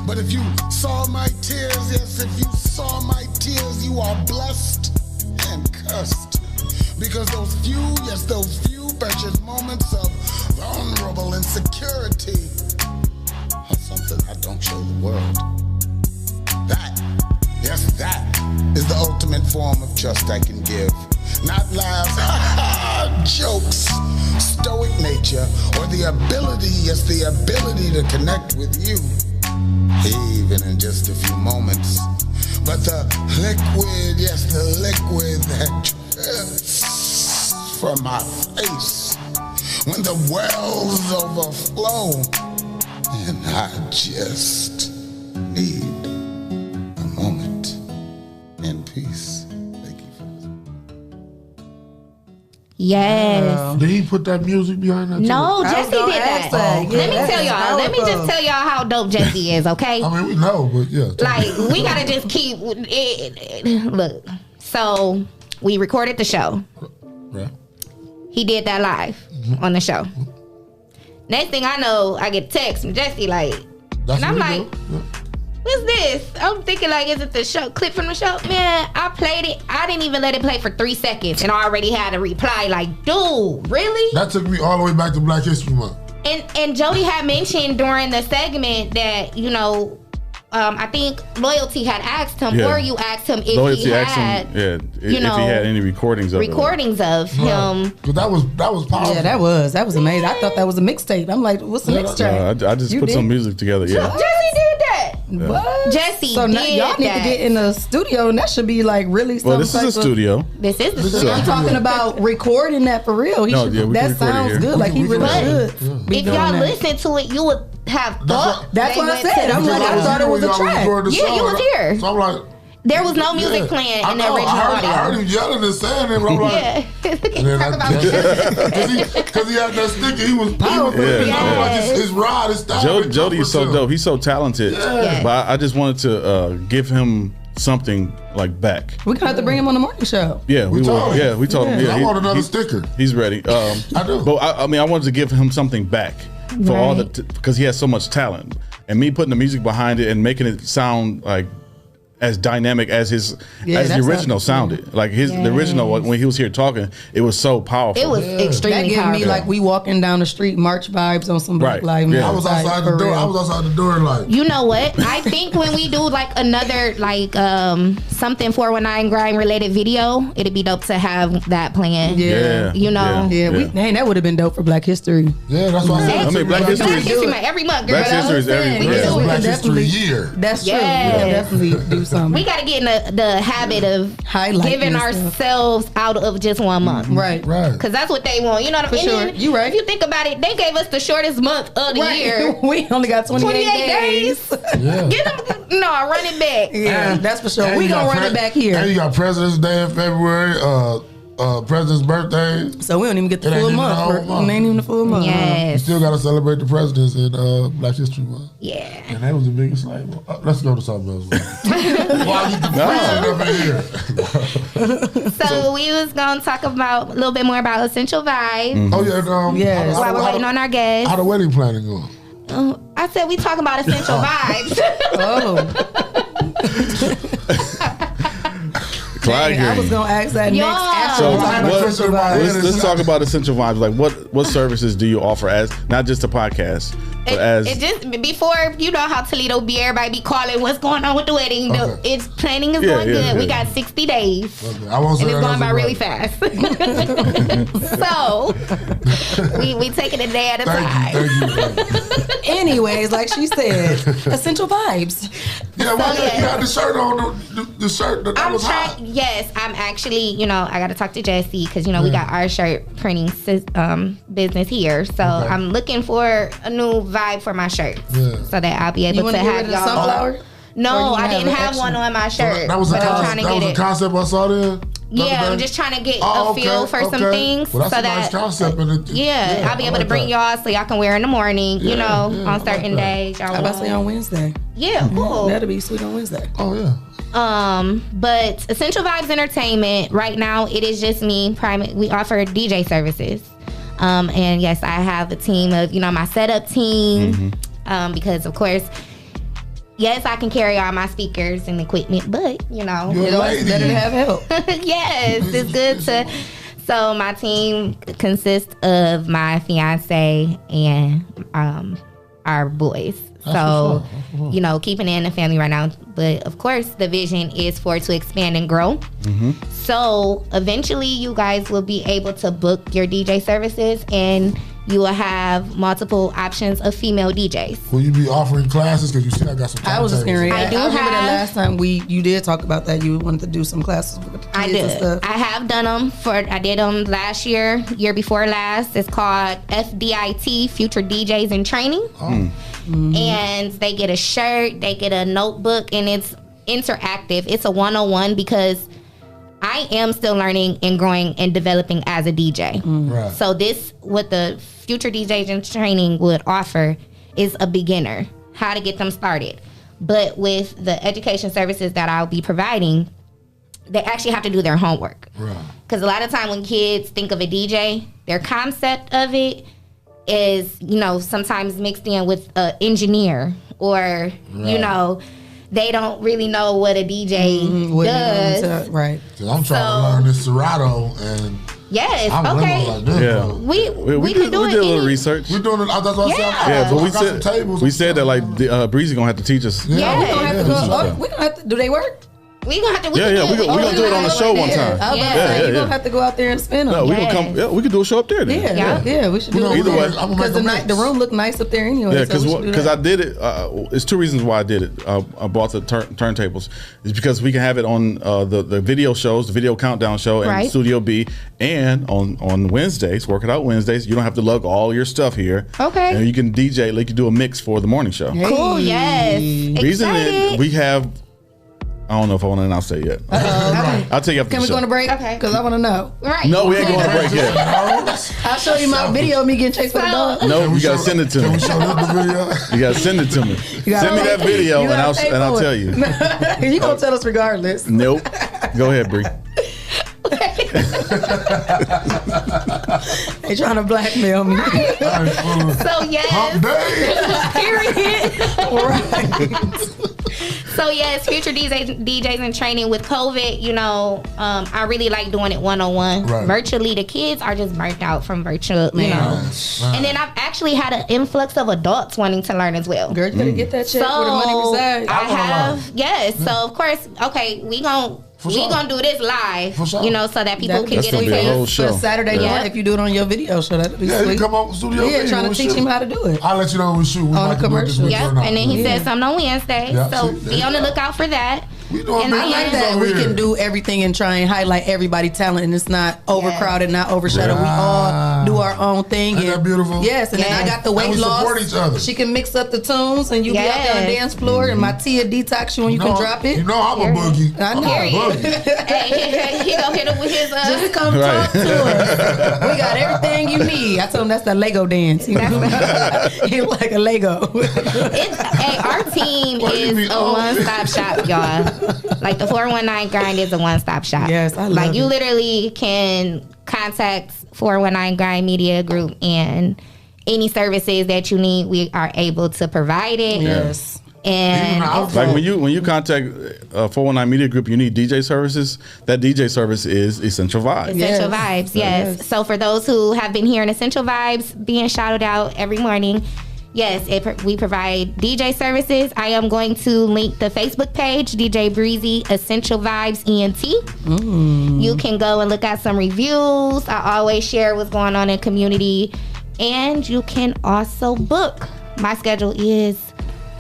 Q: But if you saw my tears, yes, if you saw my tears, you are blessed and cursed. Because those few precious moments of vulnerable insecurity are something I don't show the world. That is the ultimate form of trust I can give. Not laughs, jokes, stoic nature, or the ability to connect with you. Even in just a few moments. But the liquid that drips from my face when the wells overflow, and I just need a moment in peace. Thank you for listening.
L: Yes.
I: Did he put that music behind that?
L: No,
I: too?
L: Jesse did that. Let me tell y'all. Let me just tell y'all how dope Jesse is, okay?
I: I mean, we know, but yeah.
L: Like, we gotta just keep look. So we recorded the show.
I: Right.
L: He did that live on the show. Next thing I know, I get a text from Jesse like, and I'm like, what's this? I'm thinking like, is it the show clip from the show? Man, I played it. I didn't even let it play for 3 seconds, and I already had a reply like, dude, really?
I: That took me all the way back to Black History Month.
L: And Jody had mentioned during the segment that, you know, I think Loyalty had asked him, or you asked him if
K: Loyalty
L: he
K: asked
L: had,
K: him, if he had any recordings of
L: him.
I: But that was powerful.
J: Yeah, that was amazing. I thought that was a mixtape. I'm like, what's the mixtape?
K: I just put some music together. Yeah.
L: Jesse did that.
J: What?
L: Jesse
J: so now
L: did
J: y'all need
L: that.
J: to get in the studio, and that should be like really.
K: Well, this is a studio.
L: This is the studio.
J: I'm talking about recording that for real. He should, that sounds good. Like he really should.
L: If y'all listen to it, you would have thought.
J: That's what I said. I'm like, I thought it was a track.
L: Yeah, you was here.
I: So I'm like,
L: there was no music playing in the original audio.
I: I heard him yelling and saying it, but I'm like, because he had that sticker, he was powerful. Like his ride, his style.
K: Jody is so dope. He's so talented.
J: Yeah.
K: But I just wanted to give him something like back.
J: We're gonna have to bring him on the morning show.
K: Yeah, we will. Yeah, we told him. Yeah,
I: I want another sticker.
K: He's ready. I do. But I mean, I wanted to give him something back for all the because he has so much talent, and me putting the music behind it and making it sound like as dynamic as as the original sounded. Like the original when he was here talking, it was so powerful.
L: It was extremely
J: that
L: powerful.
J: That gave me like we walking down the street, March vibes on some Black Lives Matter.
I: I was outside the door. I was outside the door like.
L: You know what? I think when we do like another like something 419 grind related video, it'd be dope to have that playing.
J: Yeah.
L: You know.
J: Yeah. That would have been dope for Black History.
I: Yeah, that's what I said.
K: I mean, Black History
L: Month every month. Girl.
K: Black History is every month.
I: It's Black History year.
J: That's true. Yeah, definitely do something.
L: We got to get in the habit of giving ourselves out of just 1 month.
J: Right.
L: Because that's what they want. You know what I mean?
J: For sure. You right.
L: If you think about it, they gave us the shortest month of the year.
J: We only got 28 days.
I: Yeah.
L: Get them. No, run it back.
J: Yeah, that's for sure. We gonna run it back here.
I: And you got President's Day in February. President's birthday.
J: So we don't even get the full month. It ain't even the full month.
L: Yes.
I: You still got to celebrate the presidents in Black History Month.
L: Yeah.
I: And that was the biggest like. Let's go to something else. Why you the
L: So we was gonna talk about a little bit more about Essential Vibes.
I: Oh yeah.
L: While we're waiting on our guests.
I: How the wedding planning going?
L: I said we talking about Essential Vibes.
K: Clyde,
J: I was gonna ask that next after.
K: So let's talk about Essential Vibes. Like what services do you offer as not just a podcast, but
L: it just before you know how Toledo be everybody be calling what's going on with the wedding. It's planning is going good. We got 60 days.
I: Okay. I won't say
L: and it's going by really
I: right.
L: fast. So we taking it a day at a time.
I: Thank you.
J: Anyways, like she said, Essential Vibes.
I: Yeah, you got the shirt on. The shirt that was hot.
L: Yes, I'm actually, I got to talk to Jesse because, we got our shirt printing business here. So I'm looking for a new vibe for my shirts so that I'll be able to have y'all.
J: Sunflower?
L: No, I didn't have one on my shirt.
I: So that was a concept I saw there?
L: Yeah, I'm just trying to get a feel for some things.
I: Well, that's a nice concept.
L: I'll be able to bring y'all so y'all can wear in the morning, on certain days.
J: How about say on Wednesday?
L: Yeah, cool.
J: That'll be sweet on Wednesday.
I: Oh, yeah.
L: But Essential Vibes Entertainment, right now, it is just me. We offer DJ services. And yes, I have a team of, my setup team. Because, of course, yes, I can carry all my speakers and equipment, but, it's
J: better to have help.
L: Yes, it's good to. So my team consists of my fiance and our boys. So, keeping it in the family right now. But of course, the vision is for it to expand and grow. So eventually you guys will be able to book your DJ services and you will have multiple options of female DJs.
I: Will you be offering classes? Because you see I got some
J: I was just getting ready. I remember that last time you did talk about that. You wanted to do some classes with the kids and stuff.
L: I have done them. I did them last year before last. It's called FDIT, Future DJs in Training. And they get a shirt, they get a notebook, and it's interactive. It's a 101 because I am still learning and growing and developing as a DJ.
I: Right.
L: So this, what the future DJs in training would offer, is a beginner, how to get them started. But with the education services that I'll be providing, they actually have to do their homework.
I: Right.
L: Because a lot of time when kids think of a DJ, their concept of it is, sometimes mixed in with an engineer or, they don't really know what a DJ does.
J: Right.
I: Cause I'm trying to learn this Serato and
L: yes,
I: I'm
L: okay.
I: like this,
K: Yeah.
L: We can do
K: we
L: it.
K: did a little research.
I: We're doing it. That's what I said.
K: Yeah, but
I: I got some tables.
K: we said that like Breezy gonna have to teach us.
J: Yeah, we're gonna have to go. We're gonna have to. Do they work?
L: We gonna have to.
K: We gonna do it on the show one time.
J: You're gonna have to go out there and spin them.
K: No, we gonna come. Yeah, we could do a show up there then.
J: Yeah, we should do it.
K: Either way,
J: because the room looked nice up there anyway.
K: Yeah,
J: because
K: I did it. It's two reasons why I did it. I bought the turntables. It's because we can have it on the video shows, the video countdown show, and Studio B, and on Wednesdays, Work It Out Wednesdays. You don't have to lug all your stuff here.
L: Okay.
K: And you can DJ, like you do a mix for the morning show.
L: Cool. Yes.
K: Reason is we have. I don't know if I want to announce that yet. I'll tell you after
J: Can
K: the
J: we
K: show.
J: go on a break? Okay. Because I want to know.
L: Right.
K: No, we ain't going on a break yet.
J: I'll show you my video of me getting chased by the dog.
K: No, you gotta send it to me. You gotta send it to me. Send me that video and I'll tell you.
J: You gonna tell us regardless.
K: Nope. Go ahead, Bree.
J: They trying to blackmail me.
L: So yes. Period. Right. So yes, future DJs in training with COVID, I really like doing it one-on-one.
I: Right.
L: Virtually, the kids are just burnt out from virtual, And then I've actually had an influx of adults wanting to learn as well.
J: Girl, you better get that check where the money resides.
L: I have, yes. So of course, okay, we gonna do this live, so that people can get a taste.
J: For Saturday night, if you do it on your video show, that'd be sweet.
I: You come on studio.
J: Yeah, trying to teach him how to do it.
I: I'll let you know when we shoot.
J: On a commercial.
L: Yep, and then he said something on Wednesday, so be on the lookout for that.
J: And I like that we can do everything and try and highlight everybody's talent, and it's not overcrowded, not overshadowed. We all do our own thing.
I: Isn't that beautiful?
J: Yes, and then I got the weight loss.
I: Support each other.
J: She can mix up the tunes, and you be out there on the dance floor, and my Tia detox you when you can drop it.
I: You know I'm a boogie.
J: I know.
L: Hey, he gonna hit him with his.
J: Just come talk to us. We got everything you need. I told him that's the Lego dance. He like a Lego.
L: Our team is a one-stop shop, y'all. Like the 419 Grind is a one-stop shop.
J: Yes, I love
L: Like you literally can contact 419 Grind Media Group and any services that you need, we are able to provide it.
J: Yes.
L: And
K: like when you contact 419 Media Group, you need DJ services. That DJ service is Essential Vibes.
L: Essential Vibes, yes. So for those who have been hearing Essential Vibes being shouted out every morning, yes, we provide DJ services. I am going to link the Facebook page, DJ Breezy Essential Vibes ENT. You can go and look at some reviews. I always share what's going on in community. And you can also book. My schedule is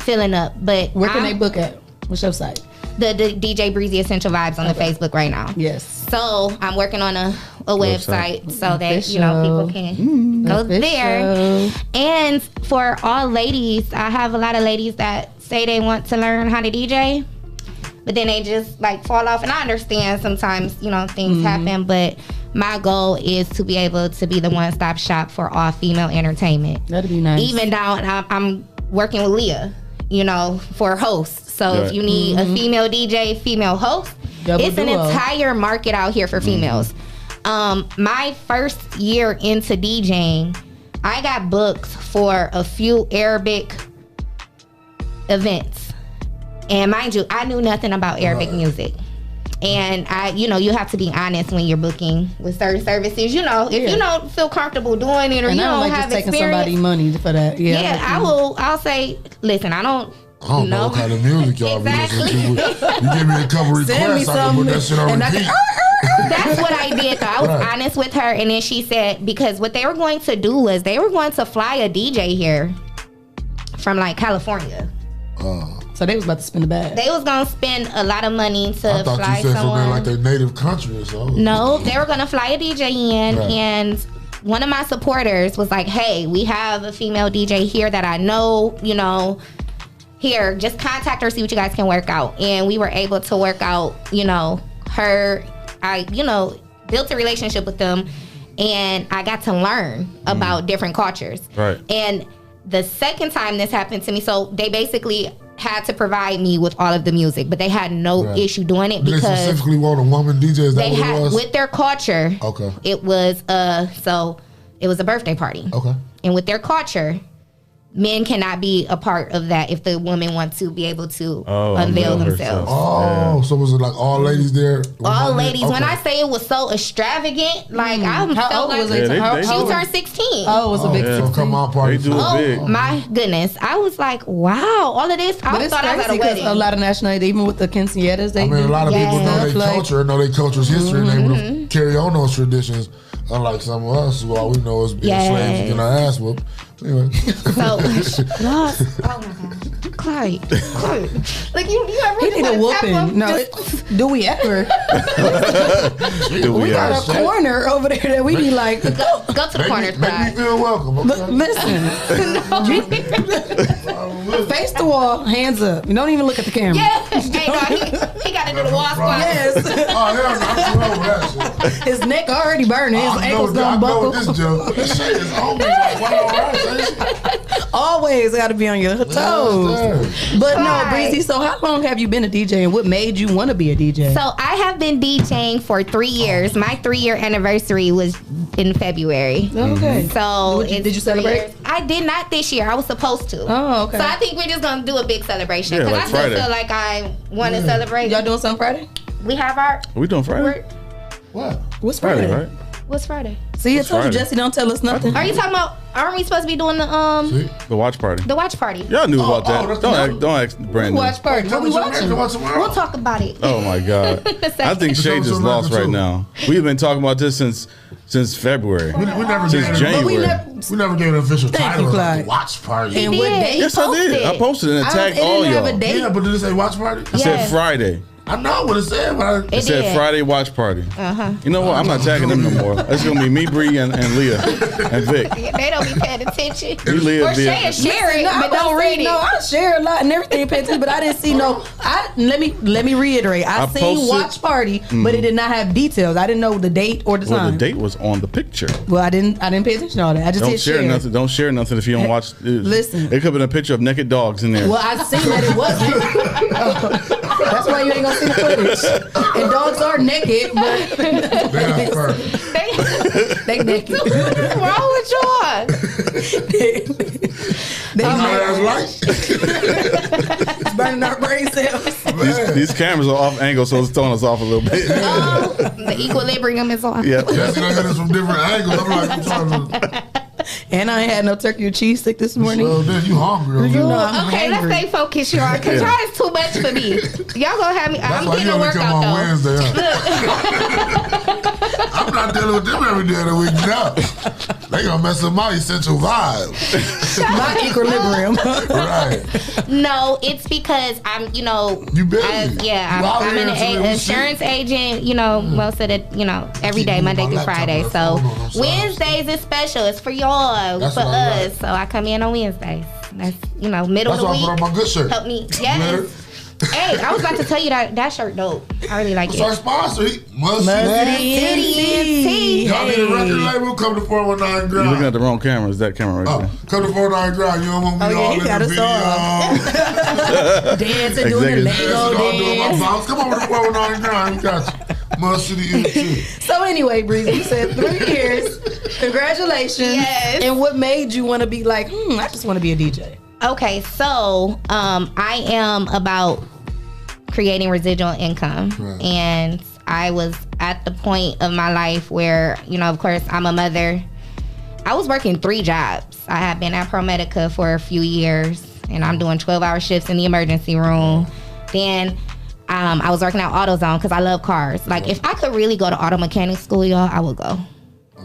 L: filling up. But
J: where can they book at? What's your site?
L: The DJ Breezy Essential Vibes on the Facebook right now.
J: Yes.
L: So I'm working on a website so that people can go there. And for all ladies, I have a lot of ladies that say they want to learn how to DJ, but then they just like fall off. And I understand sometimes things happen, but my goal is to be able to be the one-stop shop for all female entertainment.
J: That'd be nice.
L: Even down, I'm working with Leah, for hosts. So if you need a female DJ, female host, it's an entire market out here for females. My first year into DJing, I got booked for a few Arabic events. And mind you, I knew nothing about Arabic music. And you have to be honest when you're booking with certain services. If you don't feel comfortable doing it or you don't have
J: taking
L: experience,
J: somebody money for that.
L: I'll say, listen, I don't
I: know what kind of music y'all be listening to. You give me a couple requests, I can put that shit on repeat.
L: That's what I did though. I was honest with her, and then she said, because what they were going to do was they were going to fly a DJ here from like California.
J: So they was about to spend the bag.
L: They was gonna spend a lot of money to
I: I thought
L: fly
I: you said
L: someone.
I: from like their native country or something.
L: No, they were gonna fly a DJ in, and one of my supporters was like, "Hey, we have a female DJ here that I know. Here, just contact her, see what you guys can work out." And we were able to work out, her I built a relationship with them, and I got to learn about different cultures.
K: Right.
L: And the second time this happened to me, so they basically had to provide me with all of the music, but they had no issue doing it because
I: they specifically want a woman DJ. Is that
L: they
I: what
L: had
I: it was?
L: with their culture.
I: Okay.
L: It was it was a birthday party.
I: Okay.
L: And with their culture, men cannot be a part of that if the woman wants to be able to unveil themselves.
I: Oh, so was it like all ladies there?
L: All ladies.
I: Okay.
L: When I say it was so extravagant, like I
J: How
L: felt
J: old
L: like
J: was it?
L: she turned 16.
J: Oh, it was a big 16.
I: So come on, party.
K: They do it big.
L: My goodness. I was like, wow, all of this.
J: But
L: I
J: it's
L: thought I was at a
J: crazy
L: wedding.
J: because a lot of nationalities, even with the quinceañeras, they
I: I mean, a lot of people know their
J: like,
I: culture, know their culture's history, and they would carry on those traditions. Unlike some of us, who all we know is being slaves and getting our ass whooped. Anyway.
L: So, lost. Oh my God. Clyde. Like, you ever
J: he need a whooping. No, do we ever? We got a corner over there that we be like,
L: go to the corner,
I: Make me feel welcome. Okay?
J: Listen. Face the wall, hands up. You don't even look at the camera.
L: Yeah. Hey, no, he got to do the wall squat.
J: Yes.
I: Oh, hell no, I'm too old for that shit.
J: His neck already burning. His ankles don't buckle.
I: This joke. This shit is always like, what all right,
J: always got to be on your toes. But no, Breezy, so how long have you been a DJ and what made you want to be a DJ?
L: So I have been DJing for 3 years. My 3-year anniversary was in February.
J: Okay.
L: So
J: did you celebrate?
L: I did not this year. I was supposed to.
J: Oh, okay.
L: So I think we're just going to do a big celebration.
K: Yeah,
L: Because
K: like
L: I still
K: Friday.
L: feel like I want to celebrate.
J: Y'all doing something Friday?
L: We have our...
K: Are we doing Friday?
I: What?
J: What's Friday?
K: Right?
L: What's Friday?
J: See, I
K: What's
J: told you,
K: Friday?
J: Jesse, don't tell us nothing.
L: Are you talking about... Aren't we supposed to be doing the
K: The watch party.
L: the watch party?
K: Y'all knew about that. Don't ask Brandon.
J: Watch party. What we watching?
L: We'll talk about it.
K: Oh my God! I think Shae just lost right now. We've been talking about this since February.
I: We never
K: Since
I: gave
K: January.
I: we never gave an official
J: Thank
I: title
J: you,
I: of
J: Clyde.
I: the watch party.
J: And what day?
K: Yes, I did. I posted it and tagged all y'all.
I: Yeah, but did it say watch party?
K: It said Friday.
I: I know what it said, but
K: It said Friday watch party.
L: Uh-huh.
K: You know what? I'm not tagging them no more. It's gonna be me, Bree, and Leah, and Vic.
L: They don't be paying attention.
K: You, Leah,
L: Or
K: Leah.
L: Shae share it,
J: No, I
L: but
J: don't
L: don't
J: read.
L: read
J: No, I share a lot and everything, but I didn't see no. Let me reiterate. I seen
K: posted-
J: watch party, but it did not have details. I didn't know the date or the
K: Well,
J: time.
K: the date was on the picture.
J: Well, I didn't pay attention to all that. I just
K: Don't
J: hit
K: share nothing. Don't share nothing if you don't watch.
J: Listen.
K: It could have been a picture of naked dogs in there.
J: Well, I seen that it wasn't. That's why you ain't gonna see the footage. And dogs are naked, but they naked.
L: What's wrong with y'all?
J: It's burning our brain cells.
K: These cameras are off angle, so it's throwing us off a little bit.
L: The equilibrium is off.
K: Yeah.
I: Jesse done hit us from different angles. I'm like, I'm trying to.
J: And I ain't had no turkey or cheese stick this morning.
I: Well, then you hungry?
J: You know I'm
L: Okay,
J: hungry.
L: let's stay focused, y'all, because y'all is too much for me. Y'all gonna have me.
I: That's
L: I'm
I: why
L: getting
I: you
L: a
I: only come
L: workout
I: on
L: though.
I: Wednesday. Huh? I'm not dealing with them every day of the week now. They gonna mess up my essential vibe.
J: My equilibrium.
I: Right.
L: No, it's because I'm,
I: You busy.
L: I'm an insurance agent, most of the, every day, Monday through Friday. So Wednesdays is special. It's for y'all,
I: That's
L: for
I: what I
L: us. So I come in on Wednesdays. That's, middle
I: That's
L: of the
I: why I
L: week.
I: put on my good shirt.
L: Help me. Yes. Hey, I was about to tell you that shirt dope. I really like
I: It's
L: it.
I: our sponsor. Must
L: City.
I: Y'all need a record label? Come to 419
K: You're
I: Grind.
K: looking at the wrong camera. It's that camera right there.
I: Come to 419 Grind. You don't want me all in
J: got
I: the
J: us
I: video.
J: Dancing, doing the Lego dance.
I: Come over to 419 Grind. We got you. Must City is too.
J: So anyway, Breezy, you said 3 years. Congratulations.
L: Yes.
J: And what made you want to be like, I just want to be a DJ?
L: Okay, so I am about creating residual income.
I: Right.
L: And I was at the point of my life where, of course, I'm a mother. I was working 3 jobs. I had been at ProMedica for a few years, and I'm doing 12-hour shifts in the emergency room. Then I was working at AutoZone because I love cars. Like, if I could really go to auto mechanic school, y'all, I would go.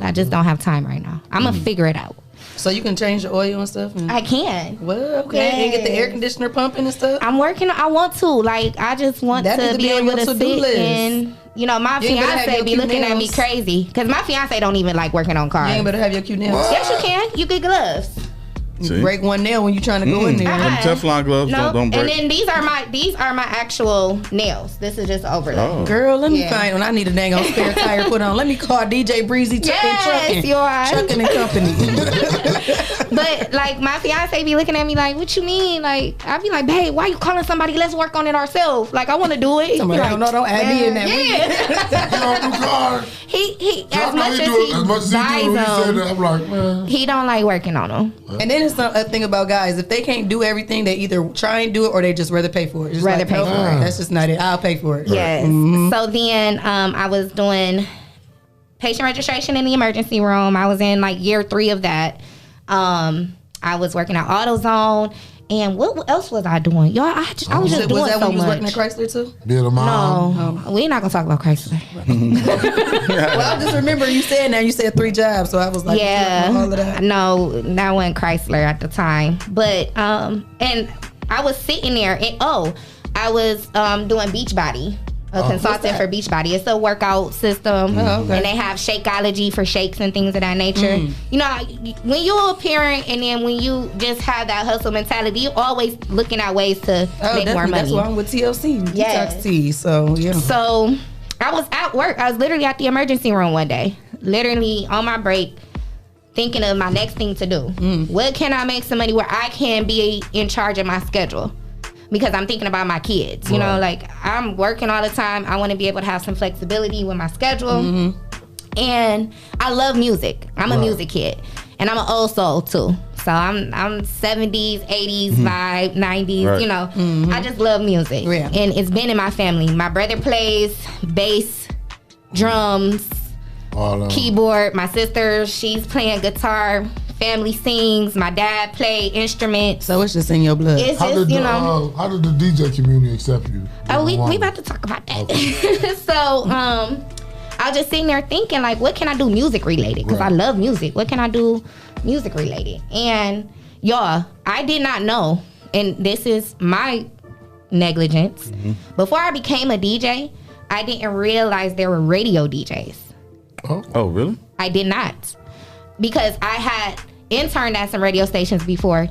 L: I just don't have time right now. I'm going to figure it out.
J: So you can change the oil and stuff?
L: I can.
J: Well, okay.
L: Yes.
J: And get the air conditioner pumping and stuff?
L: I'm working. I want to. Like, I just want
J: That needs
L: to
J: to
L: be
J: be on
L: able
J: your
L: to
J: to-do
L: sit
J: list.
L: and, my
J: You ain't better have
L: fiance
J: your
L: be
J: cute
L: looking at me
J: nails.
L: crazy. Because my fiance don't even like working on cars.
J: You ain't better have your cute nails.
L: Yes, you can. You get gloves.
K: See?
J: Break one nail when you're trying to go in there.
K: Them Teflon gloves don't break.
L: And then these are my actual nails. This is just overlay.
K: Oh.
J: Girl, let me find when I need a dang on spare tire put on. Let me call DJ Breezy Trucking and Company.
L: But like my fiance be looking at me like, what you mean? Like I be like, babe, why you calling somebody? Let's work on it ourselves. Like I want to do it.
J: Somebody,
L: like,
J: no, don't add me in that.
L: He as much as he buys them,
I: I'm like, man.
L: he don't like working on them.
J: And then it's a thing about guys. If they can't do everything, they either try and do it or they just rather pay for it. Just
L: Rather pay for it.
J: That's just not it. I'll pay for it.
L: Yes. So then I was doing patient registration in the emergency room. I was in like year 3 of that. I was working at AutoZone. And what else was I doing? Y'all, I was just doing so much.
J: Was that when you was working at Chrysler too?
I: Being a mom.
L: No, we're not gonna talk about Chrysler.
J: Well, I just remember you said 3 jobs, so I was like, all of that.
L: No, that wasn't Chrysler at the time. But and I was sitting there and I was doing Beachbody. A consultant for Beachbody. It's a workout system, and they have Shakeology for shakes and things of that nature. You know, when you're a parent, and then when you just have that hustle mentality, you're always looking at ways to make more money.
J: That's why I'm with TLC. Detox Tea. So yeah.
L: So I was at work. I was literally at the emergency room one day, literally on my break, thinking of my next thing to do. What can I make some money where I can be in charge of my schedule? Because I'm thinking about my kids, you know, like I'm working all the time. I want to be able to have some flexibility with my schedule. And I love music. I'm a music kid, and I'm an old soul too. So I'm 70s, 80s vibe, 90s, you know. I just love music. And it's been in my family. My brother plays bass, drums, keyboard. My sister, she's playing guitar. Family sings. My dad played instruments.
J: So it's just in your blood.
L: It's just, you know.
I: How did the DJ community accept you?
L: Oh, we about to talk about that. Okay. So I was just sitting there thinking, like, what can I do music related? Because I love music. What can I do music related? And y'all, I did not know, and this is my negligence. Before I became a DJ, I didn't realize there were radio DJs.
K: Oh, really?
L: I did not. Because I had interned at some radio stations before.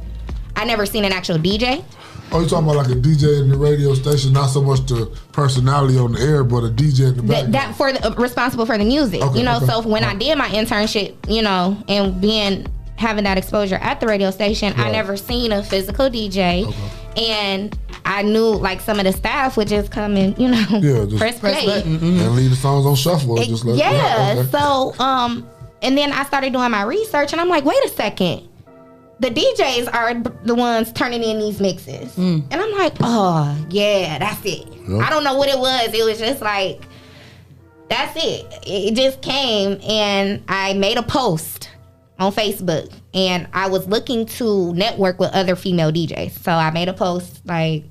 L: I never seen an actual DJ.
I: Oh, you're talking about like a DJ in the radio station, not so much the personality on the air, but a DJ in the back.
L: That for the, responsible for the music, you know. So when I did my internship, you know, and having that exposure at the radio station, I never seen a physical DJ, and I knew like some of the staff would just come and, you know, just press play
I: and leave the songs on shuffle. Just like,
L: So and then I started doing my research, and I'm like, wait a second. The DJs are the ones turning in these mixes. And I'm like, oh, yeah, that's it. I don't know what it was. It was just like, that's it. It just came, and I made a post on Facebook, and I was looking to network with other female DJs. So I made a post like,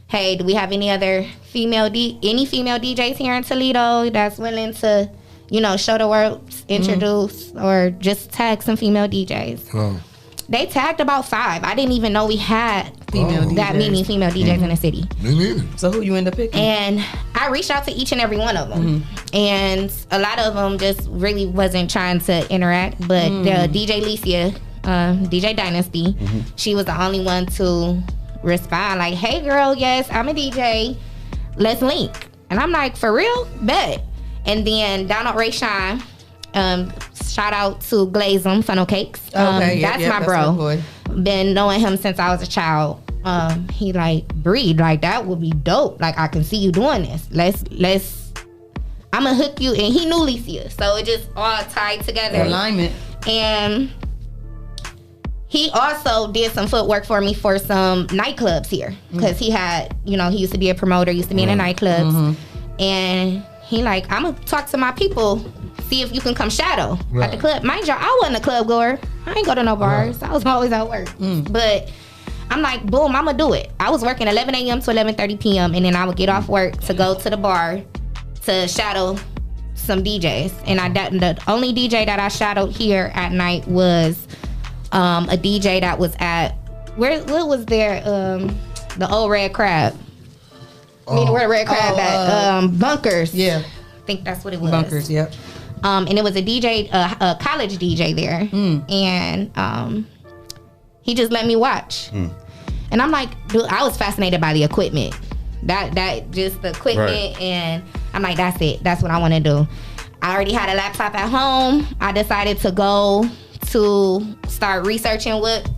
L: hey, do we have any other female DJs here in Toledo that's willing to, you know, show the ropes, introduce, or just tag some female DJs. They tagged about 5. I didn't even know we had that many female DJs in the city.
I: Me neither.
J: So who you end up picking?
L: And I reached out to each and every one of them. And a lot of them just really wasn't trying to interact. But the DJ Leah, DJ Dynasty, she was the only one to respond like, hey girl, yes, I'm a DJ. Let's link. And I'm like, for real? Bet. And then Donald Ray Shine, shout out to Glazem Funnel Cakes. That's my bro. Been knowing him since I was a child. He like, Breed, like that would be dope. Like I can see you doing this. Let's I'ma hook you. And he knew Leah, so it just all tied together.
J: Alignment.
L: And he also did some footwork for me for some nightclubs here. Because he had, you know, he used to be a promoter, used to be in the nightclubs. And he like, I'm gonna talk to my people, see if you can come shadow at the club. Mind you, I wasn't a club goer. I ain't go to no bars. I was always at work. But I'm like, boom, I'm gonna do it. I was working 11 a.m. to 11:30 p.m. and then I would get off work to go to the bar to shadow some DJs. And the only DJ that I shadowed here at night was a DJ that was at what was there? The old Red Crab. Where the Red Crab at? Bunkers.
J: Yeah.
L: I think that's what it was.
J: Bunkers, yep.
L: And it was a DJ, a college DJ there. And He just let me watch. And I'm like, dude, I was fascinated by the equipment. That just the equipment, right. And I'm like, that's it. That's what I want to do. I already had a laptop at home. I decided to go to start researching what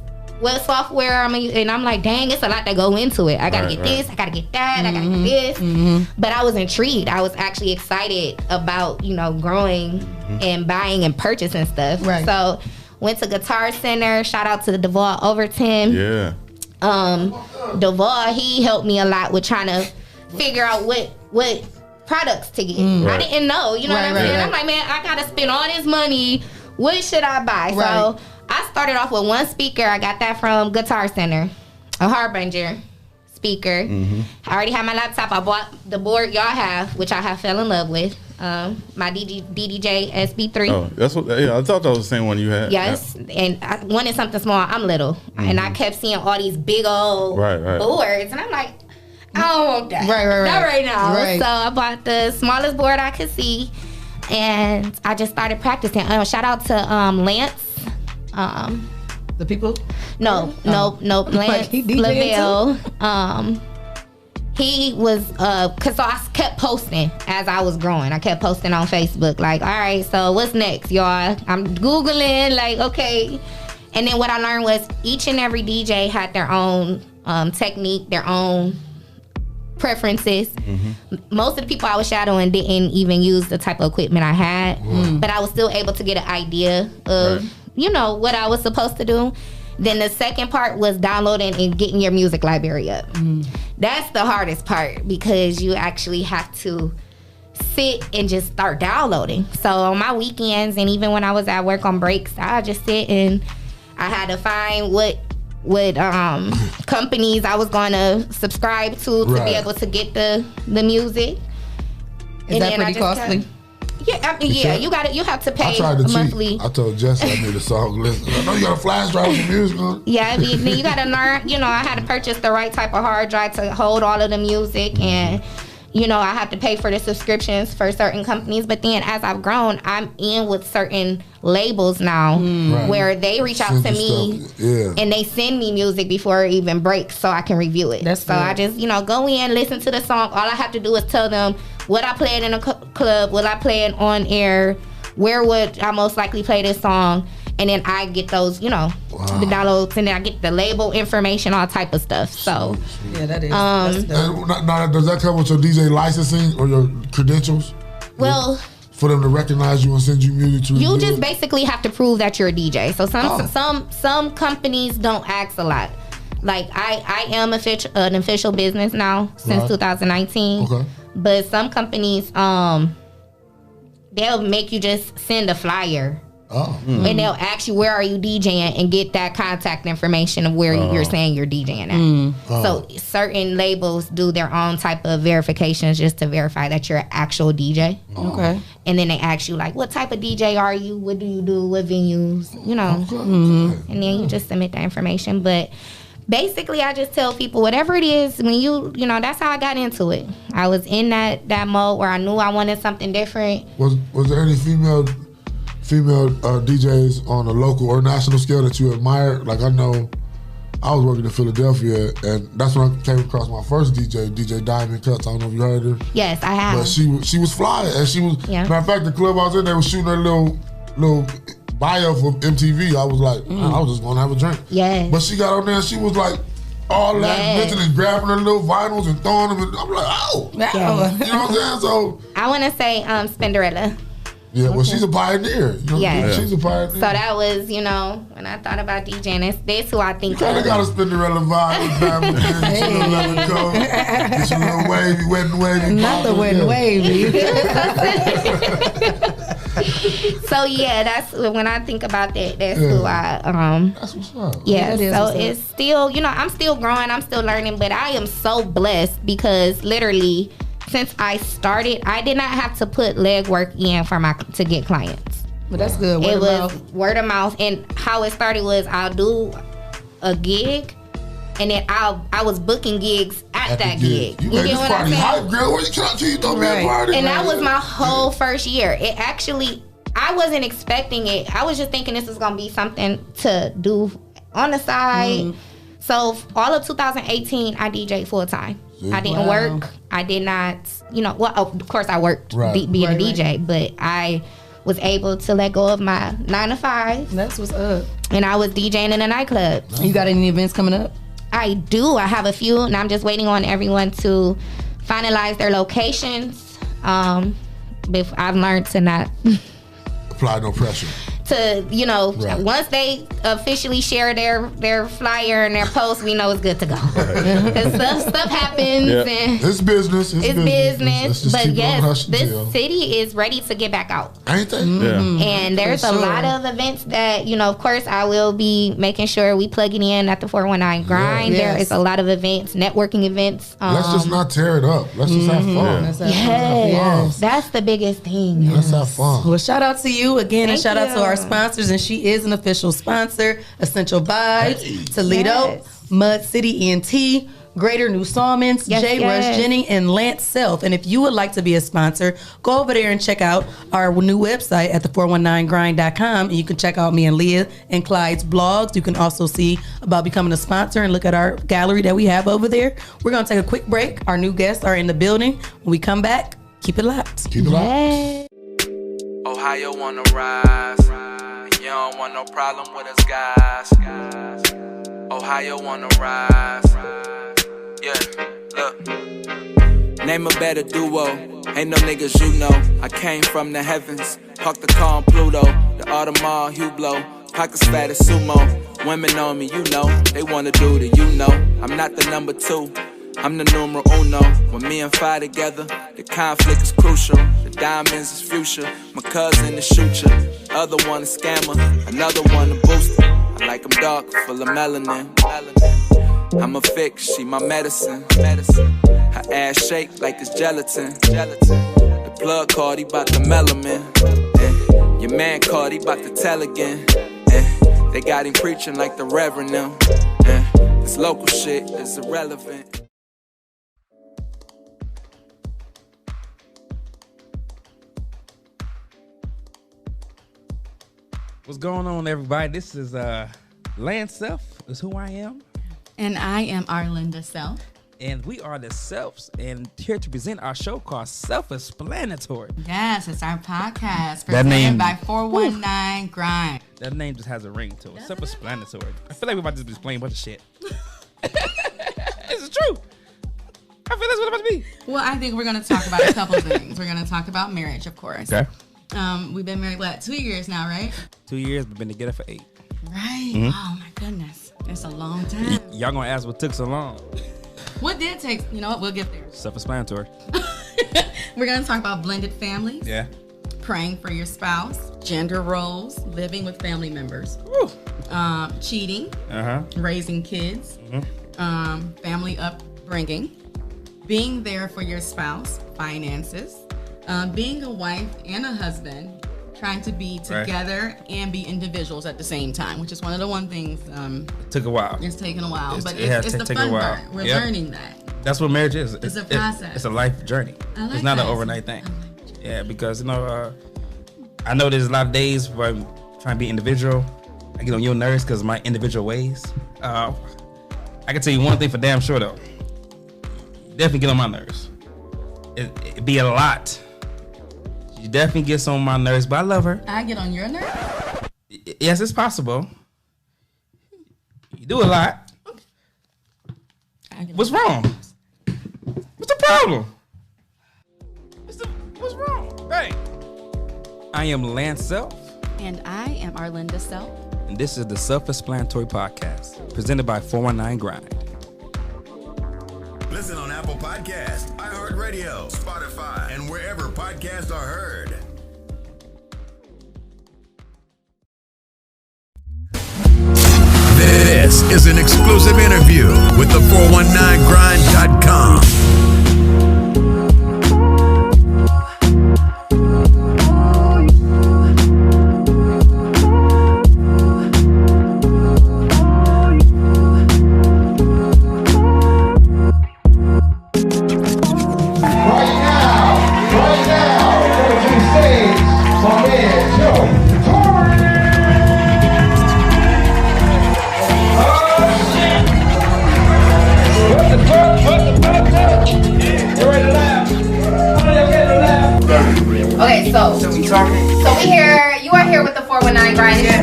L: software and I'm like, dang, it's a lot that go into it. I gotta get this, I gotta get that, I gotta get this. But I was intrigued. I was actually excited about, growing and buying and purchasing stuff. Right. So went to Guitar Center. Shout out to Duvall Overton.
K: Yeah.
L: Duvall, he helped me a lot with trying to figure out what products to get. I didn't know, what I'm saying? I'm like, man, I gotta spend all this money. What should I buy? So I started off with one speaker. I got that from Guitar Center, a Harbinger speaker. I already had my laptop. I bought the board y'all have, which I have fell in love with. My DDJ SB3.
K: Oh, that's what. Yeah, I thought that was the same one you had.
L: Yes, and I wanted something small. I'm little, and I kept seeing all these big old boards, and I'm like, I don't want that. Not right now. So I bought the smallest board I could see, and I just started practicing. Shout out to Lance.
J: The people?
L: No. Lance Lavelle. He was, cause I kept posting as I was growing. I kept posting on Facebook, like, all right, so what's next, y'all? I'm Googling, like, okay. And then what I learned was each and every DJ had their own technique, their own preferences. Most of the people I was shadowing didn't even use the type of equipment I had, but I was still able to get an idea of, what I was supposed to do. Then the second part was downloading and getting your music library up. That's the hardest part because you actually have to sit and just start downloading. So on my weekends and even when I was at work on breaks, I just sit and I had to find what companies I was going to subscribe to be able to get the music.
J: Is that pretty costly?
L: You got it. You have to pay
I: I tried to
L: monthly.
I: I told Jesse I need a song listen. I know you got a flash drive with some music on.
L: Yeah, then you got to learn. I had to purchase the right type of hard drive to hold all of the music, and I have to pay for the subscriptions for certain companies. But then as I've grown, I'm in with certain labels now where they reach out to me and they send me music before it even breaks so I can review it. So I just go in, listen to the song. All I have to do is tell them what I played in a club, what I played on air, where would I most likely play this song, and then I get those, the downloads, and then I get the label information, all type of stuff. So
J: yeah, that is. Now,
I: does that come with your DJ licensing or your credentials?
L: Well,
I: for them to recognize you and send you music to
L: you just basically have to prove that you're a DJ. So some companies don't ask a lot. Like I am an official business now since 2019. Okay. But some companies, they'll make you just send a flyer. And they'll ask you, where are you DJing, and get that contact information of where you're saying you're DJing at. So certain labels do their own type of verifications just to verify that you're an actual DJ.
J: Okay.
L: And then they ask you, like, what type of DJ are you? What do you do? What venues? And then you just submit that information. But basically, I just tell people whatever it is, when that's how I got into it. I was in that mode where I knew I wanted something different.
I: Was there any female DJs on a local or national scale that you admired? Like, I know I was working in Philadelphia, and that's when I came across my first DJ Diamond Cuts. I don't know if you heard her.
L: Yes, I have.
I: But she was fly, and she was. Matter of fact, the club I was in, they was shooting her little bio for MTV. I was like, I was just gonna have a drink.
L: Yeah.
I: But she got on there and she was like, all that mental and grabbing her little vinyls and throwing them. And I'm like, oh.
L: Yeah.
I: You know what I'm saying? So
L: I want to say Spinderella.
I: Yeah, well, she's a pioneer. She's a pioneer.
L: So that was, when I thought about DJing, that's who I think.
I: You kind of got a Spinderella vibe with diamond leather coat. Get your little wavy, wet and wavy.
J: Not the wet and wavy.
L: So yeah, that's when I think about that. That's who I.
I: That's what's up.
L: Yeah, so it's still, I'm still growing. I'm still learning, but I am so blessed because literally, since I started, I did not have to put legwork in to get clients.
J: But that's good.
L: It was word of mouth, and how it started was I'll do a gig, and then I was booking gigs at that gig.
I: You get what I'm saying? Hype, girl. What you trying to do? Don't be a party.
L: And that was my whole first year. It actually, I wasn't expecting it. I was just thinking this was gonna be something to do on the side. So all of 2018, I DJ'd full time. I didn't work. I did not, well, of course I worked being a DJ, but I was able to let go of my 9 to 5.
J: That's what's up.
L: And I was DJing in a nightclub.
J: You got any events coming up?
L: I do. I have a few, and I'm just waiting on everyone to finalize their locations. I've learned to not
I: apply no pressure.
L: To once they officially share their flyer and their post, we know it's good to go. Because stuff happens. And
I: it's business. It's
L: business. But yes, this city is ready to get back out.
I: Ain't they?
L: And there's a lot of events that of course, I will be making sure we plug it in at the 419 Grind. There is a lot of events, networking events.
I: Let's just not tear it up. Let's just have fun.
L: Yes, that's the biggest thing.
I: Let's have fun.
J: Well, shout out to you again, and shout out to our
L: sponsors,
J: and she is an official sponsor. Essential Vibes, Toledo, Mud City ENT, Greater New Salmons, J. Rush Jenny, and Lance Self. And if you would like to be a sponsor, go over there and check out our new website at the419grind.com, and you can check out me and Leah and Clyde's blogs. You can also see about becoming a sponsor and look at our gallery that we have over there. We're going to take a quick break. Our new guests are in the building. When we come back, keep it locked.
I: Keep it locked.
O: Ohio wanna rise. You don't want no problem with us guys. Ohio wanna rise. Yeah, look. Name a better duo. Ain't no niggas you know. I came from the heavens. Parked the car on Pluto. The Audemars Hublot. Pockets fat as sumo. Women on me, they wanna do the I'm not the number 2. I'm the numero uno. When me and Fi together, the conflict is crucial. The diamonds is future. My cousin is shooter. Other one a scammer. Another one a booster. I like them dark, full of melanin. I'm a fix, she my medicine. Her ass shake like it's gelatin. The plug card, he bout the melanin. Your man called, he bout to tell again. They got him preaching like the reverend now. This local shit is irrelevant.
R: What's going on, everybody? This is Lance Self, is who I am.
S: And I am Arlinda Self.
R: And we are the Selfs, and here to present our show called Self-Explanatory.
S: Yes, it's our podcast presented by 419 Grind.
R: That name just has a ring to it. Self-Explanatory. I feel like we're about to be explaining a bunch of shit. This is true. I feel that's what it's about to be.
S: Well, I think we're going to talk about a couple of things. We're going to talk about marriage, of course.
R: Okay.
S: We've been married, 2 years now, right?
R: 2 years, we've been together for 8.
S: Right. Mm-hmm. Oh, my goodness. It's a long time.
R: Y'all going to ask what took so long.
S: What did take? You know what? We'll get there.
R: Self-explanatory.
S: We're going to talk about blended families.
R: Yeah.
S: Praying for your spouse. Gender roles. Living with family members. Cheating. Raising kids. Family upbringing. Being there for your spouse. Finances. Being a wife and a husband. Trying to be together and be individuals at the same time, which is one of the things.
R: It took a while.
S: It's taken a while, but it's the fun part. We're learning that.
R: That's what marriage is.
S: It's a process.
R: It's a life journey.
S: It's
R: not an overnight thing. Yeah, because I know there's a lot of days where I'm trying to be individual. I get on your nerves because of my individual ways. I can tell you one thing for damn sure though. Definitely get on my nerves. It'd be a lot. She definitely gets on my nerves, but I love her.
S: I get on your nerves?
R: Yes, it's possible. You do a lot. What's wrong? What's the problem? What's wrong? Hey. I am Lance Self.
S: And I am Arlinda Self.
R: And this is the Self-Explanatory Podcast, presented by 419 Grind.
C: Listen on Apple Podcasts, iHeartRadio, Spotify, and wherever podcasts are heard. This is an exclusive interview with the 419grind.com.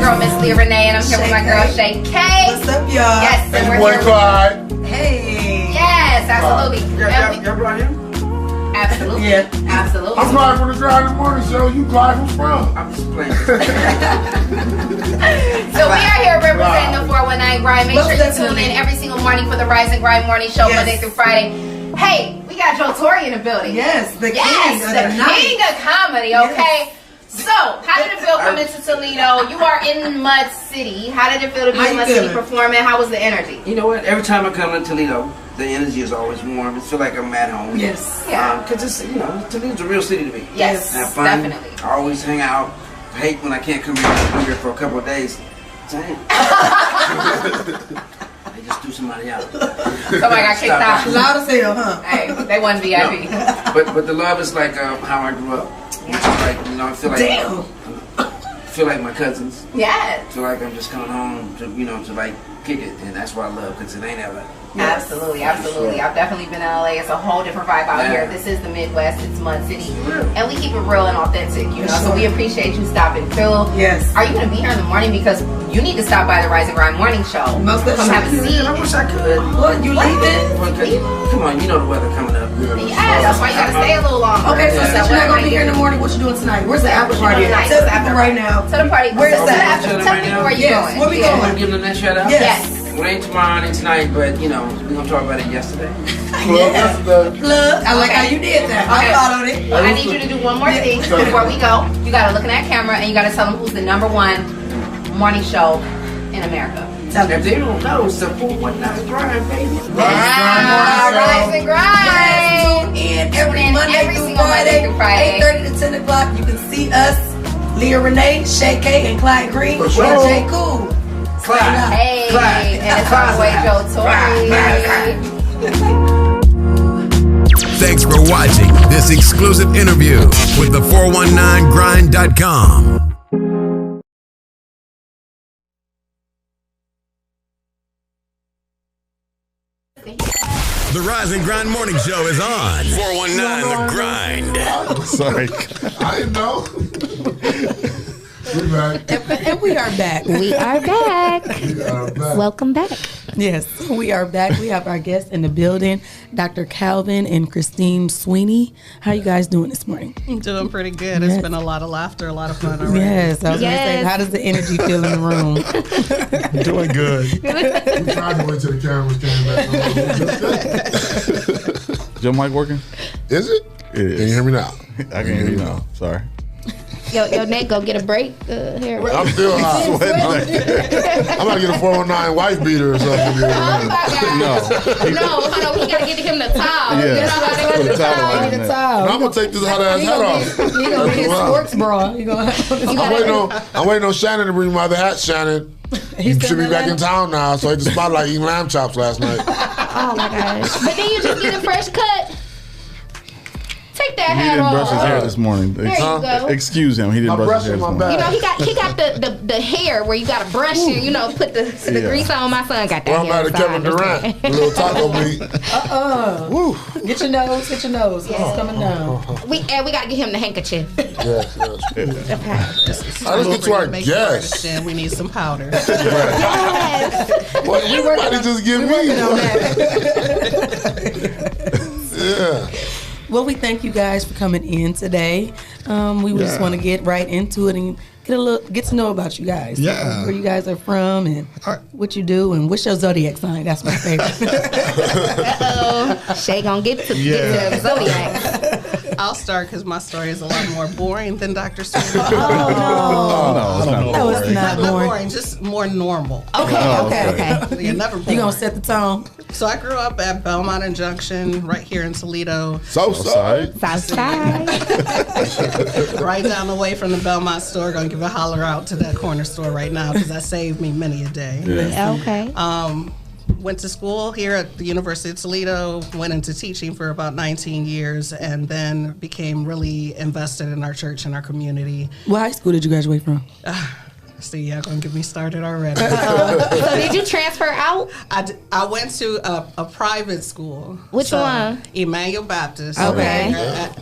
L: girl, Miss Leah Renee, and I'm here with my girl, Shae K.
T: What's up, y'all?
L: Yes, and we're
I: Boy
L: here
I: Clyde.
T: Hey.
L: Yes, absolutely.
T: Y'all brought him?
L: Absolutely.
T: Yeah.
L: Absolutely.
I: I'm Clyde from the Grind in the Morning Show. You Clyde from Sprung.
T: I'm just playing.
L: So we are here representing the 419 Grind. Make sure you tune in every single morning for the Rise and Grind Morning Show, Monday through Friday. Hey, we got Joe Torre in the building.
T: Yes, the king of
L: the
T: the night.
L: king of comedy, okay? So, how did it feel coming to Toledo? You are in Mud City. How did it feel to be in Mud City performing? How was the energy?
T: You know what? Every time I come to Toledo, the energy is always warm. It feels like I'm at home.
L: Yes. Yeah.
T: Because it's, Toledo's a real city to me.
L: Yes,
T: I have fun.
L: definitely.
T: I always hang out. I hate when I can't come here for a couple of days. Damn. They just threw somebody out.
L: Somebody got kicked out.
T: Loud as hell, huh?
L: Hey, they wasn't VIP.
T: But the love is like how I grew up. Which is like, I feel like feel like my cousins.
L: Yes.
T: Feel like I'm just coming home to to like kick it, and that's what I love because it ain't ever.
L: Absolutely, absolutely. I've definitely been in LA. It's a whole different vibe out here. This is the Midwest. It's Mud City, and we keep it real and authentic. So we appreciate you stopping through.
T: Yes.
L: Are you going to be here in the morning because you need to stop by the Rise and Grind Morning Show?
T: Most
L: Come have a seat.
T: I wish I could. What? You leaving? Come on, you know the weather coming up.
L: Yeah, that's why you got to stay a little longer.
T: Okay, so since you're not gonna be here in the morning, what you doing tonight? Where's the after party? Tell the people right now.
L: Tell the party.
T: Where's that?
L: Tell people where you going.
T: Where we going? Want to give them that shout out?
L: Yes.
T: Well, it ain't tomorrow, it ain't tonight, but we're gonna talk about it yesterday.
J: Plug. I like how you did that. I followed it.
L: Well, I need you to do one more thing before we go. You gotta look in that camera and you gotta tell them who's the #1 morning show in America.
T: If they don't know, it's the 419 Grind, baby.
L: Rise and Grind.
J: Tune in every Monday through Friday, 8:30 to 10 o'clock. You can see us, Leah Renee, Shae K, and Clyde Green, and Jay Cool.
L: Hey, and it's our boy Joe Torre.
C: Thanks for watching this exclusive interview with the 419grind.com. The Rise and Grind Morning Show is on 419 The Grind.
K: Sorry.
I: I didn't know. We're back.
J: And we are back.
L: We are back. Welcome back.
J: Yes, we are back. We have our guests in the building, Dr. Calvin and Christine Sweeney. How you guys doing this morning?
U: I'm doing pretty good. It's been a lot of laughter, a lot of fun already.
J: Yes, I was going to say, how does the energy feel in the room?
K: Doing good.
I: We tried to wait till the cameras came back.
K: Is your mic working?
I: Is it?
K: It is.
I: Can you hear me now?
K: I can hear you now. Sorry.
L: Your neck go get a break here.
I: I'm still hot. I'm about to get a 419 wife beater or something.
L: No, hold on. We gotta get him the towel.
I: Yeah.
L: You know how they
I: Put a towel on
L: want the
I: there.
L: towel.
I: I'm gonna take this hot ass hat off.
J: He gonna get his sports bra.
I: I'm waiting on Shannon to bring my other hat. Shannon, you should be back in town now. So I hit the spotlight eating lamb chops last night.
L: Oh my gosh! But then you just get a fresh cut. Take that
K: He
L: hat
K: didn't
L: off.
K: brush his hair this morning.
L: There you go.
K: Excuse him. He didn't brush his hair this morning.
L: You know, he got the hair where you gotta brush and put the grease on. My son got that
I: Well, I'm
L: hair.
I: out of Kevin Durant. A little taco meat.
J: Woo. Get your nose. It's coming down.
L: We gotta get him the handkerchief.
I: Yes.
U: Let's
I: get to our guests.
U: We need some powder.
I: Well, everybody just give me. Yeah.
J: Well, we thank you guys for coming in today. We just want to get right into it and get to know about you guys.
V: Yeah.
J: Where you guys are from and what you do and what's your zodiac sign. That's my favorite.
L: Shae gonna get to the zodiac.
U: I'll start because my story is a lot more boring than Dr. Sweeney.
J: No, it's not boring.
U: Just more normal.
J: Okay.
U: You're never boring.
J: You gonna set the tone?
U: So I grew up at Belmont and Junction, right here in Toledo.
I: Southside.
U: Right down the way from the Belmont store. Gonna give a holler out to that corner store right now because that saved me many a day.
L: Yeah. Okay.
U: Went to school here at the University of Toledo, went into teaching for about 19 years, and then became really invested in our church and our community.
J: What high school did you graduate from?
U: See, y'all gonna get me started already.
L: So did you transfer out?
U: I went to a private school.
L: Which one?
U: Emmanuel Baptist.
L: Okay.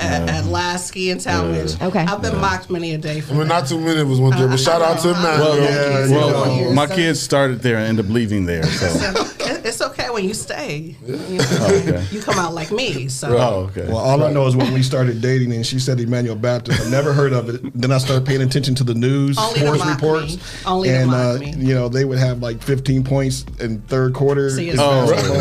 U: At Lasky and Talmadge.
L: Okay.
U: I've been mocked many a day for that.
I: Not too many of us went there, but shout out to Emmanuel.
K: Well, my kids started there and ended up leaving there. So.
U: It's okay when you stay. You know,
K: okay.
U: you come out like me. So.
K: Oh, okay.
A: Well, all I know is when we started dating and she said Emmanuel Baptist, I never heard of it. Then I started paying attention to the news, sports reports.
U: Only to mock me.
A: You know, they would have like 15 points in third quarter.
U: See,
A: in
U: basketball.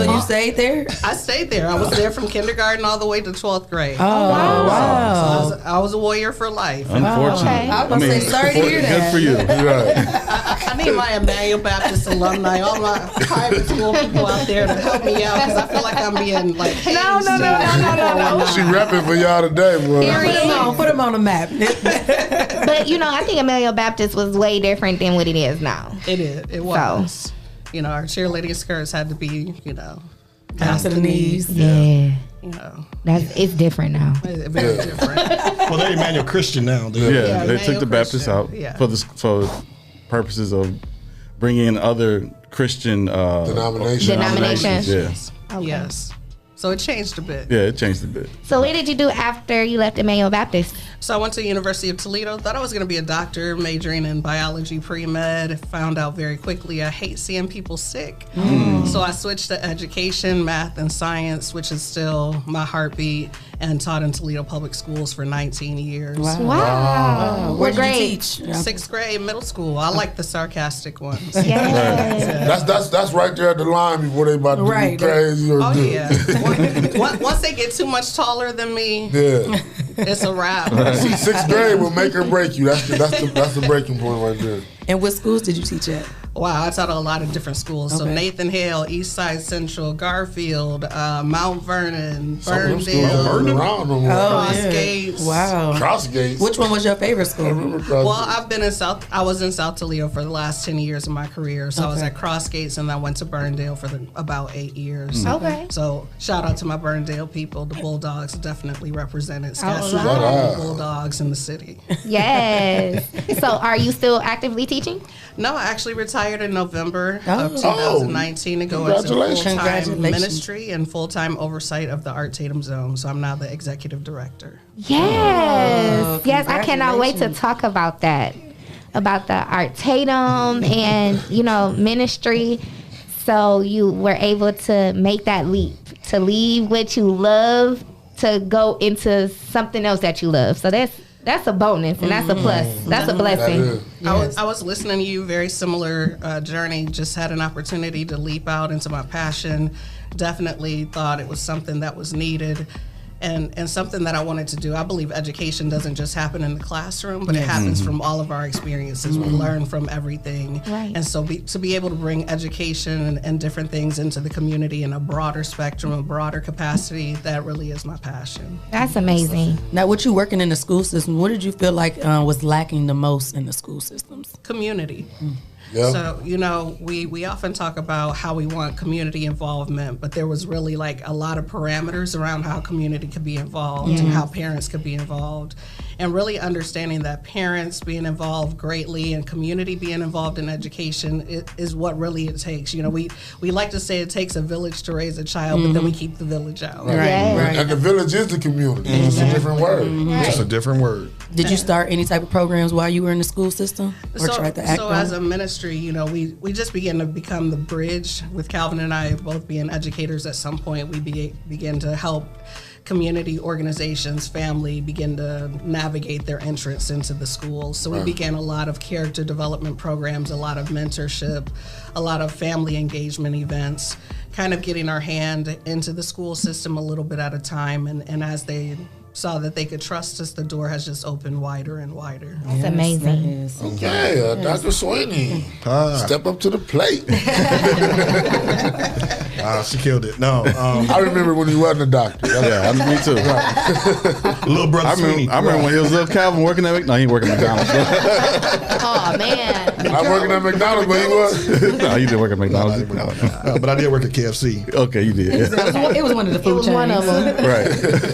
J: So you stayed there?
U: I stayed there. I was there from kindergarten all the way to 12th grade.
J: Oh, wow.
U: So I was a warrior for life.
K: Unfortunately.
J: I was going to say, sorry to hear that.
K: Good for you.
U: I need my Emmanuel Baptist alumni, all my private school people out there to help me out because I feel like I'm being like
L: No.
I: She repping for y'all today, boy.
J: Put them on the map.
L: But you know, I think Emmanuel Baptist was way different than what it is now.
U: It is. It was. You know, our cheerleading skirts had to be, you know, past the knees.
L: Yeah.
U: You know,
L: it's different now.
U: Very different.
A: Well, they're Emmanuel Christian now.
K: Yeah, they took the Baptists out
U: Yeah.
K: for purposes of bringing in other Christian
L: denominations.
K: Yes.
L: Okay.
U: Yes. So it changed a bit.
K: Yeah, it changed a bit.
L: So what did you do after you left Emmanuel Baptist?
U: So I went to the University of Toledo. Thought I was going to be a doctor, majoring in biology pre-med. Found out very quickly I hate seeing people sick. So I switched to education, math, and science, which is still my heartbeat, and taught in Toledo Public Schools for 19 years.
L: Wow.
J: What
L: grade?
J: did you teach?
U: 6th grade, middle school. I like the sarcastic ones.
I: That's right there at the line before they about to do crazy or do.
U: Yeah. Once they get too much taller than me, it's a wrap.
I: See, 6th grade will make or break you. That's the breaking point right there.
J: And what schools did you teach at?
U: Wow, I taught at a lot of different schools. So Nathan Hale, Eastside Central, Garfield, Mount Vernon, Burndale, Crossgates.
J: Wow.
I: Crossgates.
J: Which one was your favorite school?
U: Well, I was in South Toledo for the last 10 years of my career. So I was at Crossgates and I went to Burndale for about 8 years.
L: Okay.
U: So shout out to my Burndale people. The Bulldogs definitely represented. It's got
L: Oh,
U: some
L: wow.
U: Bulldogs in the city.
L: Yes. So are you still actively teaching?
U: No, I actually retired in November of 2019 to go into full-time ministry and full-time oversight of the Art Tatum Zone. So I'm now the executive director.
L: Yes. Yes, I cannot wait to talk about that. About the Art Tatum and, you know, ministry. So you were able to make that leap, to leave what you love to go into something else that you love. So that's a bonus and that's a plus. That's a blessing.
U: I was listening to you, very similar journey. Just had an opportunity to leap out into my passion. Definitely thought it was something that was needed. And something that I wanted to do. I believe education doesn't just happen in the classroom, but it happens from all of our experiences. We learn from everything.
L: Right.
U: And so to be able to bring education and different things into the community in a broader spectrum, a broader capacity, that really is my passion.
L: That's amazing.
J: Now, with you working in the school system, what did you feel like was lacking the most in the school systems?
U: Community.
I: Yeah.
U: So, you know, we often talk about how we want community involvement, but there was really like a lot of parameters around how community could be involved and how parents could be involved. And really understanding that parents being involved greatly and community being involved in education is what really it takes. You know, we like to say it takes a village to raise a child, but then we keep the village out.
I: Right. And the village is the community. It's a different word.
A: It's a different word.
J: Did you start any type of programs while you were in the school system? Or try to act
U: so
J: on
U: as
J: it?
U: a ministry, you know, we just began to become the bridge with Calvin and I both being educators at some point. We began to help community organizations, family begin to navigate their entrance into the schools. So we began a lot of character development programs, a lot of mentorship, a lot of family engagement events, kind of getting our hand into the school system a little bit at a time. And as they saw that they could trust us, the door has just opened wider and wider.
L: That's amazing.
I: Okay, Dr. Sweeney, step up to the plate.
A: She killed it. No,
I: I remember when he wasn't a doctor.
K: Yeah, me too.
A: Little brother Sweeney.
K: I remember when he was little Calvin working at McDonald's. No, he ain't working at McDonald's.
L: Oh man.
I: I'm working at McDonald's, but he was.
K: No, you didn't work at McDonald's.
A: But I did work at KFC.
K: Okay, you did.
J: It was one of the food chains.
L: One of them.
K: Right.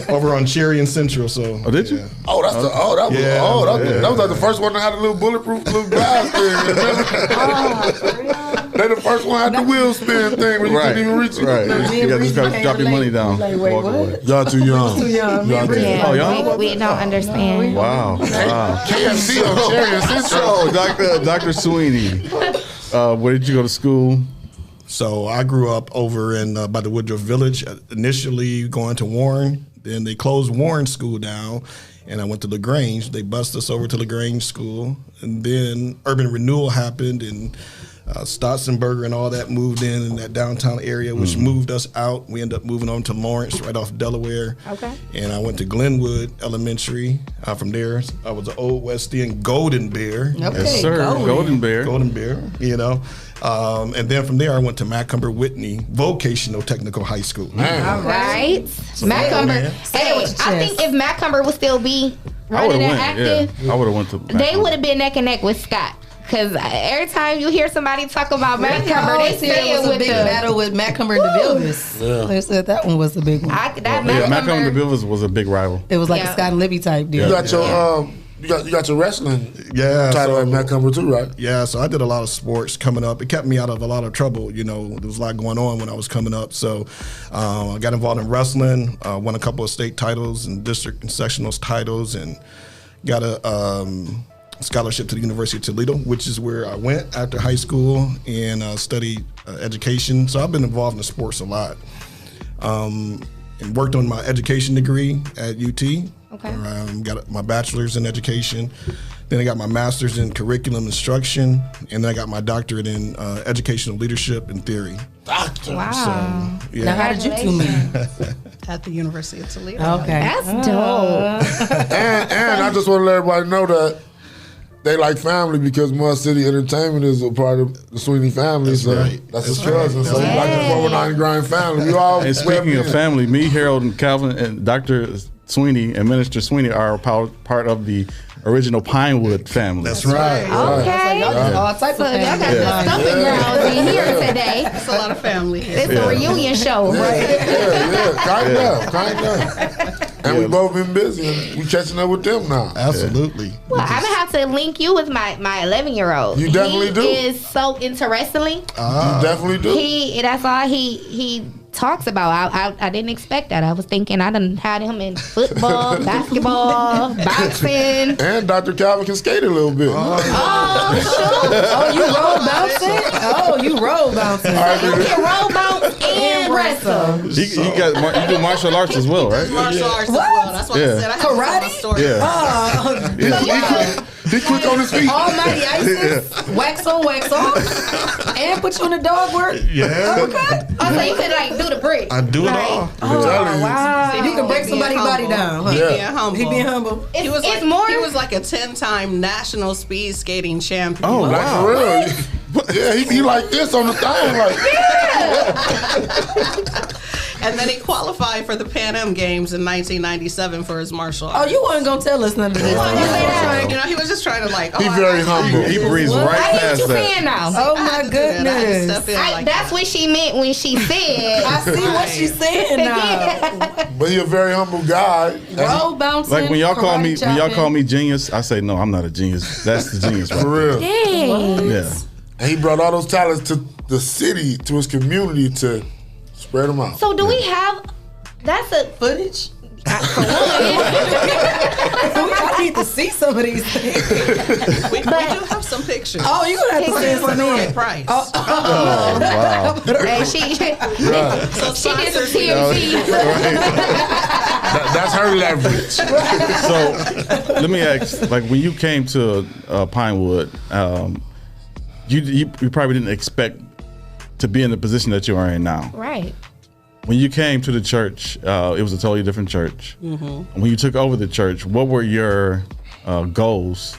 A: Over on Cherry and Central. So.
K: Oh, did you?
A: Yeah.
I: Oh, that was like the first one that had a little bulletproof little glass thing. They the first one had the wheel spin thing when you couldn't even reach it.
K: Right. You got to drop your money down.
J: Like, wait, what?
I: Y'all too young.
J: Too young.
K: Oh, young?
L: We don't understand.
K: Wow.
I: KFC on Cherry and Central.
K: So, Dr. Sweeney, where did you go to school?
A: So I grew up over in by the Woodruff Village. Initially going to Warren, then they closed Warren School down, and I went to LaGrange. They bused us over to LaGrange School, and then urban renewal happened, and Stotzenberger and all that moved in that downtown area, which moved us out. We ended up moving on to Lawrence, right off Delaware.
L: Okay.
A: And I went to Glenwood Elementary. From there, I was an Old West End Golden Bear.
J: Okay,
K: Yes, sir. Golden Bear.
A: Golden Bear, you know. And then from there, I went to Macomber Whitney Vocational Technical High School.
L: All right. Macomber. Hey, I think if Macomber would still be running and active,
K: I would have went to
L: they would have been neck and neck with Scott. Because every time you hear somebody talk about Macomber, they say it
J: was a
L: with
J: big battle with Macomber and DeVilbiss.
K: Yeah.
J: They said that one was the big one.
K: Macomber DeVilbiss was a big rival.
J: It was like a Scott and Libby type deal.
I: You got your you got your wrestling title at Macomber too, right?
A: Yeah, so I did a lot of sports coming up. It kept me out of a lot of trouble. You know, there was a lot going on when I was coming up. So I got involved in wrestling, won a couple of state titles and district and sectionals titles, and got a scholarship to the University of Toledo, which is where I went after high school and studied education. So I've been involved in the sports a lot. And worked on my education degree at UT.
L: Okay.
A: Got my bachelor's in education. Then I got my master's in curriculum instruction. And then I got my doctorate in educational leadership and theory.
I: Doctor.
L: Wow.
A: So, yeah.
J: Now, how did you two meet?
U: At the University of Toledo.
J: Okay.
L: That's dope.
I: And I just want to let everybody know that they like family because Mud City Entertainment is a part of the Sweeney family.
A: That's
I: so
A: right.
I: that's his cousin. So we like the 419 Grind family. We all
K: And speaking of family, me, Harold, and Calvin, and Dr. Sweeney and Minister Sweeney are part of the original Pinewood family.
A: That's right.
L: Okay.
J: Y'all got all types of
L: Y'all got the stumping grounds in here today.
U: It's a lot of family here.
L: It's a reunion show.
I: Kind of. And we both been busy. And we catching up with them now.
A: Absolutely.
L: Well, I'm gonna have to link you with my 11-year-old.
I: You definitely do.
L: He is so into wrestling.
I: You definitely do.
L: That's all he talks about. I didn't expect that. I was thinking I done had him in football, basketball, boxing.
I: And Dr. Calvin can skate a little bit.
L: Oh,
J: you roll bouncing.
L: You can roll bounce and wrestle.
K: You do martial arts as well, right?
U: Martial arts as well. That's what I said. I had to tell my story.
I: He quick on his feet.
J: Almighty ISIS, wax on, wax off, and put you in the dog work.
A: Yeah.
J: Okay.
L: Oh, so you could like do the brick.
A: I do it all.
J: Wow. So you can break somebody's body down. Huh?
U: He being humble.
J: He being humble.
U: He was
L: it's
U: like,
L: more.
U: He was like a 10-time national speed skating champion.
I: Oh, like for real? Yeah, he like this on the thing, like.
U: And then he qualified for the Pan Am Games in 1997 for his martial arts.
J: Oh, you wasn't gonna tell us none of this.
U: He was just trying to like.
I: He very humble.
K: He breezed right past
L: you
K: that.
L: saying now?
J: Oh my goodness.
L: That's what she meant when she said.
J: I see what she's saying now.
I: But he a very humble guy.
J: Roll bouncing.
K: Like when y'all call me genius, I say no, I'm not a genius. That's the genius, right?
I: For real.
L: Dang.
K: Yeah.
I: And he brought all those talents to the city, to his community, to spread them out.
L: So do we have? That's a
J: footage. I need to see some of these things.
U: We do have some pictures.
J: Oh, you're gonna have to send some in.
U: Price.
K: Oh, wow.
L: Hey, she did some TMZ.
I: That's her leverage.
K: So let me ask, like when you came to Pinewood, you probably didn't expect to be in the position that you are in now.
L: Right.
K: When you came to the church, it was a totally different church. Mm-hmm. When you took over the church, what were your goals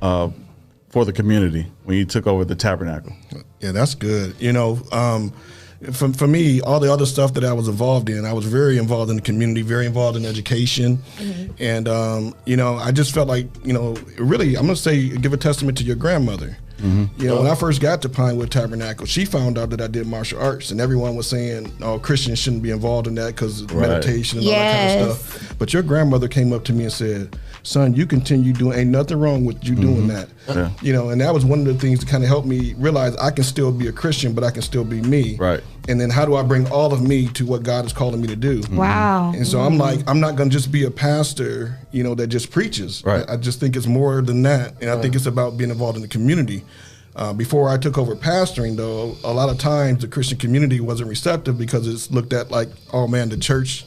K: for the community when you took over the tabernacle?
A: Yeah, that's good. You know, for me, all the other stuff that I was involved in, I was very involved in the community, very involved in education. And, I just felt like, really, I'm going to say, give a testament to your grandmother. When I first got to Pinewood Tabernacle, she found out that I did martial arts, and everyone was saying, Christians shouldn't be involved in that because of meditation and all that kind of stuff. But your grandmother came up to me and said, son, you continue doing, ain't nothing wrong with you doing that. And that was one of the things that kind of helped me realize I can still be a Christian, but I can still be me. Right. And then how do I bring all of me to what God is calling me to do?
L: Wow.
A: And so I'm like, I'm not going to just be a pastor, that just preaches. Right. I just think it's more than that. And I think it's about being involved in the community. Before I took over pastoring, though, a lot of times the Christian community wasn't receptive because it's looked at like, oh man, the church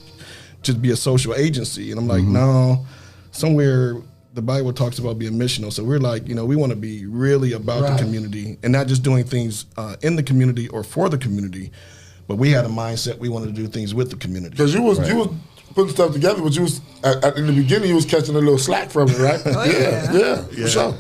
A: just be a social agency. And I'm like, no, somewhere the Bible talks about being missional. So we're like, we want to be really about the community and not just doing things in the community or for the community, but we had a mindset we wanted to do things with the community.
I: Because you was putting stuff together, but you was in the beginning you was catching a little slack from it, right? Yeah, for sure.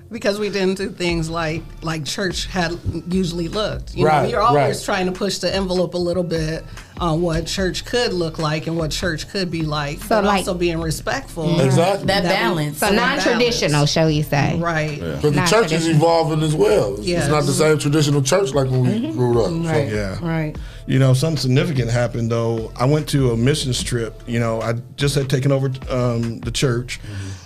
U: Because we didn't do things like church had usually looked. We are always trying to push the envelope a little bit on what church could look like and what church could be like, but also being respectful.
I: Exactly.
J: That balance.
L: So non-traditional, shall you say.
U: Right.
I: Because the church is evolving as well. It's not the same traditional church like when we grew up.
U: Right.
I: So.
U: Right.
A: Something significant happened, though. I went to a missions trip. I just had taken over the church.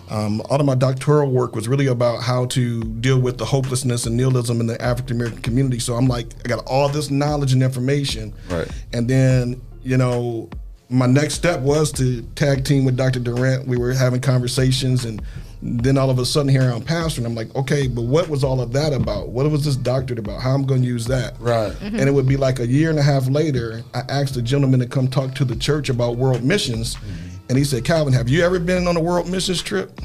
A: All of my doctoral work was really about how to deal with the hopelessness and nihilism in the African American community. So I'm like, I got all this knowledge and information. Right. And then, my next step was to tag team with Dr. Durant. We were having conversations, and then all of a sudden here I'm pastoring. I'm like, okay, but what was all of that about? What was this doctorate about? How I'm going to use that? Right. And it would be like a year and a half later, I asked a gentleman to come talk to the church about world missions. And he said, Calvin, have you ever been on a world missions trip?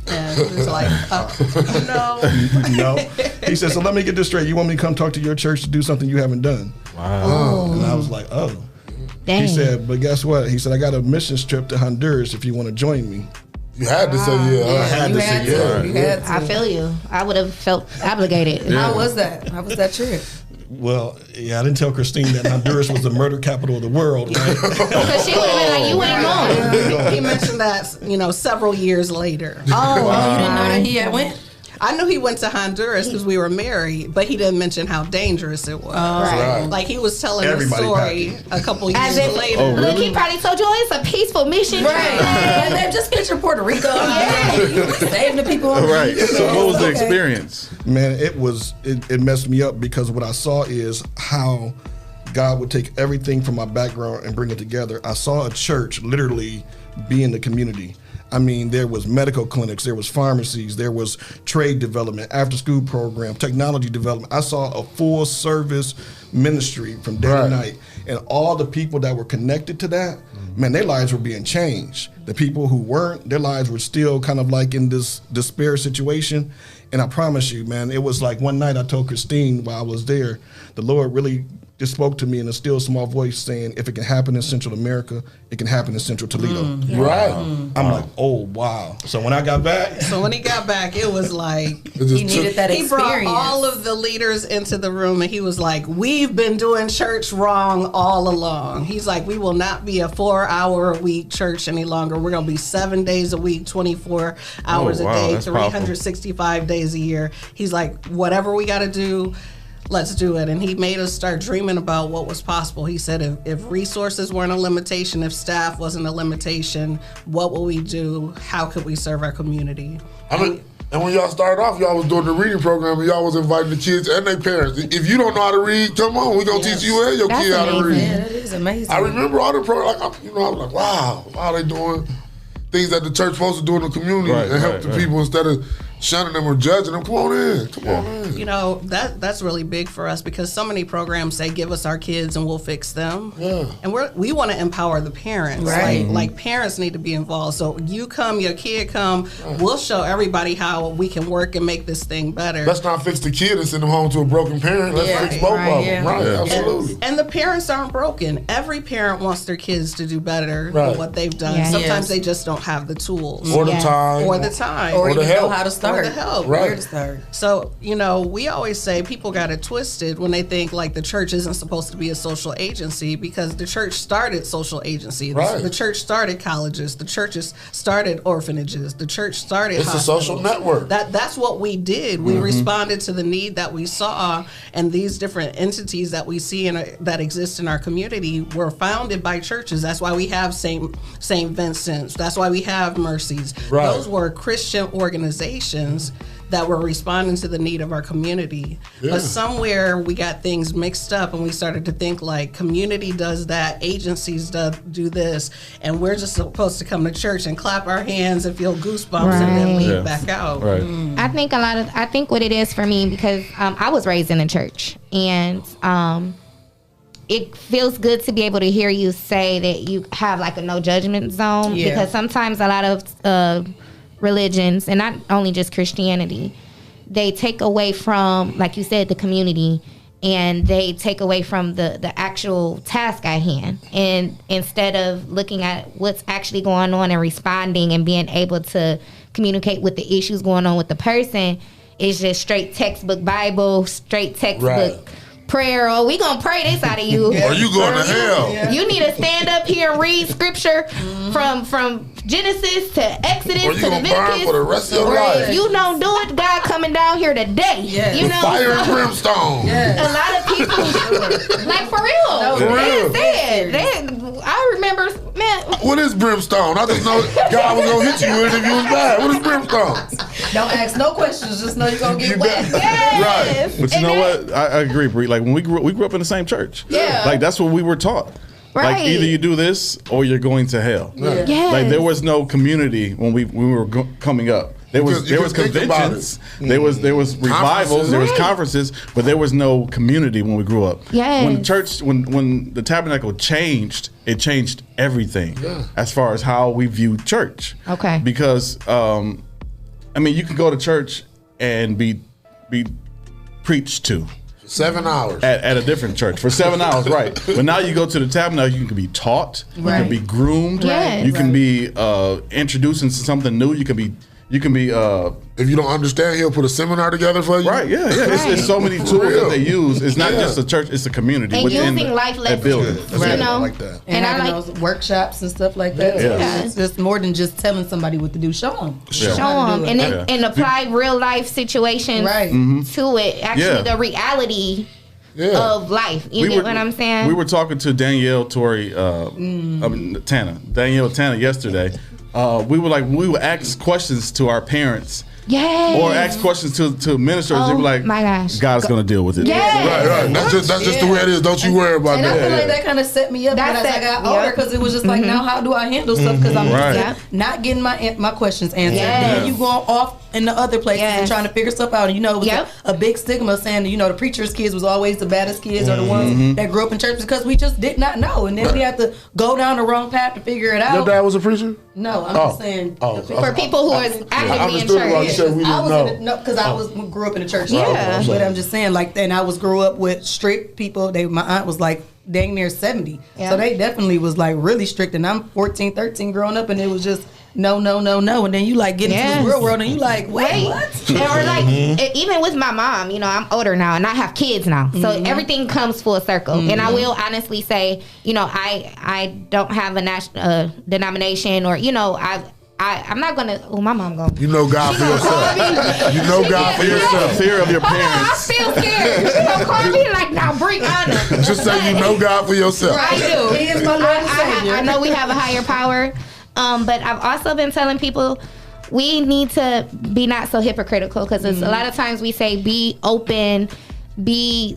U: And it was like, no.
A: No. He said, so let me get this straight. You want me to come talk to your church to do something you haven't done? Wow. And I was like, oh. Dang. He said, but guess what? He said, I got a missions trip to Honduras if you want to join me.
I: You had to say yeah.
A: I had to say yeah.
U: You had to.
L: I feel you. I would have felt obligated.
U: Yeah. How was that? How was that trip?
A: Well, I didn't tell Christine that Honduras was the murder capital of the world. Right?
L: Because she would have been like, you ain't going.
U: He mentioned that, several years later.
J: Oh, you didn't know that he had went?
U: I knew he went to Honduras because we were married, but he didn't mention how dangerous it was.
J: Right.
U: Like he was telling the story a couple years later.
L: Oh, really? Look, he probably told you, it's a peaceful mission.
J: Right. And then just get your Puerto Rico. You save the people.
K: Right. So what was the experience?
A: Man, it messed me up because what I saw is how God would take everything from my background and bring it together. I saw a church literally be in the community. I mean, there was medical clinics, there was pharmacies, there was trade development, after-school program, technology development. I saw a full service ministry from day to night. And all the people that were connected to that, man, their lives were being changed. The people who weren't, their lives were still kind of like in this despair situation. And I promise you, man, it was like one night I told Christine while I was there, the Lord really just spoke to me in a still small voice saying, if it can happen in Central America, it can happen in Central Toledo.
I: Right.
A: I'm like, oh, wow. So when I got back.
U: So when he got back, it was like.
J: He needed that experience.
U: He brought all of the leaders into the room and he was like, we've been doing church wrong all along. He's like, we will not be a 4-hour-a-week church any longer. We're going to be 7 days a week, 24 hours a day, 365 days a year. He's like, whatever we got to do, let's do it. And he made us start dreaming about what was possible. He said, if resources weren't a limitation, if staff wasn't a limitation, what will we do? How could we serve our community?
I: And when y'all started off, y'all was doing the reading program and y'all was inviting the kids and their parents. If you don't know how to read, come on, we're going to teach you and your kid how to read.
U: Yeah, that is amazing.
I: I remember all the programs, I was like, wow, they doing things that the church supposed to do in the community and help the people instead of shunning them or judging them. Come on in.
U: You know, that's really big for us because so many programs say give us our kids and we'll fix them. Yeah. And we want to empower the parents. Right. Like parents need to be involved. So you come, your kid come, we'll show everybody how we can work and make this thing better.
I: Let's not fix the kid and send them home to a broken parent. Let's fix both of them. Right, absolutely.
U: And the parents aren't broken. Every parent wants their kids to do better than what they've done. Sometimes they just don't have the tools.
I: Or the time.
U: Or the time.
J: Or even know how to start start.
U: the help.
I: Right.
U: Where to start. So, you know, we always say people got it twisted when they think like the church isn't supposed to be a social agency, because the church started social agency.
I: Right.
U: The church started colleges. The churches started orphanages. The church started
I: It's a social network.
U: That's what we did. We responded to the need that we saw, and these different entities that we see that exist in our community were founded by churches. That's why we have St. Vincent's. That's why we have Mercies.
I: Right.
U: Those were Christian organizations that were responding to the need of our community.
I: Yeah.
U: But somewhere we got things mixed up, and we started to think like community does that, agencies do this, and we're just supposed to come to church and clap our hands and feel goosebumps and then leave back out.
K: Right.
L: I think what it is for me, because I was raised in a church, and it feels good to be able to hear you say that you have like a no judgment zone, because sometimes a lot of religions, and not only just Christianity, they take away from, like you said, the community, and they take away from the actual task at hand. And instead of looking at what's actually going on and responding and being able to communicate with the issues going on with the person, it's just straight textbook Bible, straight textbook prayer. Oh, we gonna pray this out of you.
I: Or you going to hell.
L: You need to stand up here and read scripture from Genesis to Exodus
I: Or you
L: to
I: gonna burn
L: Leviticus.
I: for the rest of your
L: Or
I: life.
L: if you don't do it, God coming down here today. You know,
I: Fire and brimstone.
L: a lot of people, like for real,
I: For real.
L: I remember, man.
I: What is brimstone? I just know God was gonna hit you with it if you was bad. What is brimstone?
U: Don't ask no questions. Just know you're gonna get wet.
L: Yes.
K: But you know what? I agree, Bree. Like when we grew up in the same church.
L: Yeah.
K: Like that's what we were taught.
L: Right.
K: Like either you do this or you're going to hell.
I: Yeah.
L: Yes.
K: Like there was no community when we were coming up. There was
I: think about
K: conventions, there was revivals, there was conferences, but there was no community when we grew up.
L: Yes.
K: When the church, when the tabernacle changed, it changed everything as far as how we view church.
L: Okay.
K: Because I mean, you can go to church and be preached to.
I: 7 hours.
K: At a different church for 7 hours, right. But now you go to the tabernacle, you can be taught, you can be groomed, you can be introduced into something new, you can be
I: if you don't understand, he'll put a seminar together for you.
K: Right, yeah. It's so many tools that they use. It's not just a church, it's a community
L: And
K: within
L: using life
K: that
L: lessons.
K: building.
L: You know?
A: I like that.
U: And
L: I
U: having
L: like
U: those workshops and stuff like that.
K: Yeah.
U: It's just more than just telling somebody what to do. Show them.
L: Show them and apply real life situations to it. Actually, the reality of life. You get what I'm saying?
K: We were talking to Danielle Tana yesterday. We would ask questions to our parents.
L: Yes.
K: Or ask questions to ministers. They were like,
L: my gosh.
K: God's going to deal with it.
L: Yes.
I: Right. That's just the way it is. Don't you worry about
U: And
I: that.
U: I feel like that kind of set me up as I got older, because it was just like, now how do I handle stuff? Because I'm not getting my questions answered. And then you going off in the other places and trying to figure stuff out. And you know, it was a big stigma saying, you know, the preacher's kids was always the baddest kids or the ones that grew up in church, because we just did not know. And then we had to go down the wrong path to figure it out.
I: Your dad was a preacher?
U: No, I'm just saying.
L: For people who are actively in church.
U: Because I grew up in the church.
L: Yeah.
U: But I'm just saying, like, and I grew up with strict people. My aunt was like dang near 70.
L: Yeah.
U: So they definitely was like really strict. And I'm 14, 13 growing up, and it was just no. And then you like get into this real world, and you like, wait, what?
L: Or like, even with my mom, you know, I'm older now and I have kids now. So everything comes full circle. And I will honestly say, you know, I don't have a national denomination, or, you know, I'm not gonna. Oh, my mom going.
I: You know God for yourself. You know God for yourself.
K: Fear of your parents.
L: I feel scared. She gonna call me like, now bring honor.
I: Just say you know God for yourself.
L: I do.
U: He is my Lord and Savior.
L: I know we have a higher power, but I've also been telling people we need to be not so hypocritical, because a lot of times we say be open, be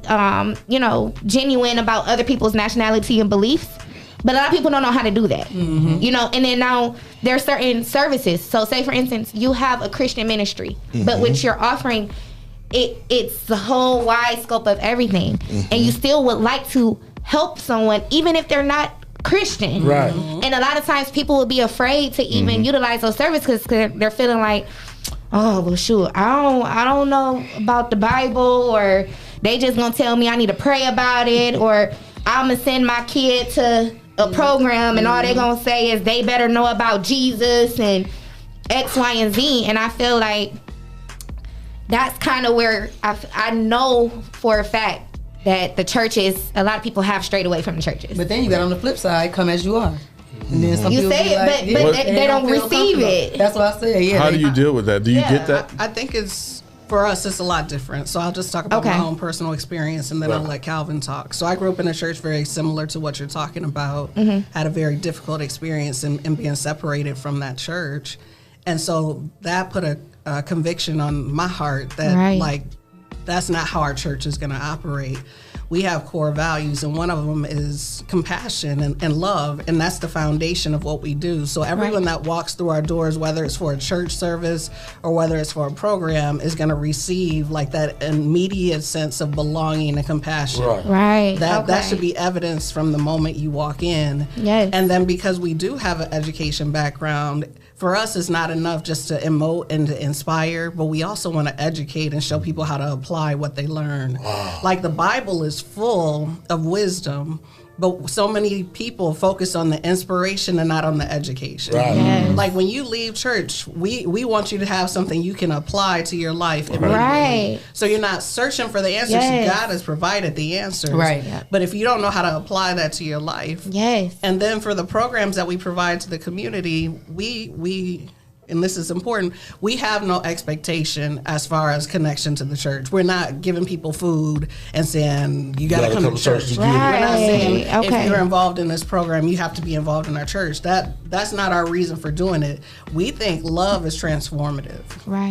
L: you know, genuine about other people's nationality and beliefs. But a lot of people don't know how to do that, you know. And then now there are certain services. So say, for instance, you have a Christian ministry, but what you're offering, it's the whole wide scope of everything. And you still would like to help someone, even if they're not Christian.
I: Right.
L: And a lot of times people would be afraid to even utilize those services, because they're feeling like, oh, well, shoot, I don't know about the Bible, or they just gonna tell me I need to pray about it, or I'm gonna send my kid to a program and all they gonna say is they better know about Jesus and X, Y, and Z. And I feel like that's kind of where I know for a fact that the churches, a lot of people have strayed away from the churches.
J: But then you got on the flip side, come as you are. And then some
L: You
J: people
L: say
J: be
L: it,
J: like,
L: but they don't
J: feel
L: receive
J: comfortable.
L: it.
J: That's what I said. Yeah.
K: How do you deal with that? Do you get that?
U: I think for us, it's a lot different. So I'll just talk about my own personal experience, and then I'll let Calvin talk. So I grew up in a church very similar to what you're talking about. Had a very difficult experience in being separated from that church. And so that put a conviction on my heart that, like, that's not how our church is going to operate. We have core values, and one of them is compassion and love, and that's the foundation of what we do. So everyone that walks through our doors, whether it's for a church service or whether it's for a program, is going to receive like that immediate sense of belonging and compassion. That should be evidence from the moment you walk in. And then because we do have an education background, for us, it's not enough just to emote and to inspire, but we also want to educate and show people how to apply what they learn. Like the Bible is full of wisdom, but so many people focus on the inspiration and not on the education. Like when you leave church, we want you to have something you can apply to your life immediately. So you're not searching for the answers. God has provided the answers. But if you don't know how to apply that to your life, and then for the programs that we provide to the community, we and this is important, we have no expectation as far as connection to the church. We're not giving people food and saying, you got to come to church. We're not saying, if you're involved in this program, you have to be involved in our church. That's not our reason for doing it. We think love is transformative.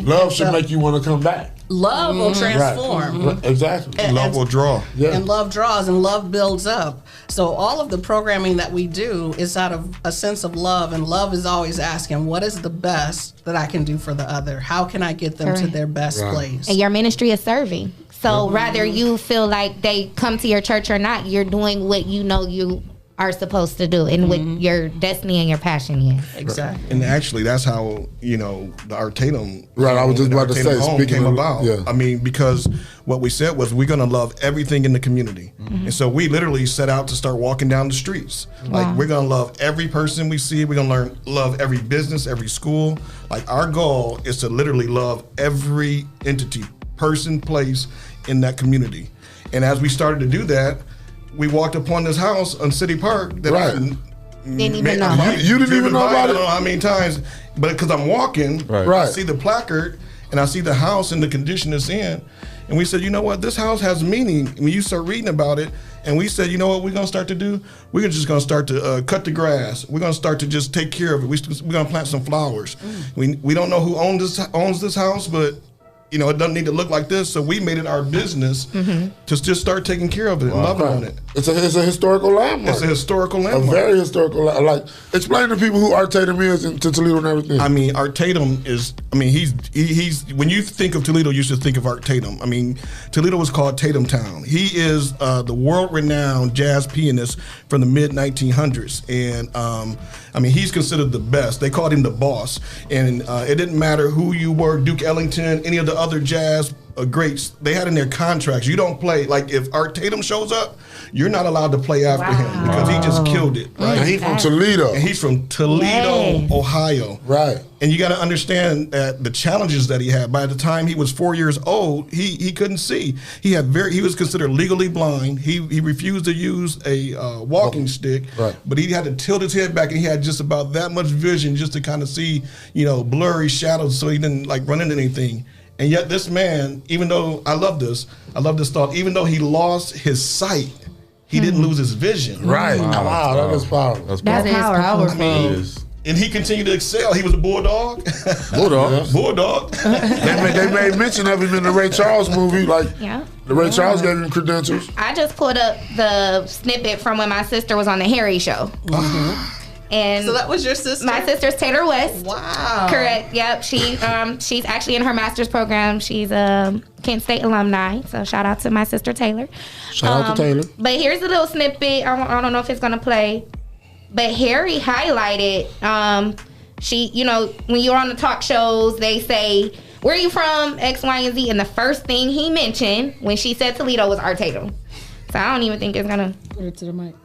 I: Love should make you want to come back.
U: Love will transform.
I: Exactly.
U: And
A: love will draw.
U: And love draws and love builds up. So all of the programming that we do is out of a sense of love, and love is always asking, what is the best that I can do for the other? How can I get them to their best place?
L: And your ministry is serving. So whether you feel like they come to your church or not, you're doing what you know you are supposed to do and what your destiny and your passion is.
U: Exactly.
A: And actually, that's how, the Art Tatum.
I: I was just about to say, speaking
A: came
I: of,
A: about. I mean, because what we said was we're going to love everything in the community. And so we literally set out to start walking down the streets. Like, we're going to love every person we see. We're going to love every business, every school. Like, our goal is to literally love every entity, person, place in that community. And as we started to do that, we walked upon this house on City Park that I didn't even know.
I: You didn't even know about
A: I
I: it?
A: don't know how many times, but because I'm walking, I see the placard and I see the house and the condition it's in. And we said, you know what, this house has meaning. When you start reading about it, and we said, you know what we're going to start to do? We're just going to start to cut the grass. We're going to start to just take care of it. We're going to plant some flowers. We don't know who owns this house, but it doesn't need to look like this. So we made it our business to just start taking care of it and loving on it.
I: It's a historical landmark.
A: It's a historical landmark.
I: A very historical landmark. Like, explain to people who Art Tatum is to Toledo and everything.
A: I mean, Art Tatum is, he's when you think of Toledo, you should think of Art Tatum. I mean, Toledo was called Tatum Town. He is the world-renowned jazz pianist from the mid-1900s. And, he's considered the best. They called him the boss. And it didn't matter who you were, Duke Ellington, any of the other jazz greats, they had in their contracts, you don't play, like if Art Tatum shows up, you're not allowed to play after him because he just killed it. Right?
I: And he's from Toledo.
A: And he's from Toledo, Ohio.
I: Right.
A: And you got to understand that the challenges that he had. By the time he was 4 years old, he couldn't see. He was considered legally blind. He refused to use a walking stick, but he had to tilt his head back, and he had just about that much vision just to kind of see, blurry shadows, so he didn't run into anything. And yet this man, even though I love this thought, even though he lost his sight, he didn't lose his vision.
I: Right. Wow, that is powerful.
L: That is powerful.
A: And he continued to excel. He was a bulldog. Bulldog.
I: They made mention of him in the Ray Charles movie. The Ray Charles gave him credentials.
L: I just pulled up the snippet from when my sister was on the Harry show. And
U: so that was your sister?
L: My sister's Taylor West.
U: Wow.
L: Correct. Yep. She's actually in her master's program. She's a Kent State alumni. So shout out to my sister Taylor.
I: Shout out to Taylor.
L: But here's a little snippet. I don't know if it's gonna play. But Harry highlighted. When you're on the talk shows, they say, "Where are you from?" X, Y, and Z. And the first thing he mentioned when she said Toledo was Art Tatum. So I don't even think it's gonna
J: put it to the mic.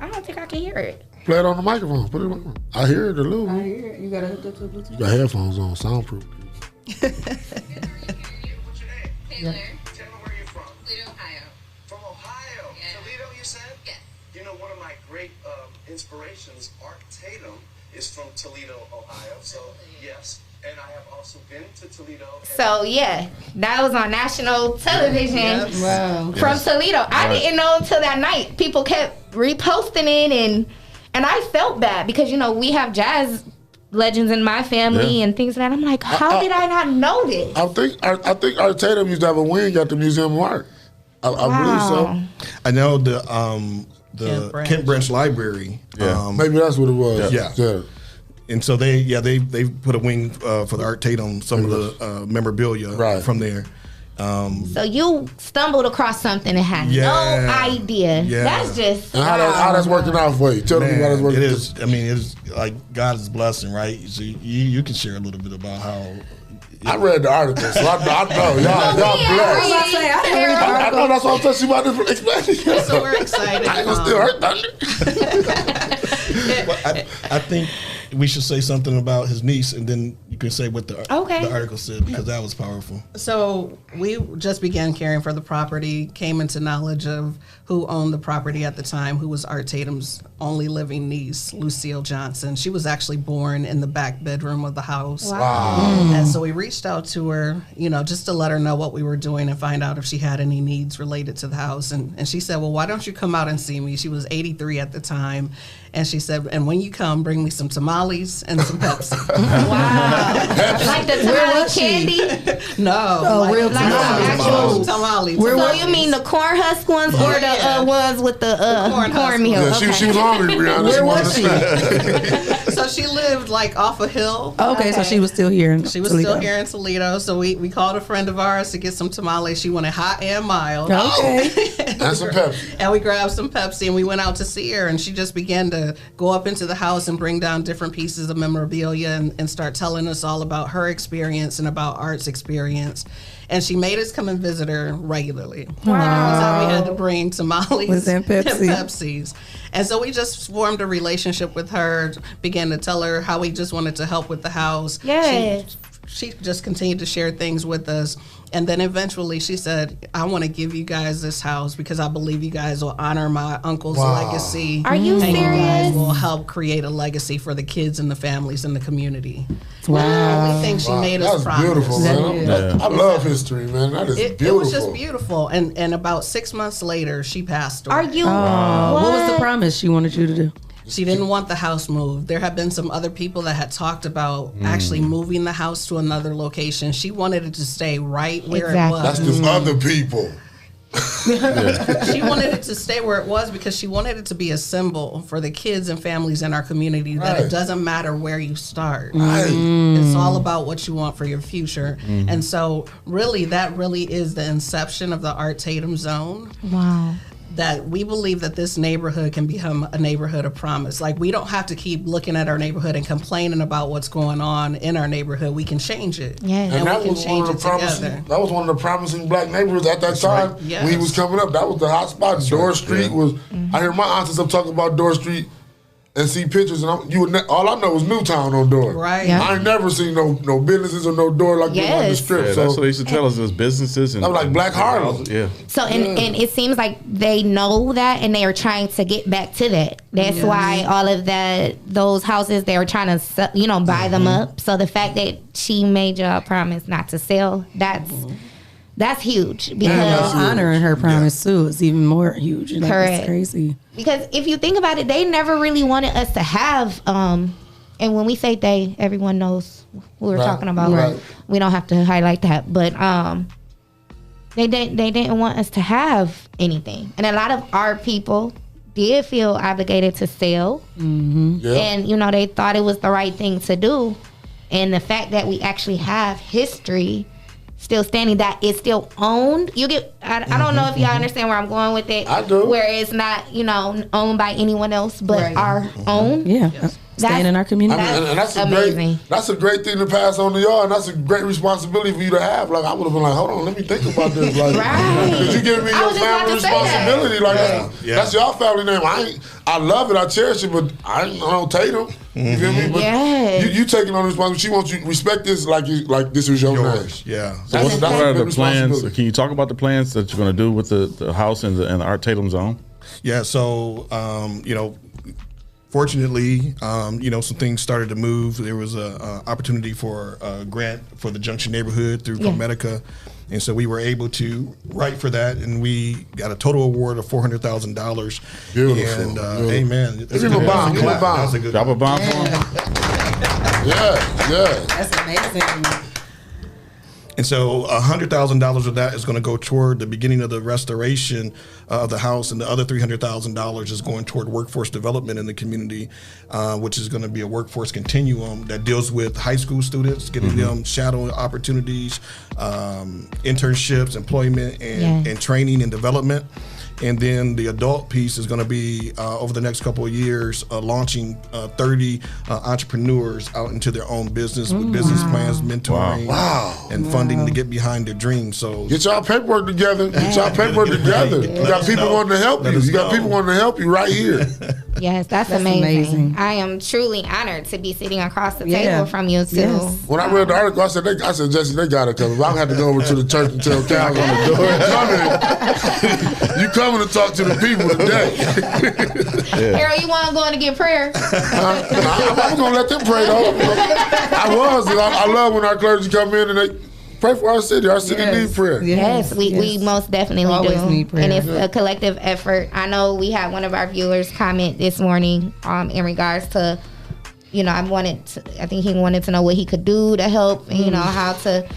L: I don't think I can hear it.
I: Play it on the microphone. Put it on the microphone. I hear it a little.
J: I hear it. You gotta hook up to the Bluetooth.
I: You got headphones on, soundproof.
E: Taylor. Taylor, where are you from? Toledo, Ohio. From Ohio? Yeah. Toledo, you said? Yes. You know, one of my great inspirations, Art Tatum, is from Toledo, Ohio. So, yes. And I have also been to Toledo.
L: So, yeah, that was on national television from Toledo. I didn't know until that night. People kept reposting it, and I felt bad because, you know, we have jazz legends in my family and things like that. I'm like, how did I not know this?
I: I think Art Tatum used to have a wing at the Museum of Art. I believe so.
A: I know the Kent Branch Library.
I: Yeah. Maybe that's what it was.
A: Yeah. And so they put a wing for the Art Tatum, some of the memorabilia from there.
L: So you stumbled across something and had no idea.
A: Yeah.
L: That's just
I: and how that's working out for you. Tell me how that's working.
A: It is. I mean, it's like God's blessing, right? So you can share a little bit about how.
I: I read the article, so I know y'all blessed. I know that's why I'm telling you about this explanation.
U: So we're excited.
I: I ain't gonna still hurt thunder.
A: I think we should say something about his niece, and then you can say what the article said, because that was powerful.
U: So we just began caring for the property, came into knowledge of who owned the property at the time, who was Art Tatum's only living niece, Lucille Johnson. She was actually born in the back bedroom of the house.
I: Wow.
U: And so we reached out to her, you know, just to let her know what we were doing and find out if she had any needs related to the house. And she said, well, why don't you come out and see me? She was 83 at the time. And she said, and when you come, bring me some tamales and some Pepsi.
L: Wow. Like the tamale candy?
U: No.
J: Real
U: tamales. Tamales.
L: So you mean the corn husk ones or the ones with the cornmeal?
I: Yeah, she was hungry, Brianna.
U: Where was she? So she lived like off a hill.
J: Okay, so she was still here in
U: She was
J: Toledo.
U: still here in Toledo. So we called a friend of ours to get some tamales. She wanted hot and mild.
J: Okay.
I: And some Pepsi.
U: And we grabbed some Pepsi and we went out to see her, and she just began to go up into the house and bring down different pieces of memorabilia and start telling us all about her experience and about Art's experience. And she made us come and visit her regularly. Wow. And every time we had to bring tamales and Pepsis. And so we just formed a relationship with her, began to tell her how we just wanted to help with the house.
L: Yes.
U: She just continued to share things with us. And then eventually she said, I want to give you guys this house because I believe you guys will honor my uncle's legacy.
L: Are you serious?
U: You guys will help create a legacy for the kids and the families in the community.
J: Wow.
U: And we think she made us promise.
I: Beautiful, man. I love history, man. That is beautiful.
U: It was just beautiful. And about 6 months later, she passed away.
L: Are you?
J: What was the promise she wanted you to do?
U: She didn't want the house moved. There had been some other people that had talked about actually moving the house to another location. She wanted it to stay right where it was.
I: That's just other people.
U: She wanted it to stay where it was because she wanted it to be a symbol for the kids and families in our community that it doesn't matter where you start. It's all about what you want for your future. And so really that really is the inception of the Art Tatum Zone.
L: Wow.
U: That we believe that this neighborhood can become a neighborhood of promise. Like, we don't have to keep looking at our neighborhood and complaining about what's going on in our neighborhood. We can change it.
L: Yeah.
U: And
I: that
U: we can
I: was
U: change
I: one of
U: it
I: the promising.
U: together.
I: That was one of the promising black neighborhoods at that time.
U: Right. Yes.
I: When he was coming up, that was the hot spot. Door Street was. I hear my aunts up talking about Door Street and see pictures, and all I know is Newtown on Door.
U: Right.
I: I ain't never seen no businesses or no door like this on the strip.
K: Yeah,
I: so
K: that's what they used to tell us as businesses and
I: that was like Black Harlem.
K: Yeah.
L: So and it seems like they know that and they are trying to get back to that. That's why all of those houses they were trying to buy them up. So the fact that she made y'all promise not to sell, that's huge because
J: honoring her promise too is even more huge. Like,
L: correct.
J: It's crazy.
L: Because if you think about it, they never really wanted us to have. And when we say they, everyone knows who we're talking about.
I: Right.
L: We don't have to highlight that, but they didn't want us to have anything, and a lot of our people did feel obligated to sell, and they thought it was the right thing to do. And the fact that we actually have history still standing, that it's still owned. You get, I don't know if y'all understand where I'm going with it.
I: I do.
L: Where it's not, owned by anyone else but our own.
J: Yeah. staying in our community.
I: And that's a great thing to pass on to y'all, and that's a great responsibility for you to have. Like I would have been like, hold on, let me think about this. Like, because you giving me your family responsibility. Like that's your family name. I love it, I cherish it, but I don't take them. You feel me? But you taking on the responsibility. She wants you to respect this like this was your name.
A: Yeah.
K: So what are the plans? Can you talk about the plans that you're going to do with the house and the Art Tatum zone?
A: Yeah. So fortunately, some things started to move. There was a opportunity for a grant for the Junction neighborhood through ProMedica. And so we were able to write for that, and we got a total award of $400,000.
I: Beautiful.
A: And amen.
I: Give him a bomb. Give him a bomb.
K: Drop a bomb for him.
I: Yeah.
U: That's amazing.
A: And so $100,000 of that is going to go toward the beginning of the restoration of the house, and the other $300,000 is going toward workforce development in the community, which is going to be a workforce continuum that deals with high school students, getting them shadow opportunities, internships, employment, and training and development. And then the adult piece is going to be over the next couple of years launching 30 entrepreneurs out into their own business with business plans, mentoring, and funding to get behind their dreams. So
I: get y'all paperwork together. You got people wanting to help you. You got people wanting to help you right here.
L: Yes, that's amazing. I am truly honored to be sitting across the table from you too.
I: When I read the article, I said, Jesse, they got it covered. I have to go over to the church and tell Cal on the door. You coming to talk to the people today.
L: Harold, you want to go in and get prayer?
I: I'm going to let them pray, though. I love when our clergy come in and they pray for our city. Our city needs prayer.
L: Yes, we most definitely
J: always
L: do.
J: need prayer.
L: And it's a collective effort. I know we had one of our viewers comment this morning in regards to, I think he wanted to know what he could do to help, how to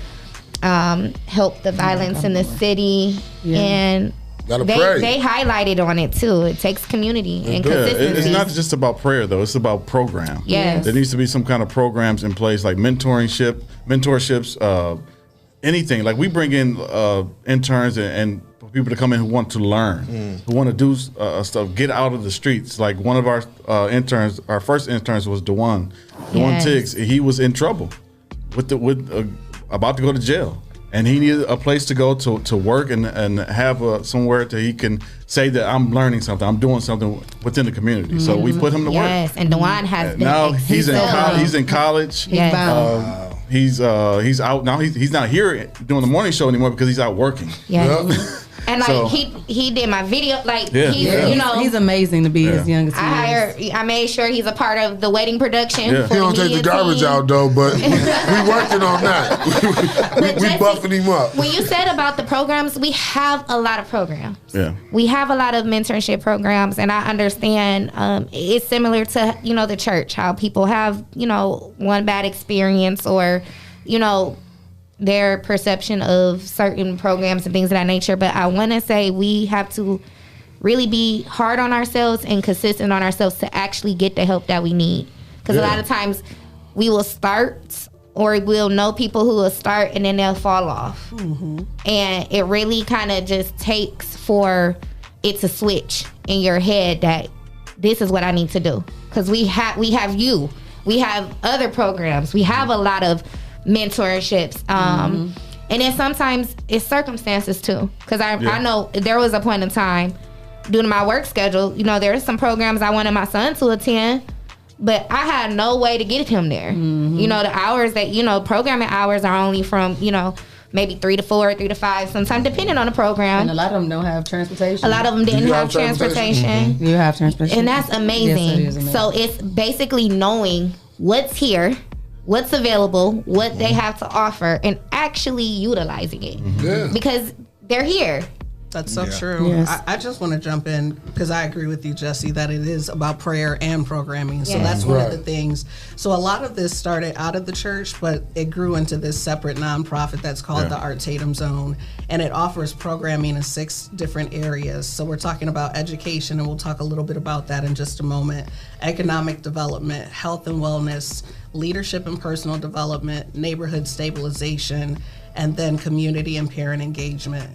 L: help the violence in the city. And they highlighted on it too. It takes community and consistency.
K: It's not just about prayer though. It's about program.
L: Yes.
K: There needs to be some kind of programs in place like mentorships, anything. Like we bring in interns and people to come in who want to learn, who want to do stuff, get out of the streets. Like one of our interns, our first interns was Dewan Tiggs. He was in trouble with about to go to jail. And he needed a place to go to work and have somewhere that he can say that I'm learning something, I'm doing something within the community. So we put him to work.
L: Yes, and Dewan has been
K: now he's in college.
L: Yes.
K: He's out now. He's not here doing the morning show anymore because he's out working.
L: Yes. And like he did my video,
J: he's amazing to be as young as he is.
L: I made sure he's a part of the wedding production.
I: He don't take the garbage out though, but we working on that. we buffing him up.
L: When you said about the programs, we have a lot of programs.
K: Yeah,
L: we have a lot of mentorship programs, and I understand it's similar to the church, how people have one bad experience or their perception of certain programs and things of that nature. But I want to say we have to really be hard on ourselves and consistent on ourselves to actually get the help that we need. Because a lot of times we will start or we'll know people who will start and then they'll fall off. And it really kind of just takes for it to switch in your head that this is what I need to do. Because we have you. We have other programs. We have a lot of mentorships, and then sometimes it's circumstances too, because I know there was a point in time due to my work schedule, there are some programs I wanted my son to attend, but I had no way to get him there. The hours that programming hours are only from maybe 3 to 4, 3 to 5, sometimes depending on the program.
J: And a lot of them don't have transportation.
L: A lot of them didn't have transportation.
J: You have transportation,
L: and that's amazing.
J: Yes, it is amazing.
L: So it's basically knowing what's here, what's available, what they have to offer, and actually utilizing it. Because they're here.
U: That's so true.
J: Yes.
U: I just want to jump in because I agree with you, Jesse, that it is about prayer and programming. So that's one of the things. So a lot of this started out of the church, but it grew into this separate nonprofit that's called the Art Tatum Zone. And it offers programming in 6 different areas. So we're talking about education, and we'll talk a little bit about that in just a moment. Economic development, health and wellness, leadership and personal development, neighborhood stabilization, and then community and parent engagement.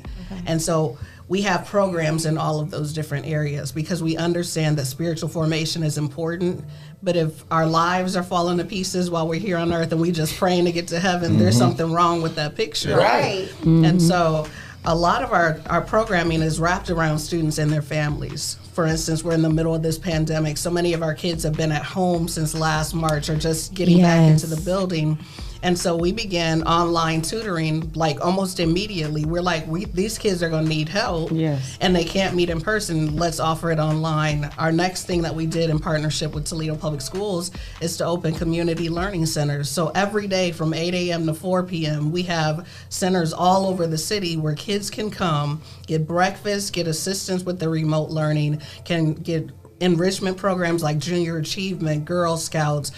U: And so we have programs in all of those different areas because we understand that spiritual formation is important. But if our lives are falling to pieces while we're here on earth and we just praying to get to heaven, there's something wrong with that picture.
L: Right.
U: And so a lot of our programming is wrapped around students and their families. For instance, we're in the middle of this pandemic. So many of our kids have been at home since last March or just getting back into the building. And so we began online tutoring like almost immediately. We're like, these kids are going to need help.
J: Yes.
U: And they can't meet in person. Let's offer it online. Our next thing that we did in partnership with Toledo Public Schools is to open community learning centers. So every day from 8 a.m. to 4 p.m., we have centers all over the city where kids can come, get breakfast, get assistance with their remote learning, can get enrichment programs like Junior Achievement, Girl Scouts,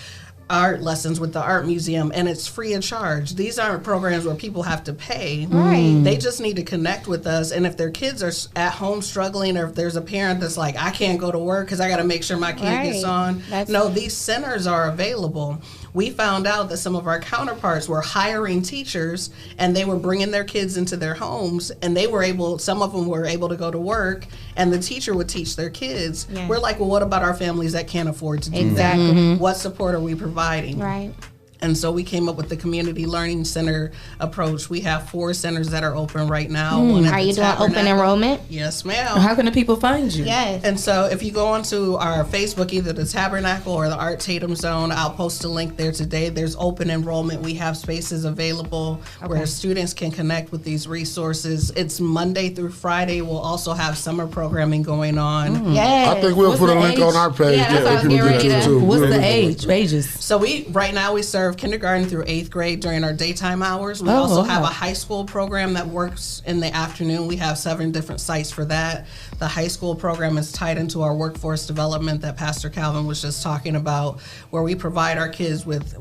U: art lessons with the art museum, and it's free of charge. These aren't programs where people have to pay.
L: Right.
U: They just need to connect with us. And if their kids are at home struggling, or if there's a parent that's like, I can't go to work because I got to make sure my kid gets on. No, these centers are available. We found out that some of our counterparts were hiring teachers and they were bringing their kids into their homes, and they were able, some of them were able to go to work, and the teacher would teach their kids.
L: Yeah.
U: We're like, well, what about our families that can't afford to do
L: Exactly.
U: that? What support are we providing?
L: Right.
U: And so we came up with the community learning center approach. We have 4 centers that are open right now. One at
L: Are
U: the
L: you doing open
U: Tabernacle.
L: enrollment?
U: Yes, ma'am.
J: How can the people find you?
L: Yes.
U: And so if you go onto our Facebook, either the Tabernacle or the Art Tatum Zone, I'll post a link there today. There's open enrollment. We have spaces available where students can connect with these resources. It's Monday through Friday. We'll also have summer programming going on.
L: Yes.
I: I think we'll
J: What's
I: put a
J: the
I: link
J: age?
I: on our page
L: Yeah, that's
I: that
L: what I was
I: people
L: getting
I: get to
L: ready to-
I: too.
J: What's
I: We'll
J: the
I: link on it.
J: ages?
U: So right now we serve kindergarten through 8th grade during our daytime hours. We
J: Oh,
U: also
J: wow.
U: have a high school program that works in the afternoon. We have 7 different sites for that. The high school program is tied into our workforce development that Pastor Calvin was just talking about, where we provide our kids with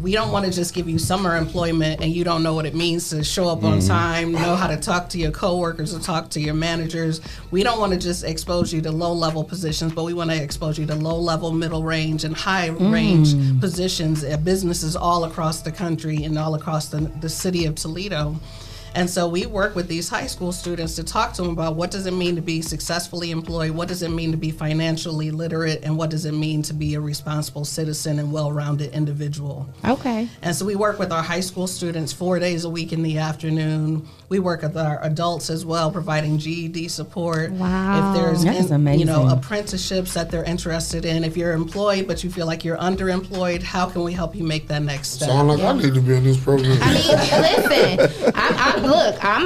U: we don't want to just give you summer employment and you don't know what it means to show up on time, know how to talk to your coworkers or talk to your managers. We don't want to just expose you to low-level positions, but we want to expose you to low-level, middle range, and high-range positions at businesses all across the country and all across the city of Toledo. And so we work with these high school students to talk to them about what does it mean to be successfully employed, what does it mean to be financially literate, and what does it mean to be a responsible citizen and well-rounded individual.
L: Okay.
U: And so we work with our high school students 4 days a week in the afternoon. We work with our adults as well, providing GED support.
L: Wow.
U: If there's
J: That is amazing.
U: apprenticeships that they're interested in, if you're employed but you feel like you're underemployed, how can we help you make that next step?
I: Sound like I need to be in this program.
L: I mean,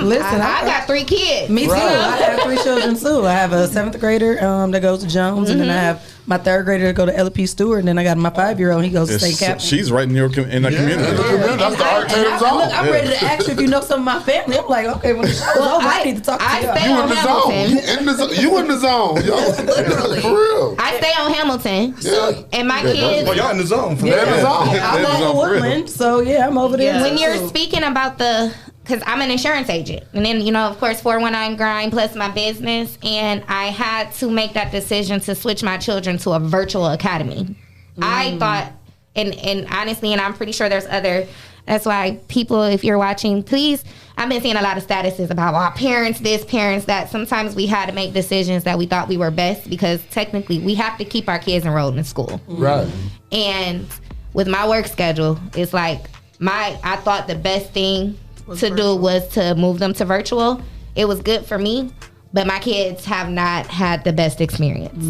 L: listen. I got 3 kids.
J: Me too. I have 3 children too. I have a 7th grader that goes to Jones, and then I have my 3rd grader to go to LP Stewart, and then I got my 5-year-old. He goes to St. Captain.
K: She's right in the community.
I: That's the Art Tatum Zone.
J: Look, I'm ready to ask you if you know some of my family. I'm like, okay, when the show's over, I need to talk to you.
L: stay
I: You
L: on
I: in the
L: Hamilton.
I: zone. You in the zone, yo.
U: Literally.
I: For real.
L: I stay on Hamilton. And my kids.
A: Oh, y'all in the zone. For
I: They're in the zone.
J: I'm over Woodland, so yeah, I'm over there.
L: When
J: too.
L: you're speaking about because I'm an insurance agent, and then, of course, 419 grind plus my business, and I had to make that decision to switch my children to a virtual academy. I thought, and honestly, and I'm pretty sure there's that's why people, if you're watching, please, I've been seeing a lot of statuses about parents this, parents that. Sometimes we had to make decisions that we thought we were best, because technically we have to keep our kids enrolled in school.
I: Right.
L: And with my work schedule, it's like I thought the best thing to do was to move them to virtual. It was good for me, but my kids have not had the best experience.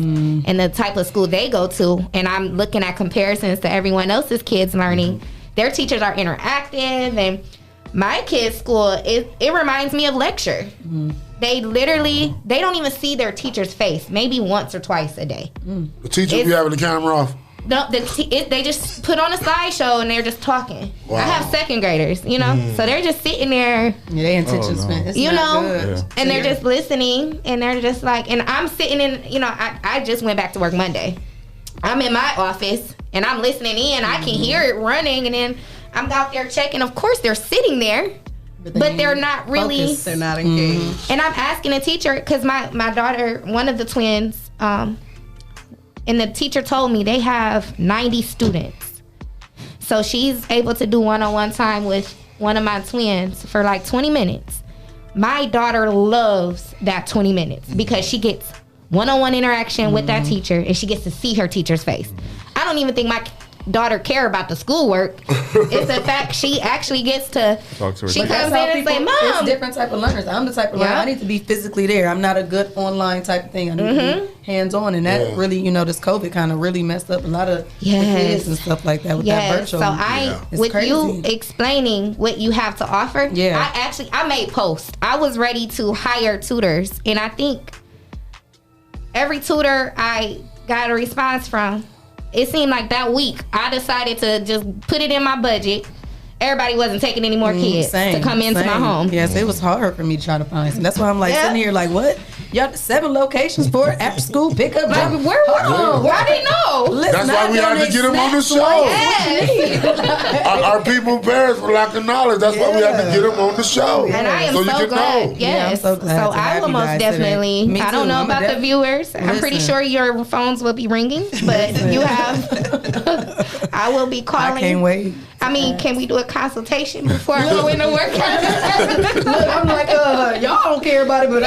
L: And the type of school they go to, and I'm looking at comparisons to everyone else's kids learning, their teachers are interactive, and my kids' school, it reminds me of lecture. They don't even see their teacher's face, maybe once or twice a day.
I: The teacher be having the camera off.
L: No, they just put on a slideshow and they're just talking.
I: Wow.
L: I have 2nd graders, so they're just sitting there.
J: Yeah, they intention spent. It's not good.
L: And they're just listening, and they're just like, and I'm sitting in, I just went back to work Monday. I'm in my office and I'm listening in. I can hear it running, and then I'm out there checking. Of course, they're sitting there, but they're not really.
U: Focused, they're not engaged.
L: And I'm asking the teacher, because my daughter, one of the twins, and the teacher told me they have 90 students. So she's able to do one-on-one time with one of my twins for like 20 minutes. My daughter loves that 20 minutes because she gets one-on-one interaction with that teacher and she gets to see her teacher's face. I don't even think my daughter care about the schoolwork. It's the fact she actually gets to talk to her. She comes in and say, "Mom."
J: It's different type of learners. I'm the type of learner. I need to be physically there. I'm not a good online type of thing. I need to be hands-on, and that really, this COVID kind of really messed up a lot of the kids and stuff like that with that virtual.
L: So with
J: crazy.
L: you explaining what you have to offer, I made posts. I was ready to hire tutors, and I think every tutor I got a response from, it seemed like that week I decided to just put it in my budget. Everybody wasn't taking any more kids to come into my home.
J: Yes, it was hard for me to try to find some. That's why I'm sitting here like, what? Y'all 7 locations for after school pickup.
L: Where I didn't know.
J: Listen,
I: that's why we had to get them on the show. Our people perish for lack of knowledge. That's why we had to get them on the show.
L: And I am so glad.
J: Know.
L: Yes.
J: I'm so glad
L: so I will most definitely.
J: Me
L: I don't
J: too.
L: know about the viewers. I'm pretty sure your phones will be ringing, but you have. I will be calling.
J: I can't wait.
L: I mean, can we do a consultation before I go into work?
J: Look, I'm like, y'all don't care about it, but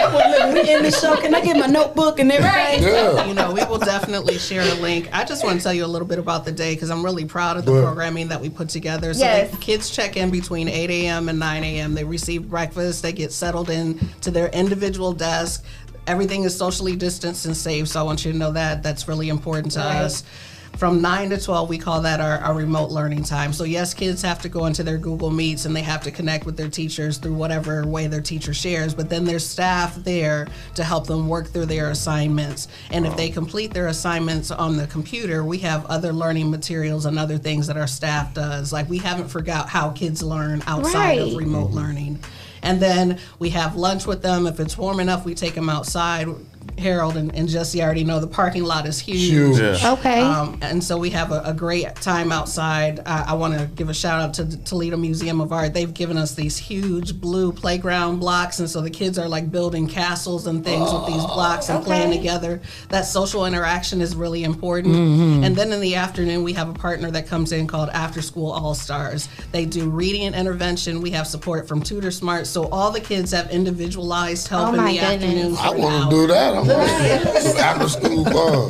J: we in this show. Can I get my notebook and everything?
U: Yeah. We will definitely share a link. I just want to tell you a little bit about the day because I'm really proud of the programming that we put together. So the kids check in between 8 a.m. and 9 a.m. They receive breakfast. They get settled in to their individual desk. Everything is socially distanced and safe. So I want you to know that. That's really important to us. From 9 to 12, we call that our remote learning time. So yes, kids have to go into their Google Meets and they have to connect with their teachers through whatever way their teacher shares, but then there's staff there to help them work through their assignments. And if they complete their assignments on the computer, we have other learning materials and other things that our staff does. Like we haven't forgot how kids learn outside of remote learning. And then we have lunch with them. If it's warm enough, we take them outside. Harold and Jesse already know the parking lot is huge.
L: Yeah. Okay.
U: And so we have a great time outside. I want to give a shout out to the Toledo Museum of Art. They've given us these huge blue playground blocks, and so the kids are like building castles and things with these blocks and playing together. That social interaction is really important. And then in the afternoon, we have a partner that comes in called After School All Stars. They do reading and intervention. We have support from Tutor Smart, so all the kids have individualized help in the afternoon.
I: I want to do that. Some after school fun.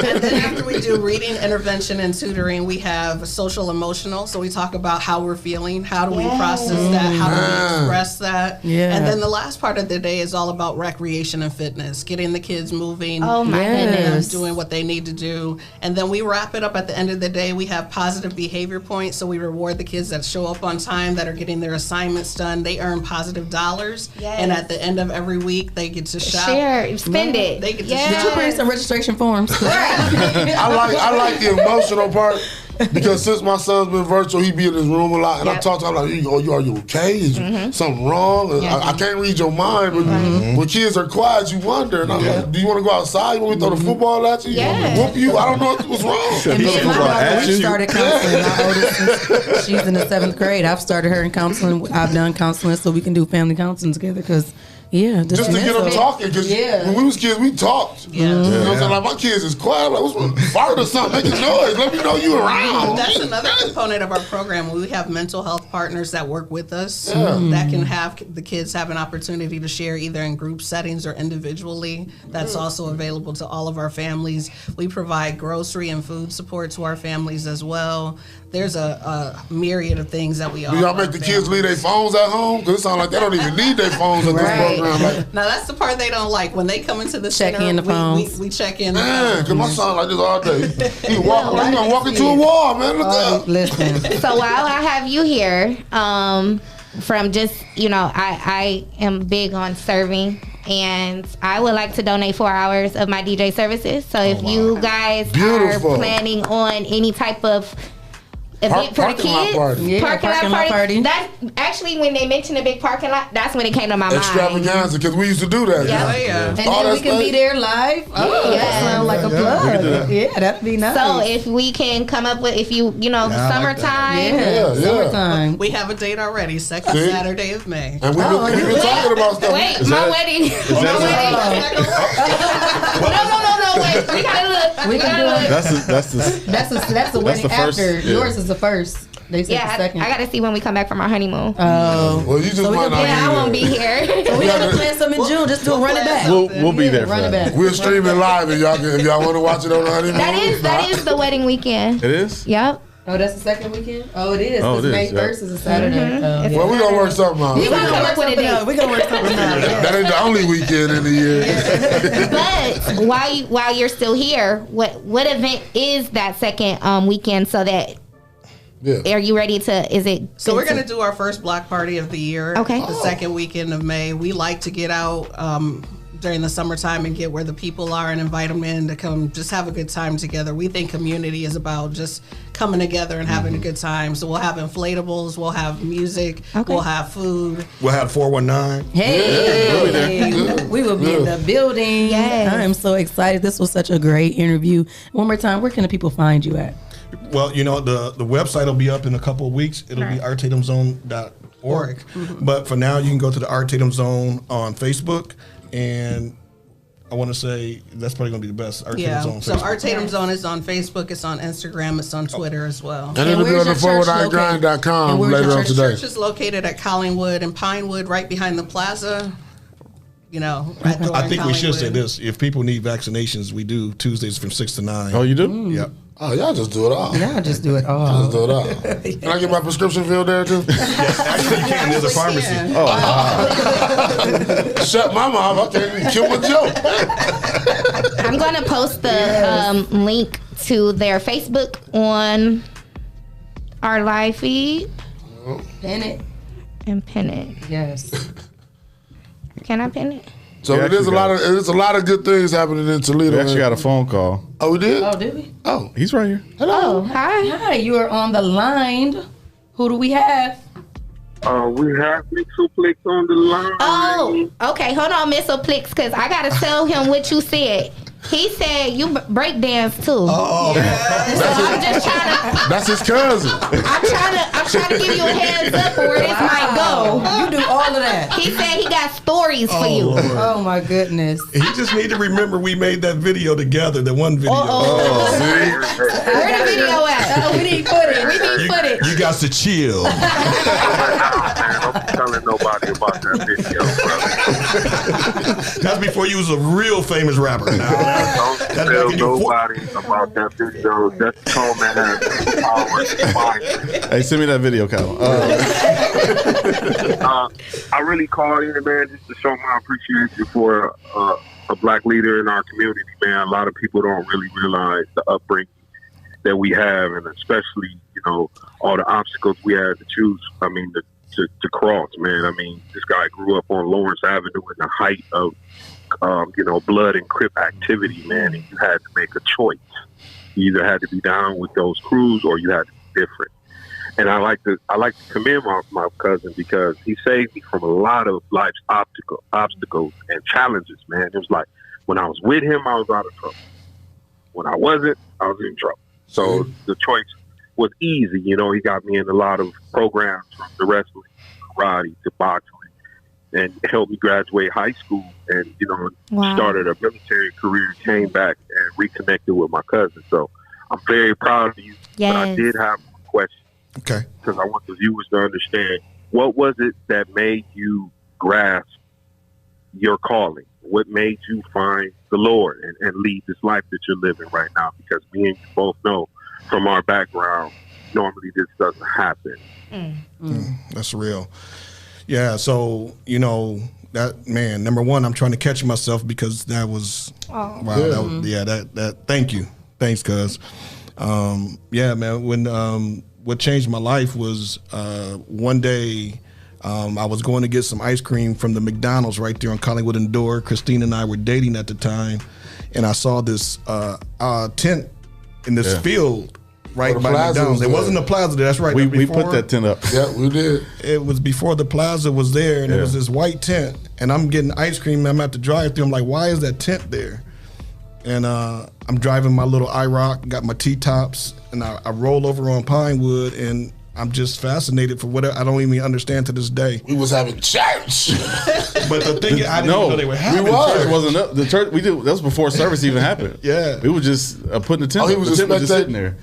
U: And then after we do reading, intervention, and tutoring, we have social emotional. So we talk about how we're feeling, how do we process that, how do we express that. And then the last part of the day is all about recreation and fitness, getting the kids moving, doing what they need to do. And then we wrap it up at the end of the day. We have positive behavior points. So we reward the kids that show up on time, that are getting their assignments done. They earn positive dollars. And at the end of every week, they get to shop.
L: Spend it.
U: They get to
J: Did you bring some registration forms?
I: I like the emotional part because since my son's been virtual, he be in his room a lot, and I talk to him like, "Are you okay? Is something wrong?" I can't read your mind, but when kids are quiet, you wonder. And I'm like, "Do you want to go outside? You want me to throw the football at you? Whoop you? I don't know what's wrong."
J: And me and my daughter, we started counseling. My oldest, she's in the 7th grade. I've started her in counseling. I've done counseling so we can do family counseling together because. Yeah,
I: just to get them talking, because when we was kids, we talked. You know what I'm saying? Like, my kids is quiet. I'm like, what's wrong? Fart or something, make a noise. Let me know you around.
U: That's another component of our program. We have mental health partners that work with us that can have the kids have an opportunity to share either in group settings or individually. That's also available to all of our families. We provide grocery and food support to our families as well. There's a myriad of things that we offer.
I: Do y'all make the kids leave their phones at home? Because it sounds like they don't even need their phones at this program.
U: Now that's the part they don't like. When they come into the
J: check
U: center,
J: in the phones.
U: We check in.
I: Man, because my son like this all day. He gonna walk into a wall, man. Look up.
J: Listen.
L: So while I have you here, from just I am big on serving. And I would like to donate 4 hours of my DJ services. So if you guys are planning on any type of event for the kids, parking lot party. That's actually when they mentioned a big parking lot. That's when it came to my mind.
I: Extravaganza, because we used to do that.
J: And then we can be there live. That sounds like a plug. Yeah, that'd be nice.
L: So if we can come up with, summertime.
J: Summertime.
U: We have a date already, second Saturday of May.
I: And we've been talking about stuff.
L: Wait, my wedding. No, wait. We gotta look.
K: That's the
J: wedding after. Yours is the first. They said the second.
L: I gotta see when we come back from our honeymoon.
J: Oh,
I: well, you just might not.
L: Yeah, I won't be here.
J: So we gotta plan something in June. Just do run it back.
K: We'll be there.
J: Run it back.
I: We're streaming live, and if y'all want to watch it on the honeymoon.
L: That is the wedding weekend.
K: It is.
L: Yep.
J: Oh, that's the second weekend? Oh, it is.
K: Oh, it is,
J: May
K: yeah.
J: 1st is a Saturday.
L: Mm-hmm.
I: Well, we're going to work something out.
L: We're gonna work with a date.
J: We're gonna work something out.
I: That ain't the only weekend in the year.
L: But while you're still here, what event is that second weekend so that are you ready to, is it?
U: So we're going to do our first block party of the year.
L: Okay.
U: The second weekend of May. We like to get out during the summertime and get where the people are and invite them in to come just have a good time together. We think community is about just coming together and having a good time. So we'll have inflatables, we'll have music, we'll have food.
A: We'll have 419.
J: Hey, we will be in the building.
L: Yes.
J: I'm so excited. This was such a great interview. One more time, where can the people find you at?
A: Well, you know, the website will be up in a couple of weeks. It'll be arttatumzone.org. But for now, you can go to the Art Tatum Zone on Facebook. And I want to say that's probably going to be the best. Art Tatum Zone.
U: So Art Tatum Zone is on Facebook, it's on Instagram, it's on Twitter as well.
I: And it'll be on the 419grind.com later on today.
U: The church is located at Collingwood and Pinewood, right behind the plaza. You know, right there
A: I
U: in
A: think we should say
U: Collingwood.
A: this. If people need vaccinations, we do Tuesdays from 6 to 9.
K: Oh, you do?
A: Yep.
I: Oh, y'all just do it all.
J: Y'all just do it all.
I: Just do it all. Can I get my prescription filled there too?
A: Actually, you can. There's a pharmacy.
I: Shut my mouth. I can't even kill my joke.
L: I'm going to post the link to their Facebook on our live feed.
J: Pin it.
L: And pin it.
J: Yes.
L: Can I pin it?
I: So there's a lot of good things happening in Toledo.
K: We actually got a phone call.
I: Oh, we did?
J: Oh, did we?
I: Oh,
K: he's right here.
J: Hello.
L: Oh, hi.
J: Hi, you are on the line. Who do we have?
F: We have Mixoplix on the line.
L: Oh, okay. Hold on, Miss Oplix, because I got to tell him what you said. He said you break dance too.
I: Oh,
L: so I'm just trying to.
I: That's his cousin.
L: I'm trying to give you a heads up for where this might go.
J: You do all of that.
L: He said he got stories for you.
A: Lord.
J: Oh my goodness.
A: He just need to remember we made that video together, the one video.
L: Where the video at?
J: We need footage.
L: We need footage.
A: You got to chill.
F: Man, don't be telling nobody about that video, brother.
A: That's before you was a real famous rapper. Now,
F: Don't tell nobody about that video. That's Tom man has power.
K: Hey, send me that video, Kyle.
F: I really called in, man, just to show my appreciation for a black leader in our community, man. A lot of people don't really realize the upbringing that we have, and especially, you know, all the obstacles we had to choose. I mean, to cross, man. I mean, this guy grew up on Lawrence Avenue in the height of you know, blood and Crip activity, man, and you had to make a choice. You either had to be down with those crews or you had to be different. And I like to commend my cousin because he saved me from a lot of life's obstacles and challenges, man. It was like when I was with him, I was out of trouble. When I wasn't, I was in trouble. So the choice was easy. You know, he got me in a lot of programs from the wrestling, karate to boxing, and helped me graduate high school and, you know, started a military career, came back and reconnected with my cousin. So I'm very proud of you.
L: Yes.
F: But I did have a question.
A: Okay.
F: Because I want the viewers to understand, what was it that made you grasp your calling? What made you find the Lord and lead this life that you're living right now? Because me and you both know from our background, normally this doesn't happen.
A: That's real. Yeah, so, you know, that, man, number one, I'm trying to catch myself because that was, wow, that thank you. Thanks, cuz. Yeah, man, when, what changed my life was one day I was going to get some ice cream from the McDonald's right there on Collingwood and Door. Christine and I were dating at the time, and I saw this tent in this field right by McDonald's. It wasn't the plaza there, that's right.
K: We put that tent up.
I: Yeah, we did.
A: It was before the plaza was there, and it was this white tent, and I'm getting ice cream, and I'm at the drive-thru. I'm like, why is that tent there? And I'm driving my little IROC, got my T-tops, and I roll over on Pinewood, and I'm just fascinated for whatever. I don't even understand to this day.
I: We was having church.
A: But the thing is, I didn't know they were having
K: church. Wasn't up. The church we did. That was before service even happened.
A: Yeah.
K: We were just putting the tent.
A: Oh, he was
K: the tent was just
A: spectating.
K: sitting there.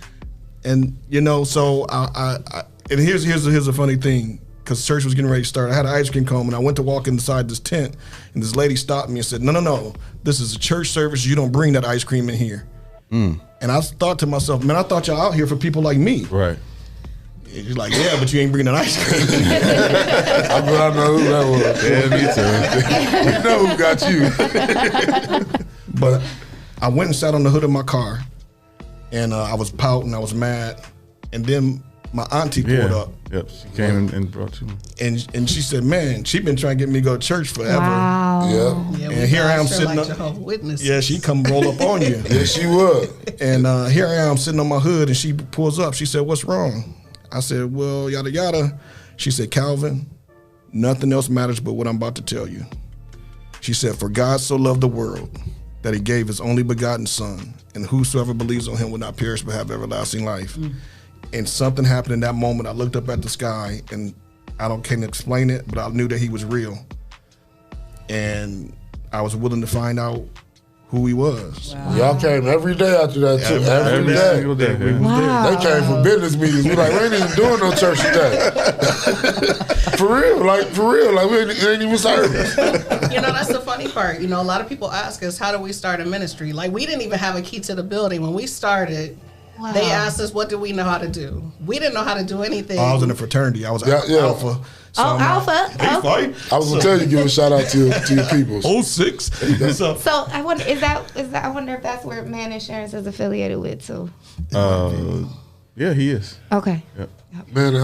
A: And you know, so I And here's a funny thing, because church was getting ready to start. I had an ice cream cone, and I went to walk inside this tent, and this lady stopped me and said, no, this is a church service. You don't bring that ice cream in here. And I thought to myself, man, I thought y'all out here for people like me.
K: Right.
A: She's like, yeah, but you ain't bringing ice cream in here.
I: I know who that was. Yeah, me too. We know who got you.
A: But I went and sat on the hood of my car, and I was pouting, I was mad, and then my auntie pulled up.
K: Yep, she came and brought you.
A: And she said, man, she been trying to get me to go to church forever.
L: Wow.
A: Yeah, and here I am sitting
U: like
A: up.
U: Jehovah's Witnesses.
A: Yeah, she come roll up on you.
I: Yes, she would.
A: And here I am sitting on my hood, and she pulls up. She said, what's wrong? I said, well, yada, yada. She said, Calvin, nothing else matters but what I'm about to tell you. She said, for God so loved the world that he gave his only begotten son, and whosoever believes on him will not perish but have everlasting life. And something happened in that moment. I looked up at the sky, and can't explain it, but I knew that he was real. And I was willing to find out who he was.
I: Wow. Y'all came every day after that too. Every
K: single day.
I: They came for business meetings. We like, we ain't even doing no church today. For real, like we ain't even service.
U: You know, that's the funny part. You know, a lot of people ask us, how do we start a ministry? Like, we didn't even have a key to the building when we started.
L: Wow.
U: They asked us, what do we know how to do? We didn't know how to do anything.
A: I was in a fraternity. I was Alpha. So
L: Alpha.
A: Fight.
I: I was gonna tell you, give a shout out to your peoples.
A: 06.
L: So I wonder, I wonder if that's where Man Insurance is affiliated with too.
K: Yeah, he is.
L: Okay.
K: Yep.
I: Man,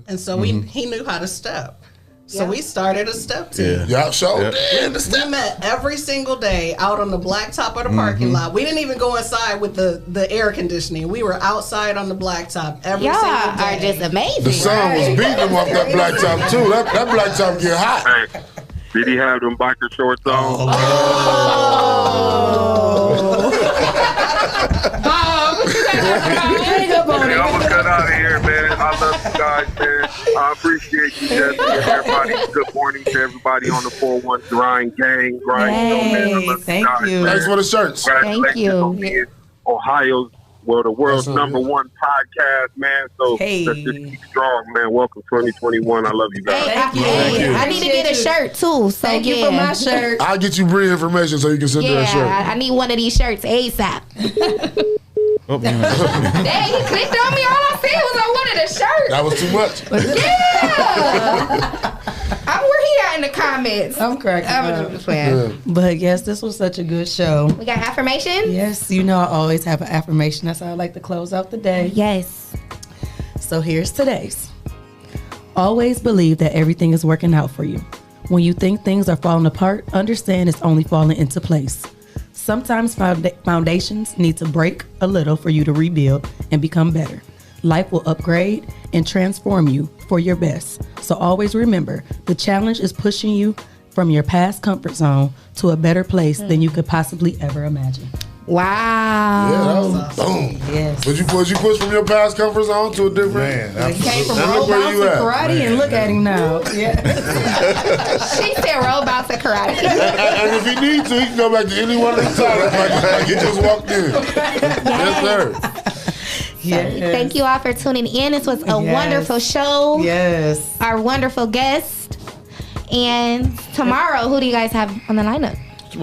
U: and so he knew how to step. So we started a step team.
I: Yeah, sure did.
U: We met every single day out on the blacktop of the parking lot. We didn't even go inside with the air conditioning. We were outside on the blacktop every single day.
L: Are just amazing.
I: The sun was beating them off that blacktop too. That blacktop get hot.
F: Hey, did he have them biker shorts on?
U: I'm
F: gonna cut out of here, man. I love you guys, man. I appreciate you, Jesse, and everybody. Good morning to everybody on the 4-1 Grind Gang. Grind Show, man. I love
J: Thank
F: you guys,
J: you.
F: man.
I: Thanks for the shirts.
F: Congratulations on being Ohio's, the world's number one podcast, man. So let's just keep strong, man. Welcome 2021. I love you guys.
L: Thank you. I need to get a shirt too. So
J: Thank you for my shirt.
I: I'll get you Bree information so you can send her a shirt.
L: I need one of these shirts ASAP.
K: Oh,
L: Dang, he clicked on me. All I said was I wanted a shirt.
I: That was too much.
L: Yeah. Where he at in the comments?
J: I'm cracking up.
L: just playing.
J: But yes, this was such a good show.
L: We got affirmations?
J: Yes, you know I always have an affirmation. That's how I like to close out the day.
L: Yes.
J: So here's today's. Always believe that everything is working out for you. When you think things are falling apart, understand it's only falling into place. Sometimes foundations need to break a little for you to rebuild and become better. Life will upgrade and transform you for your best. So always remember, the challenge is pushing you from your past comfort zone to a better place than you could possibly ever imagine.
L: Wow.
I: Yeah, that was boom.
J: Yes.
I: But you push from your past comfort zone to a different.
J: He came from robots to karate, and look at him now. Yeah.
L: She said robots to karate.
I: And if he needs to, he can go back to any one of the titles like he just walked in. Yes, sir.
L: Yes. Thank you all for tuning in. This was a wonderful show.
J: Yes.
L: Our wonderful guest. And tomorrow, who do you guys have on the lineup?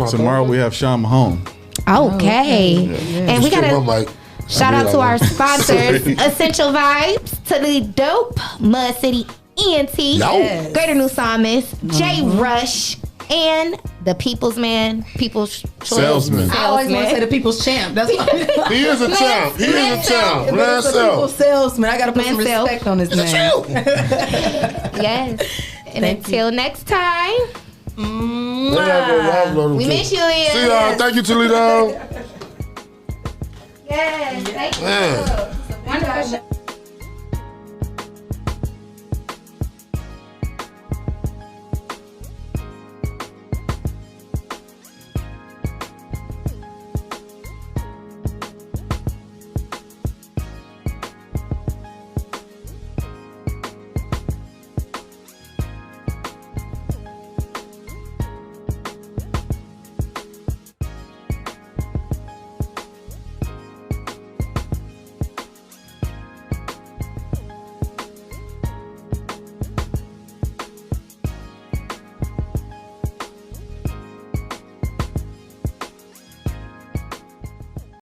K: Tomorrow we have Sean Mahone.
L: Okay. And we got to shout out to our sponsors,
K: Sorry.
L: Essential Vibes, Toledo, Mud City ENT, Greater New Psalmist, J Rush, and the People's Man, People's
J: Salesman. I always want to say the People's Champ. That's what
I: He is a champ. He is a champ.
J: Lance People's Salesman. I got to put some respect on his name.
L: Yes. And until next time. We miss you, Leah.
I: See y'all. Thank you, Toledo.
L: Yes, thank you. Wonderful show.